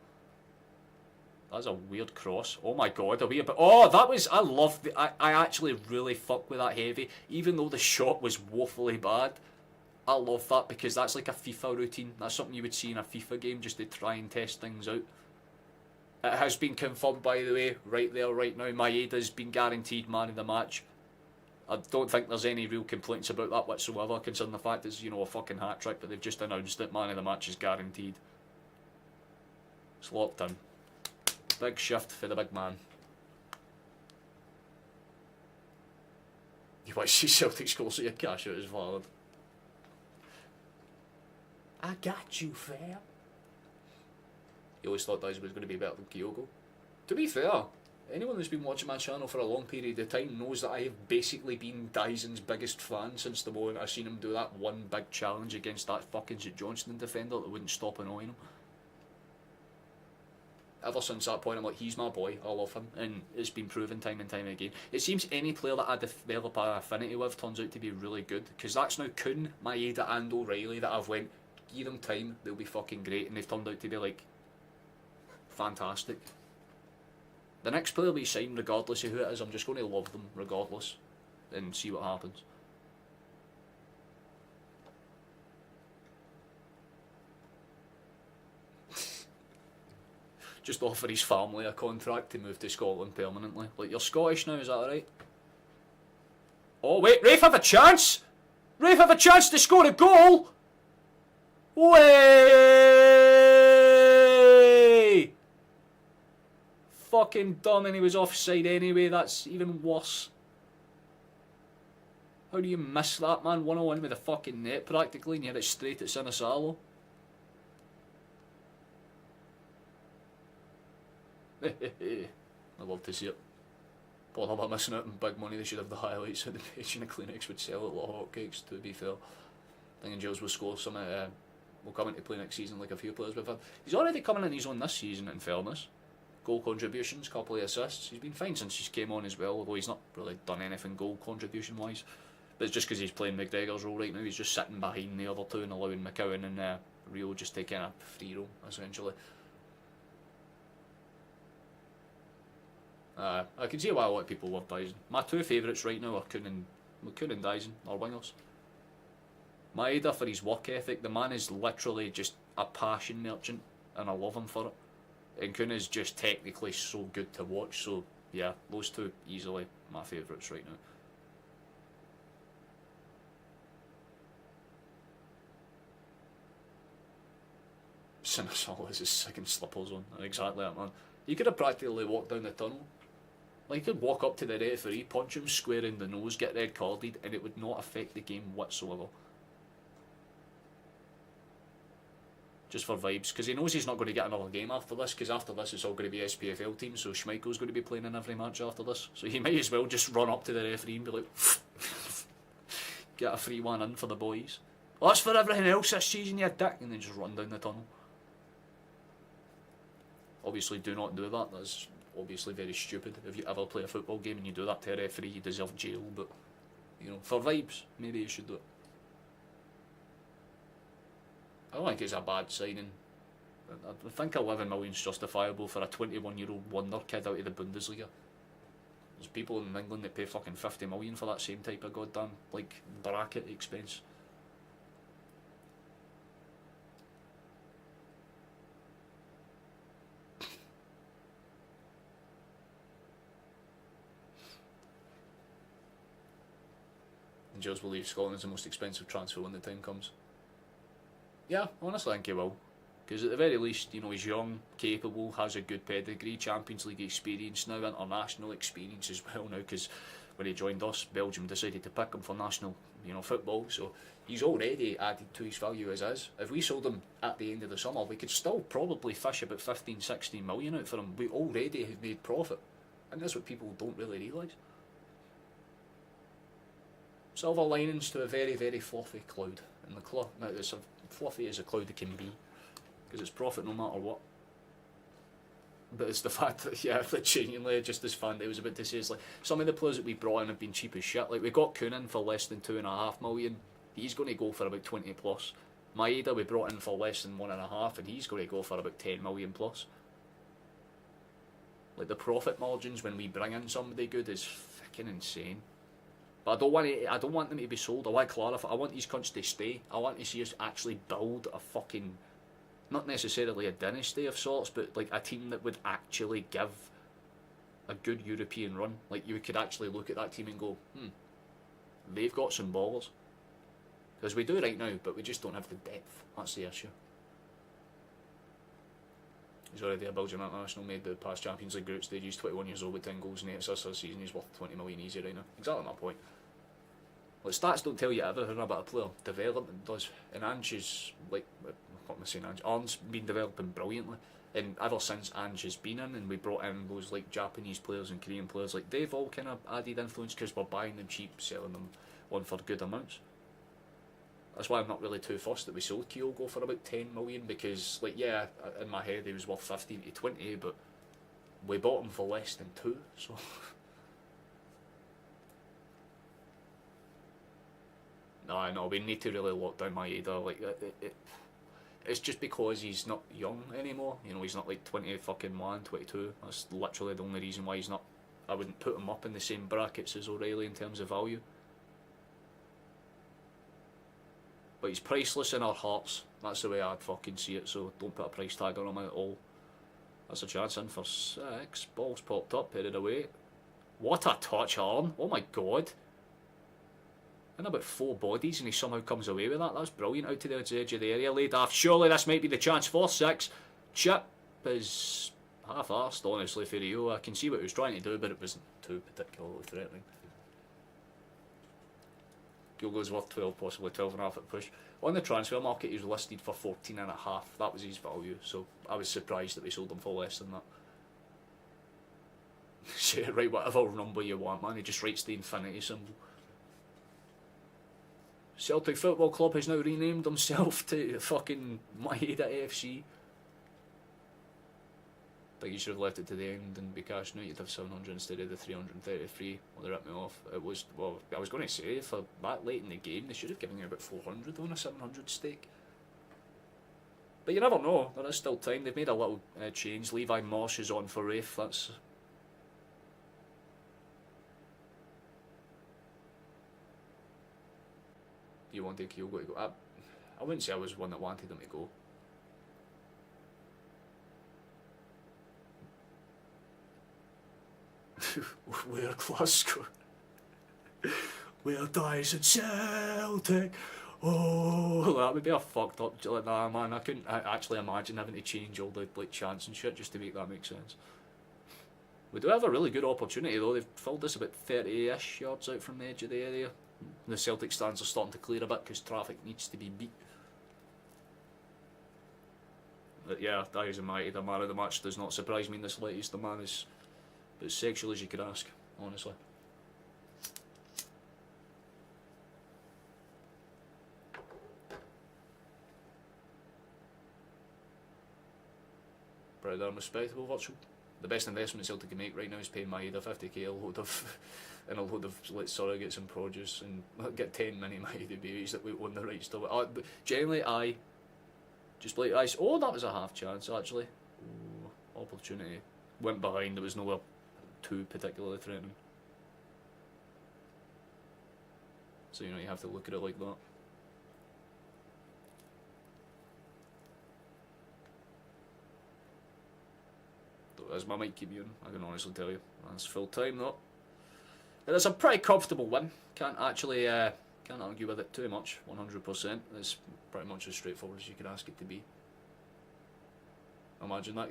That's a weird cross. Oh my god, oh, that was, I love the, I actually really fuck with that heavy, even though the shot was woefully bad. I love that because that's like a FIFA routine. That's something you would see in a FIFA game just to try and test things out. It has been confirmed, by the way, right there, right now. Maeda's been guaranteed man of the match. I don't think there's any real complaints about that whatsoever, considering the fact it's, you know, a fucking hat-trick, but they've just announced that man of the match is guaranteed. It's locked in. Big shift for the big man. You want to see Celtic score so your cash out is valid. I got you, fam. You always thought Dyson was going to be better than Kyogo. To be fair, anyone who's been watching my channel for a long period of time knows that I have basically been Dyson's biggest fan since the moment I seen him do that one big challenge against that fucking St Johnstone defender that wouldn't stop annoying him. Ever since that point, I'm like, he's my boy, I love him, and it's been proven time and time again. It seems any player that I develop an affinity with turns out to be really good, because that's now Kuhn, Maeda and O'Reilly that I've went, give them time, they'll be fucking great, and they've turned out to be like, fantastic. The next player we sign, regardless of who it is, I'm just going to love them regardless, and see what happens. Just offer his family a contract to move to Scotland permanently. Like, you're Scottish now, is that right? Oh wait, Raith have a chance! Raith have a chance to score a goal! Way! Fucking dumb, and he was offside anyway, that's even worse. How do you miss that, man? 1-1 with the fucking net practically, and you hit it straight at Sinisalo. I love to see it. Bother about missing out on big money. They should have the highlights of the page, and the clinics would sell it like hotcakes, to be fair. I think Giles will score some, will come into play next season like a few players we've had. He's already coming in his own this season, in fairness. Goal contributions, couple of assists. He's been fine since he's came on as well, although he's not really done anything goal contribution wise. But it's just because he's playing McGregor's role right now. He's just sitting behind the other two and allowing McCowan and Rio just to kind of free roam, essentially. I can see why a lot of people love Dyson. My two favourites right now are Kuhn and Dyson, or wingers. Maeda for his work ethic. The man is literally just a passion merchant, and I love him for it. And Kuhn is just technically so good to watch, so yeah, those two easily my favourites right now. Sinisalo is his second slippers on. Exactly that, man. You could have practically walked down the tunnel. Like, you could walk up to the referee, punch him square in the nose, get red carded, and it would not affect the game whatsoever. Just for vibes, because he knows he's not going to get another game after this, because after this it's all going to be SPFL teams, so Schmeichel's going to be playing in every match after this. So he might as well just run up to the referee and be like, get a free one in for the boys. Well, that's for everything else this season, you dick, and then just run down the tunnel. Obviously, do not do that. That's obviously very stupid. If you ever play a football game and you do that to a referee, you deserve jail. But, you know, for vibes, maybe you should do it. I don't think it's a bad signing. I think 11 million is justifiable for a 21-year-old wonder kid out of the Bundesliga. There's people in England that pay fucking 50 million for that same type of goddamn, like, bracket expense. Rangers will leave Scotland as the most expensive transfer when the time comes. Yeah, honestly, I think he will. Because at the very least, you know, he's young, capable, has a good pedigree, Champions League experience now, international experience as well now, because when he joined us, Belgium decided to pick him for national, you know, football, so he's already added to his value as is. If we sold him at the end of the summer, we could still probably fish about 15, 16 million out for him. We already have made profit, and that's what people don't really realise. Silver linings to a very, very fluffy cloud in the club. Now, it's as fluffy as a cloud it can be, because it's profit no matter what. But it's the fact that, yeah, that genuinely, just as Fandy was about to say, it's like, some of the players that we brought in have been cheap as shit. Like, we got Kuhn in for less than 2.5 million. He's going to go for about 20 plus. Maeda we brought in for less than 1.5, and he's going to go for about 10 million plus. Like, the profit margins when we bring in somebody good is fucking insane. But I don't want them to be sold. I want to clarify. I want these cunts to stay. I want to see us actually build a fucking, not necessarily a dynasty of sorts, but like a team that would actually give a good European run. Like, you could actually look at that team and go, they've got some ballers. Because we do right now, but we just don't have the depth. That's the issue. He's already a Belgian international, made the past Champions League group stage. He's 21 years old with 10 goals and 8 assists this season. He's worth 20 million easy right now. Exactly my point. Like, stats don't tell you everything about a player. Development does. And Ange is, like, what am I saying, Ange? Arne's been developing brilliantly. And ever since Ange has been in, and we brought in those, like, Japanese players and Korean players, like, they've all kind of added influence because we're buying them cheap, selling them on for good amounts. That's why I'm not really too fussed that we sold Kyogo for about 10 million, because, like, yeah, in my head he was worth 15 to 20, but we bought him for less than 2, so... No, we need to really lock down Maeda. Like, it's just because he's not young anymore. You know, he's not like 20 fucking 1, 22. That's literally the only reason why he's not... I wouldn't put him up in the same brackets as O'Reilly in terms of value. But he's priceless in our hearts. That's the way I'd fucking see it, so don't put a price tag on him at all. That's a chance in for 6. Ball's popped up, headed away. What a touch, Arn. Oh my god. And about 4 bodies, and he somehow comes away with that. That's brilliant. Out to the edge of the area, laid off. Surely this might be the chance for 6. Chip is half-arsed, honestly, for Rio. I can see what he was trying to do, but it wasn't too particularly threatening. Kyogo's worth 12, possibly 12.5 at push. On the transfer market, he was listed for 14.5. That was his value, so I was surprised that we sold him for less than that. Say, right, whatever number you want, man. He just writes the infinity symbol. Celtic Football Club has now renamed himself to fucking Maeda FC. I think you should have left it to the end and be cashing out. You'd have 700 instead of the 333. Well, they ripped me off. It was, well, I was going to say, for that late in the game, they should have given you about 400 on a 700 stake. But you never know. There is still time. They've made a little change. Levi Moss is on for Raith. That's... Do you want Kyogo to go? I wouldn't say I was one that wanted him to go. We're Glasgow. We're dies in Celtic. Oh, that would be a fucked up. Nah, man, I couldn't actually imagine having to change all the like chants and shit just to make that make sense. We do have a really good opportunity though. They've filled this about 30-ish yards out from the edge of the area. The Celtic stands are starting to clear a bit because traffic needs to be beat. But yeah, that is a mighty. The man of the match does not surprise me in the slightest. The man is as sexual as you could ask, honestly. Proud and respectable virtual. The best investment Celtic can make right now is paying Maeda 50k a load of and a load of like surrogates and produce and get 10 mini Maeda babies that we own the rights to. But generally, I just like I. Oh, that was a half chance actually. Ooh, opportunity went behind. There was nowhere too particularly threatening. So you know you have to look at it like that. As my mic keep muting, I can honestly tell you. That's full time though. It's a pretty comfortable win. Can't actually Can't argue with it too much, 100%. It's pretty much as straightforward as you can ask it to be. Imagine that,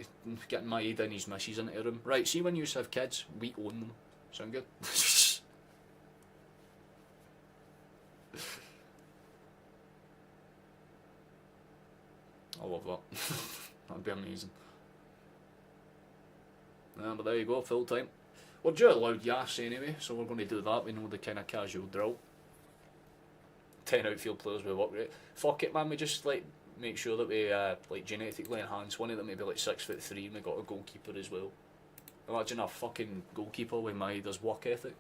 getting Maeda and his missus into a room. Right, see when you have kids, we own them. Sound good? I love that. That'd be amazing. Yeah, but there you go, full time. We're due a loud yass anyway, so we're going to do that. We know the kind of casual drill. 10 outfield players with work rate. Fuck it, man. We just like make sure that we like genetically enhance one of them. Maybe like 6'3", and we got a goalkeeper as well. Imagine a fucking goalkeeper with Maeda's work ethic.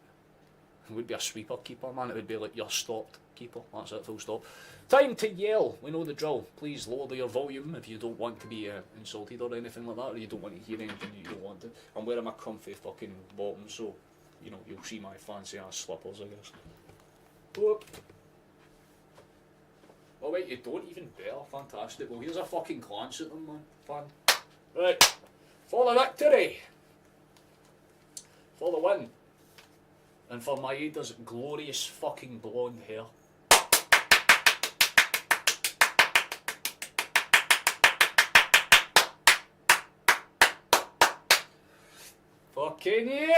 It would be a sweeper keeper, man. It would be like your stopped keeper. That's it, full stop. Time to yell. We know the drill. Please lower your volume if you don't want to be insulted or anything like that, or you don't want to hear anything you don't want to. I'm wearing my comfy fucking bottoms, so you know you'll see my fancy ass slippers, I guess. Whoop. Oh wait, you don't even better. Fantastic. Well, here's a fucking glance at them, man. Fun. Right. For the victory. For the win. And for Maeda's glorious fucking blonde hair. Fucking yes!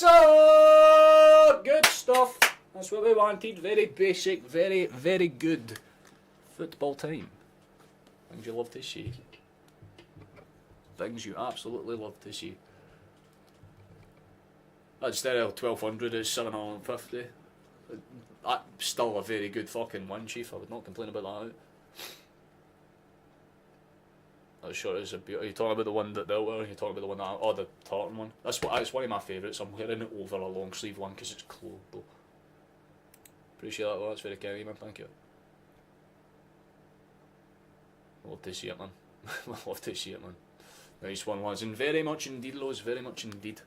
Oh, good stuff. That's what we wanted. Very basic, very, very good football time. Things you love to see. Things you absolutely love to see. Instead of 1200, it's 750. That's still a very good fucking win, Chief. I would not complain about that. That sure is a beauty. Are you talking about the one that they were? Are you talking about the one that? Oh, the tartan one. That's one of my favourites. I'm wearing it over a long sleeve one because it's clothed. Appreciate that. Well, that's very kind of you, man. Thank you. Love to see it, man. Love to see it, man. Nice one, lads. And very much indeed, Lows. Very much indeed.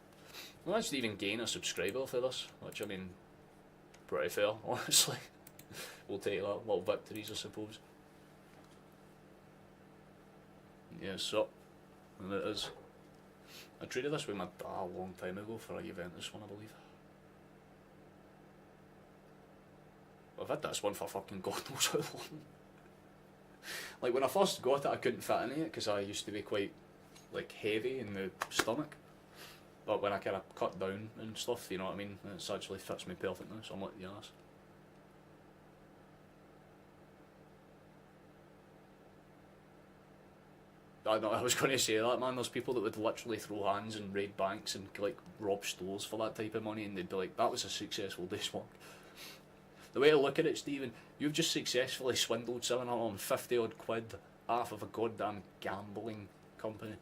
I managed to even gain a subscriber for this, which I mean, pretty fair, honestly. We'll take that. Little victories, I suppose. Yeah, so, and it is. I traded this with my dad a long time ago for a Juventus one, I believe. I've had this one for fucking God knows how long. Like when I first got it, I couldn't fit in it because I used to be quite like heavy in the stomach. But when I kind of cut down and stuff, you know what I mean, it actually fits me perfectly, so I'm like, yes. I know, I was going to say that, man. There's people that would literally throw hands and raid banks and like rob stores for that type of money, and they'd be like, that was a successful day's work. The way I look at it, Stephen, you've just successfully swindled 750 odd quid off of a goddamn gambling company.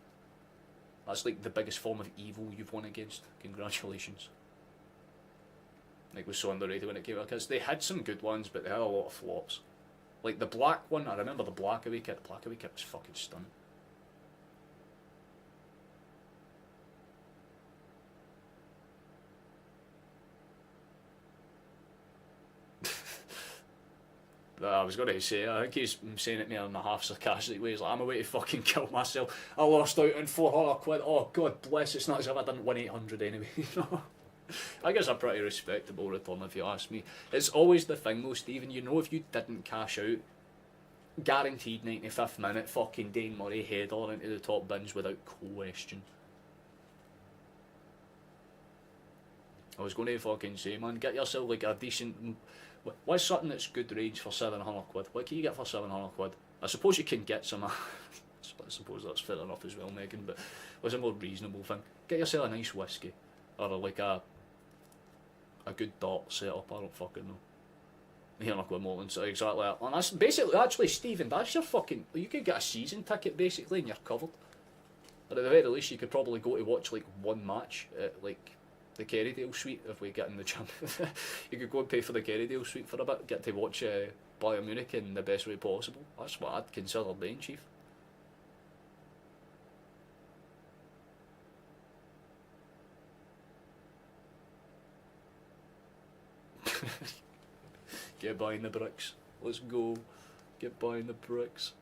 That's like the biggest form of evil you've won against. Congratulations. Like was so underrated when it came out, because they had some good ones, but they had a lot of flops. Like the black one, I remember the black away kit. The black away kit was fucking stunning. I was going to say, I think he's saying it more in a half sarcastic way. He's like, I'm a way to fucking kill myself. I lost out on 400 quid. Oh, God bless, it's not as if I didn't win 800 anyway. You know? I guess a pretty respectable return if you ask me. It's always the thing though, Stephen, you know if you didn't cash out, guaranteed 95th minute fucking Dane Murray header into the top bins without question. I was going to fucking say, man, get yourself like a decent... What's something that's good range for 700 quid? What can you get for 700 quid? I suppose you can get some... I suppose that's fair enough as well, Megan, but what's a more reasonable thing? Get yourself a nice whiskey. Or like a good dart setup, I don't fucking know. You're not going more than so exactly that. And that's basically, actually, Stephen, that's your fucking... You could get a season ticket, basically, and you're covered. But at the very least, you could probably go to watch, like, one match at, like... the Kerrydale suite if we get in the gym. You could go and pay for the Kerrydale suite for a bit, get to watch Bayern Munich in the best way possible. That's what I'd consider doing, Chief. Get buying the bricks. Let's go. Get buying the bricks.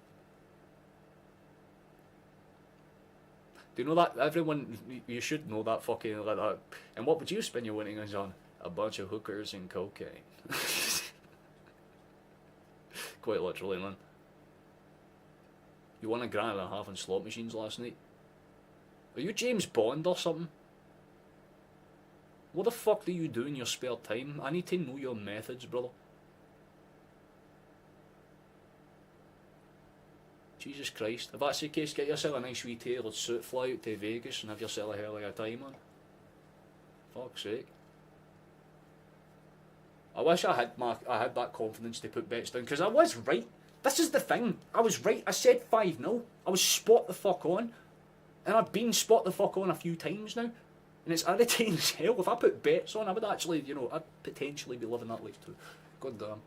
Do you know that everyone? You should know that fucking like that. And what would you spend your winnings on? A bunch of hookers and cocaine. Quite literally, man. You won $1.50 on slot machines last night? Are you James Bond or something? What the fuck do you do in your spare time? I need to know your methods, brother. Jesus Christ. If that's the case, get yourself a nice wee tailored suit, fly out to Vegas and have yourself a hell of a time, man. Fuck's sake. I wish I had that confidence to put bets down, because I was right. This is the thing. I was right. I said 5-0. I was spot the fuck on. And I've been spot the fuck on a few times now. And it's irritating as hell. If I put bets on, I would actually, you know, I'd potentially be living that life too. God damn.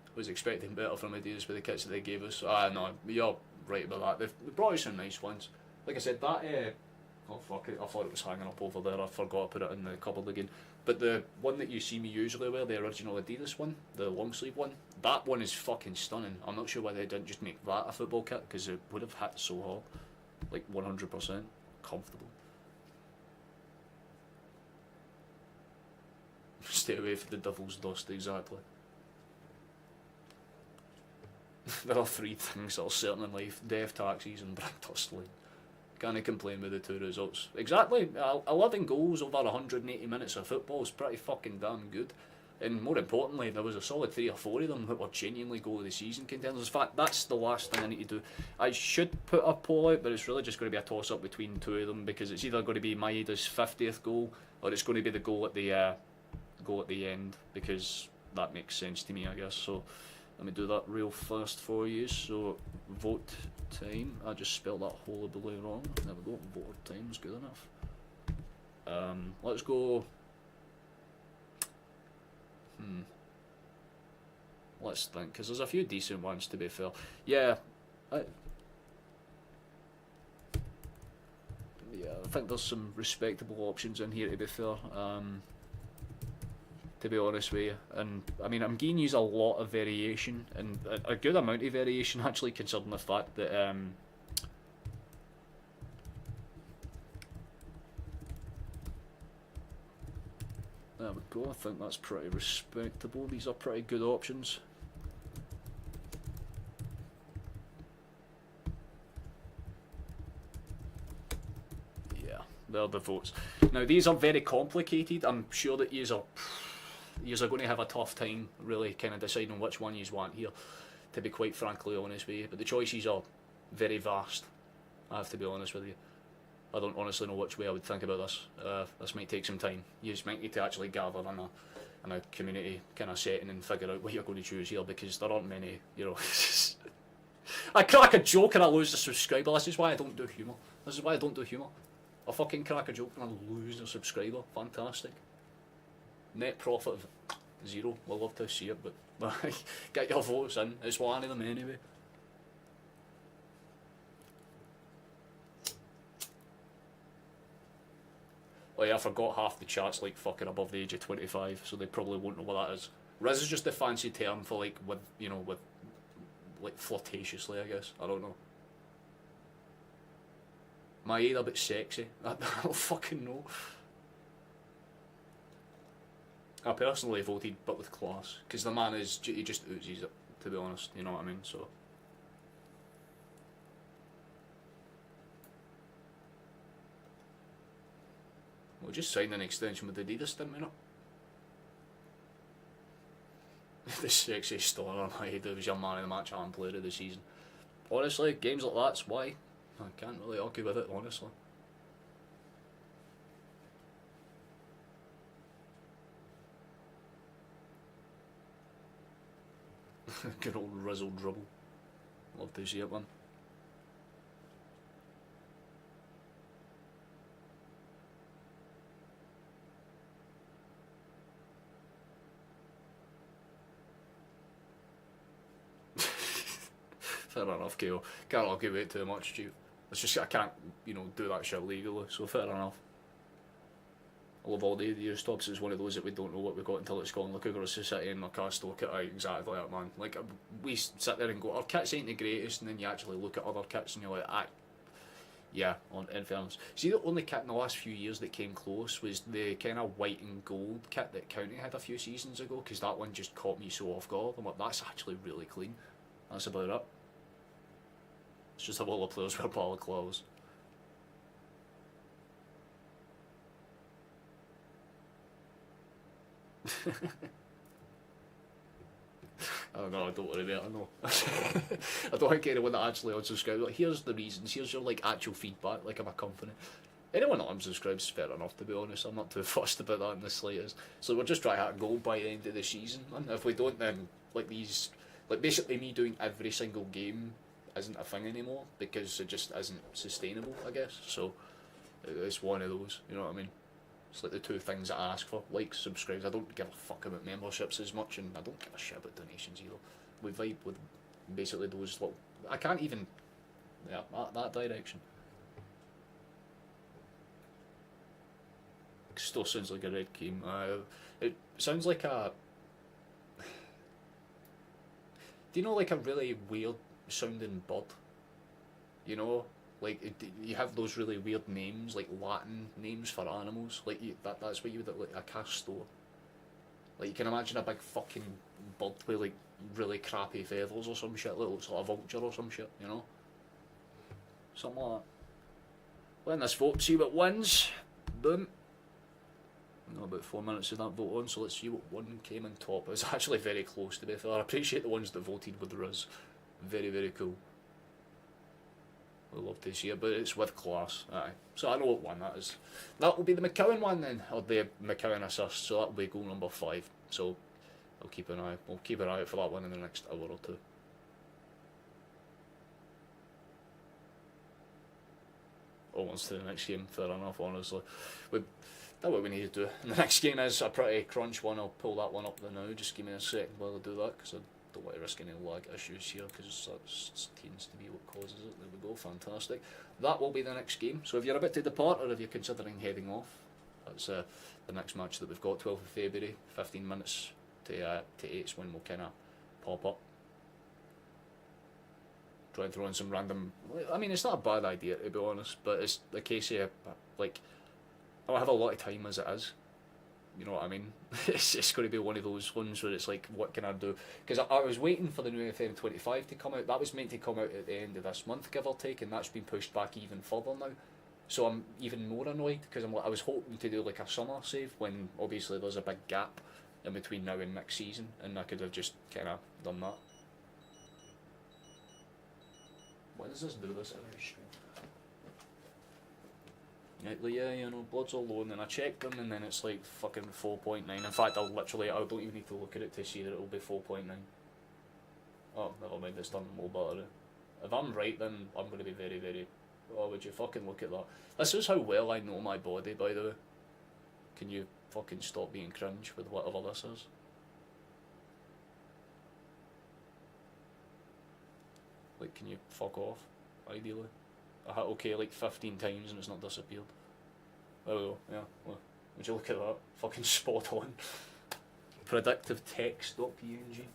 I was expecting better from Adidas with the kits that they gave us. No, you're right about that. They've brought us some nice ones. Like I said, that, oh fuck it, I thought it was hanging up over there. I forgot to put it in the cupboard again. But the one that you see me usually wear, the original Adidas one, the long sleeve one, that one is fucking stunning. I'm not sure why they didn't just make that a football kit, because it would have hit so hard. Like 100% comfortable. Stay away from the devil's dust, exactly. There are 3 things that are certain in life: death, taxis and brick dustling. Can't complain with the 2 results. Exactly, 11 goals over 180 minutes of football is pretty fucking damn good. And more importantly, there was a solid 3 or 4 of them that were genuinely goal of the season contenders. In fact, that's the last thing I need to do. I should put a poll out, but it's really just going to be a toss up between 2 of them, because it's either going to be Maeda's 50th goal, or it's going to be the goal at the end, because that makes sense to me, I guess. So let me do that real fast for you. So vote time. I just spelled that horribly wrong. There we go. Vote time's good enough. Let's go. Let's think, because there's a few decent ones, to be fair. Yeah, I think there's some respectable options in here, to be fair. To be honest with you, and I mean, I'm giving you a lot of variation, and a good amount of variation actually, considering the fact that there we go. I think that's pretty respectable. These are pretty good options. Yeah, they're the votes. Now these are very complicated. I'm sure that yous are going to have a tough time really kind of deciding which one you want here, to be quite frankly honest with you. But the choices are very vast, I have to be honest with you. I don't honestly know which way I would think about this. This might take some time. You just might need to actually gather in a community kind of setting and figure out what you're going to choose here, because there aren't many, you know. I crack a joke and I lose a subscriber. This is why I don't do humour. This is why I don't do humour. I fucking crack a joke and I lose a subscriber. Fantastic. Net profit of 0. We'll love to see it, but get your votes in. It's one of them anyway. Oh yeah, I forgot half the chat's like fucking above the age of 25, so they probably won't know what that is. Riz is just a fancy term for like with, you know, with like flirtatiously, I guess. I don't know. My either bit sexy. I don't fucking know. I personally voted, but with class, because the man is, he just oozes it, to be honest, you know what I mean, so. We'll just sign an extension with Adidas, didn't we not? The sexy star on my head, it was your man of the match and player of the season. Honestly, games like that's why. I can't really argue with it, honestly. Good old Rizzle Dribble. Love to see it, man. Fair enough, KO. Can't argue with it too much, Stu. It's just I can't, you know, do that shit legally, so fair enough. I love all the years stops. It's one of those that we don't know what we got until it's gone. Like Cougar Society and Cast look at exactly that, man. Like we sit there and go, our kits ain't the greatest, and then you actually look at other kits and you're like, Yeah, in fairness. See, the only kit in the last few years that came close was the kind of white and gold kit that County had a few seasons ago, because that one just caught me so off guard. I'm like, that's actually really clean. That's about it. It's just a lot of players wear balaclavas. I don't know, I don't worry about it, I know. I don't think anyone that actually unsubscribes, like, here's the reasons, here's your like actual feedback, like I'm a company. Anyone that unsubscribes is fair enough, to be honest. I'm not too fussed about that in the slightest. So we'll just try to hit goal by the end of the season, and if we don't, then like these, like basically me doing every single game isn't a thing anymore, because it just isn't sustainable, I guess. So it's one of those, you know what I mean? It's like the two things that I ask for, likes, subscribes. I don't give a fuck about memberships as much, and I don't give a shit about donations either. We vibe with basically those little... I can't even... Yeah, that direction. Still sounds like a red game. It sounds like a... Do you know, like a really weird sounding bird? You know? Like, you have those really weird names, like Latin names for animals. Like, that's what you would, like, a castor. Like, you can imagine a big fucking bird with, like, really crappy feathers or some shit, like, looks like a vulture or some shit, you know? Something like that. Win this vote, see what wins. Boom. No, about 4 minutes of that vote on, so let's see what one came on top. It was actually very close, to be fair. I appreciate the ones that voted with Riz. Very, very cool. We'd love to see it, but it's with class. Aye. So I know what one that is. That will be the McCowan one then, or the McCowan assist. So that will be goal number 5. So I'll keep an eye. We'll keep an eye out for that one in the next hour or two. Almost to the next game. Fair enough. Honestly, that's what we need to do. And the next game is a pretty crunch one. I'll pull that one up there now. Just give me a second while I do that, because I don't want to risk any lag issues here, because that tends to be what causes it. There we go, fantastic. That will be the next game. So if you're about to depart, or if you're considering heading off, that's the next match that we've got, 12th of February, 15 minutes to 8 is when we'll kind of pop up. Try and throw in some random... I mean, it's not a bad idea, to be honest, but it's the case of, like, I don't have a lot of time as it is. You know what I mean? It's going to be one of those ones where it's like, what can I do? Because I was waiting for the new FM25 to come out. That was meant to come out at the end of this month, give or take, and that's been pushed back even further now. So I'm even more annoyed, because I was hoping to do like a summer save, when obviously there's a big gap in between now and next season, and I could have just kind of done that. Why does this do this every stream? Yeah, you know, Bloods are low, and then I checked them, and then it's like fucking 4.9. In fact, I don't even need to look at it to see that it'll be 4.9. Oh, never mind, it's done low battery. If I'm right, then I'm going to be very, very... Oh, would you fucking look at that? This is how well I know my body, by the way. Can you fucking stop being cringe with whatever this is? Like, can you fuck off, ideally? I hit OK like 15 times and it's not disappeared. Oh, yeah, well, would you look at that? Fucking spot on. Predictive text.png.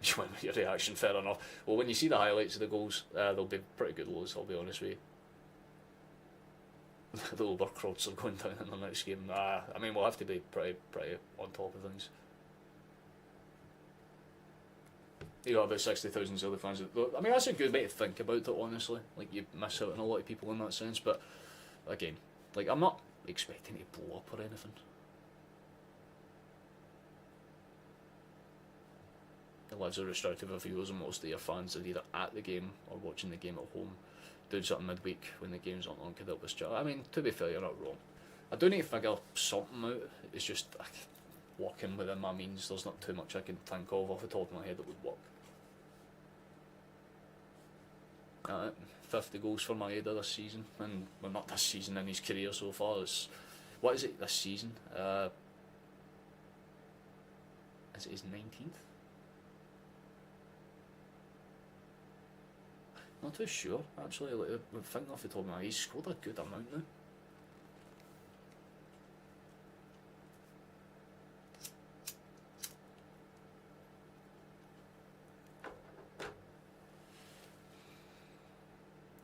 You went with your reaction, fair enough. Well, when you see the highlights of the goals, they'll be pretty good lows, I'll be honest with you. The Overcrots are going down in the next game. I mean, we'll have to be pretty on top of things. You got about 60,000 Celtic fans. I mean, that's a good way to think about it, honestly. Like, you miss out on a lot of people in that sense, but again, like, I'm not expecting to blow up or anything. It lives a restrictive of viewers, and most of your fans are either at the game or watching the game at home, doing something midweek when the game's not on, could help us chat. I mean, to be fair, you're not wrong. I do need to figure something out. It's just working within my means. There's not too much I can think of off the top of my head that would work. 50 goals for Maeda this season, and well, not this season, in his career so far. It's, what is it this season? Is it his 19th? Not too sure, actually. Like, I'm thinking off the top of my head, he's scored a good amount now.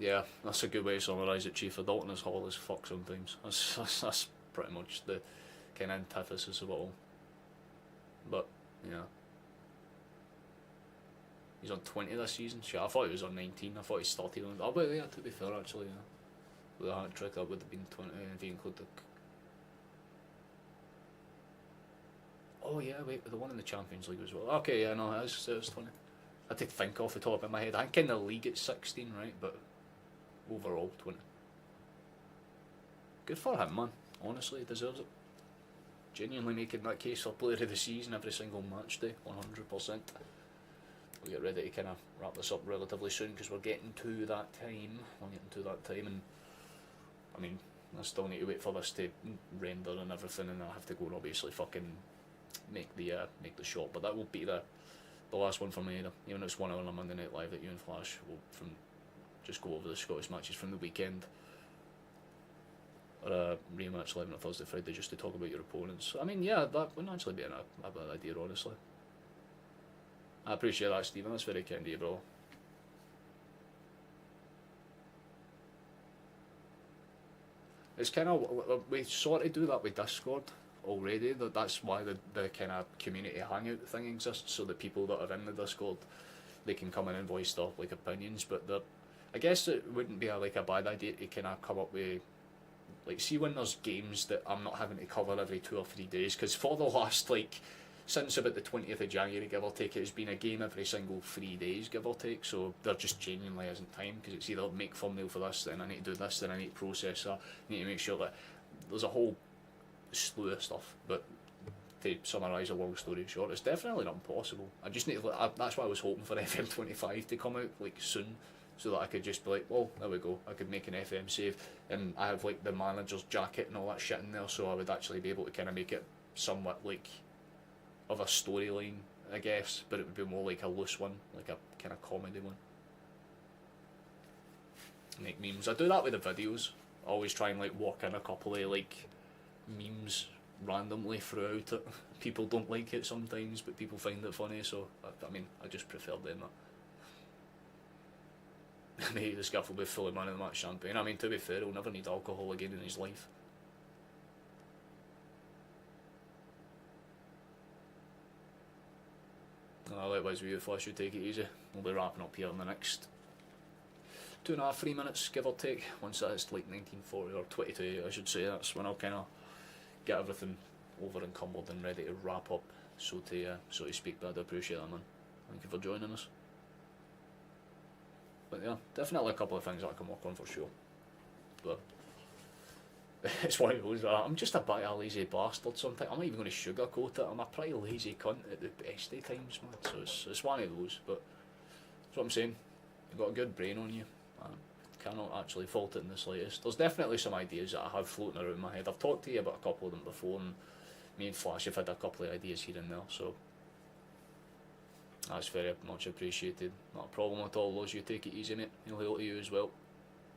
Yeah, that's a good way to summarise it, Chief. Adulting is hard as fuck sometimes. That's pretty much the kind of antithesis of it all. But, yeah. He's on 20 this season. Shit, I thought he was on 19. I thought he started on... Oh, but yeah, to be fair, actually, yeah. With a hat trick, that would have been 20 if you include the... Oh, yeah, wait, the one in the Champions League as well. Okay, yeah, no, it is 20. I had to think off the top of my head. I think in the league it's 16, right? But overall, 20. Good for him, man. Honestly, he deserves it. Genuinely making that case for player of the season every single match day, 100%. We'll get ready to kind of wrap this up relatively soon because we're getting to that time. And I mean, I still need to wait for this to render and everything, and I have to go and obviously fucking make the shot. But that will be the last one for me. Even if it's 1 hour on a Monday Night Live that you and Flash will just go over the Scottish matches from the weekend, or a rematch live on a Thursday, Friday, just to talk about your opponents. I mean, yeah, that wouldn't actually be a bad idea, honestly. I appreciate that, Stephen. That's very kind of you, bro. It's kind of, we sort of do that with Discord already. That's why the kind of community hangout thing exists, so the people that are in the Discord, they can come in and voice their like opinions. But I guess it wouldn't be a bad idea to kind of come up with, like, see when there's games that I'm not having to cover every 2 or 3 days, because for the last, like, since about the 20th of January, give or take, it's been a game every single 3 days, give or take, so there just genuinely isn't time, because it's either make thumbnail for this, then I need to do this, then I need to process that, I need to make sure that there's a whole slew of stuff. But to summarise a long story short, it's definitely not impossible. I just need to, that's why I was hoping for FM25 to come out, like, soon, so that I could just be like, well, there we go, I could make an FM save, and I have, like, the manager's jacket and all that shit in there, so I would actually be able to kind of make it somewhat, like, of a storyline, I guess, but it would be more like a loose one, like a kind of comedy one. Make memes. I do that with the videos. I always try and, like, walk in a couple of, like, memes randomly throughout it. People don't like it sometimes, but people find it funny, so, I mean, I just prefer doing that. Maybe the scuff will be full of man of the match champagne. I mean, to be fair, he'll never need alcohol again in his life. Likewise with you, Flash, you take it easy. We'll be wrapping up here in the next 2.5, 3 minutes, give or take. Once that is like 1940 or 22, I should say, that's when I'll kind of get everything over and encumbered and ready to wrap up, so to speak. But I do appreciate that, man. Thank you for joining us. But yeah, definitely a couple of things that I can work on for sure. But it's one of those, I'm just a bit of a lazy bastard sometimes. I'm not even going to sugarcoat it. I'm a pretty lazy cunt at the best of times, man. So it's one of those, but that's what I'm saying. You've got a good brain on you. I cannot actually fault it in the slightest. There's definitely some ideas that I have floating around my head. I've talked to you about a couple of them before, and me and Flash have had a couple of ideas here and there, so that's very much appreciated. Not a problem at all, Loz. You take it easy, mate. He'll hail to you as well.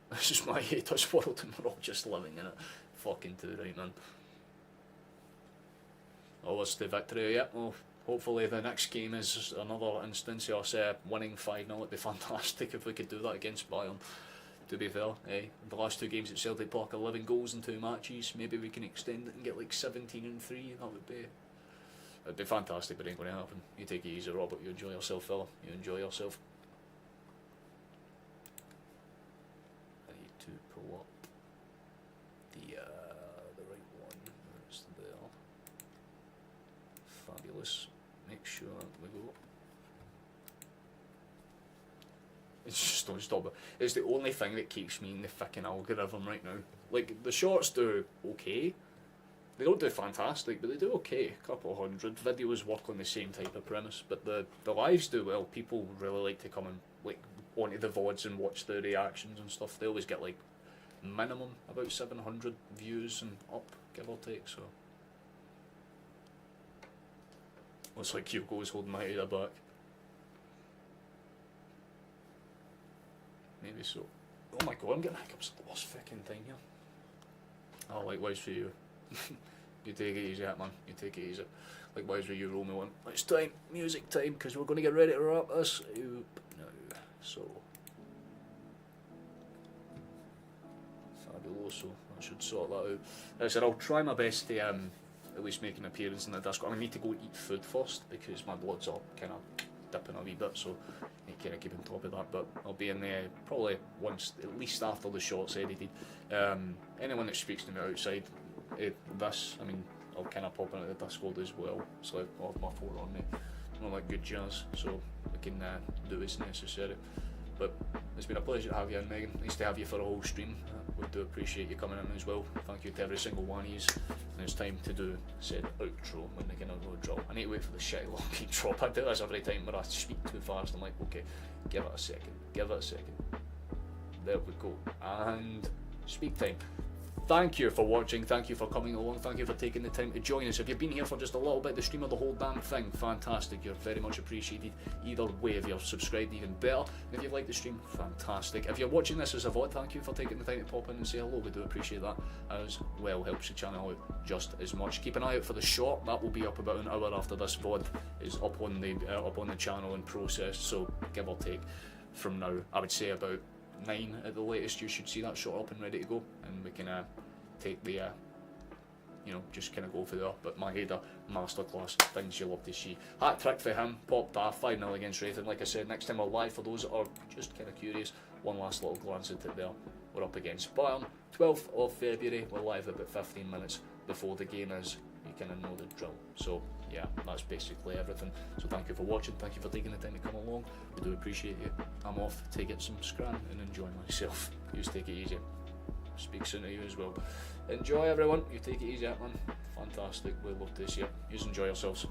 This is my haters world and we're all just living in it. Fucking too right, man. Always the victory, yeah. Well, hopefully the next game is another instance of us winning 5-0. It'd be fantastic if we could do that against Bayern. To be fair, the last 2 games at Celtic Park, 11 goals in 2 matches. Maybe we can extend it and get like 17 and 3. It'd be fantastic, but it ain't going to happen. You take it easy, Robert. You enjoy yourself, fella. You enjoy yourself. I need to pull up the right one. It's there. Fabulous. Make sure we go. It's just don't stop. It's the only thing that keeps me in the fucking algorithm right now. Like, the shorts do okay. They don't do fantastic, but they do okay. A couple of hundred. Videos work on the same type of premise, but the lives do well. People really like to come and, like, onto the VODs and watch the reactions and stuff. They always get, like, minimum about 700 views and up, give or take, so. Looks like Hugo's holding my head back. Maybe so. Oh my god, I'm getting hiccups at the worst fucking time here. Oh, likewise for you. You take it easy, man. You take it easy. Likewise with you, Romeo. It's time, music time, because we're going to get ready to wrap this up now. So, below, so that should sort that out. As I said, I'll try my best to at least make an appearance in the Discord. I need to go eat food first because my blood's all kind of dipping a wee bit, so I need to kind of keep on top of that. But I'll be in there probably once, at least after the short's edited. Anyone that speaks to me outside this, I mean, I'll kind of pop into the Discord as well, so I'll have my phone on me, and all that good jazz, so we can do as necessary. But it's been a pleasure to have you in, Megan. Nice to have you for a whole stream. We do appreciate you coming in as well. Thank you to every single one of you. And it's time to do said outro when they can go drop. I need to wait for the shitty long beat drop. I do this every time where I speak too fast. I'm like, okay, give it a second, give it a second. There we go. And speak time. Thank you for watching, thank you for coming along, thank you for taking the time to join us. If you've been here for just a little bit, the stream of the whole damn thing, fantastic, you're very much appreciated. Either way, if you're subscribed, even better. And if you've liked the stream, fantastic. If you're watching this as a VOD, thank you for taking the time to pop in and say hello, we do appreciate that as well, helps the channel out just as much. Keep an eye out for the short, that will be up about an hour after this VOD is up on the channel in process, so give or take from now, I would say about 9 at the latest, you should see that shot up and ready to go, and we can take the just kind of go for there. But my header masterclass, things you love to see. Hat trick for him, popped off 5-0 against Raith, and like I said, next time we're live, for those that are just kind of curious, one last little glance at it there. We're up against Bayern, 12th of February, we're live about 15 minutes before the game is, you kind of know the drill. So yeah, that's basically everything. So thank you for watching, thank you for taking the time to come along, we do appreciate you. I'm off to get some scran and enjoy myself. You just take it easy. Speak soon to you as well. Enjoy everyone, you take it easy out, man. Fantastic, we love to see you. You enjoy yourselves.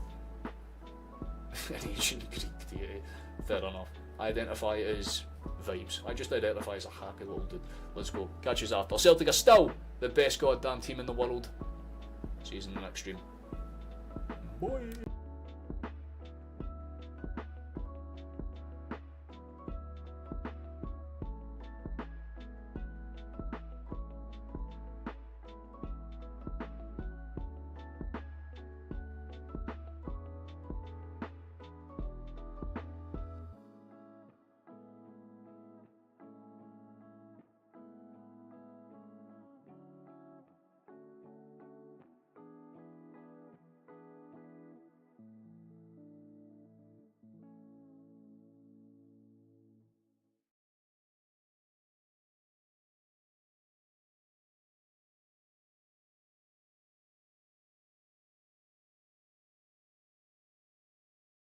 Ancient Greek deity, fair enough. I identify as vibes. I just identify as a happy little dude. Let's go, catch you after. Celtic are still the best goddamn team in the world. See you in the next stream. Bye.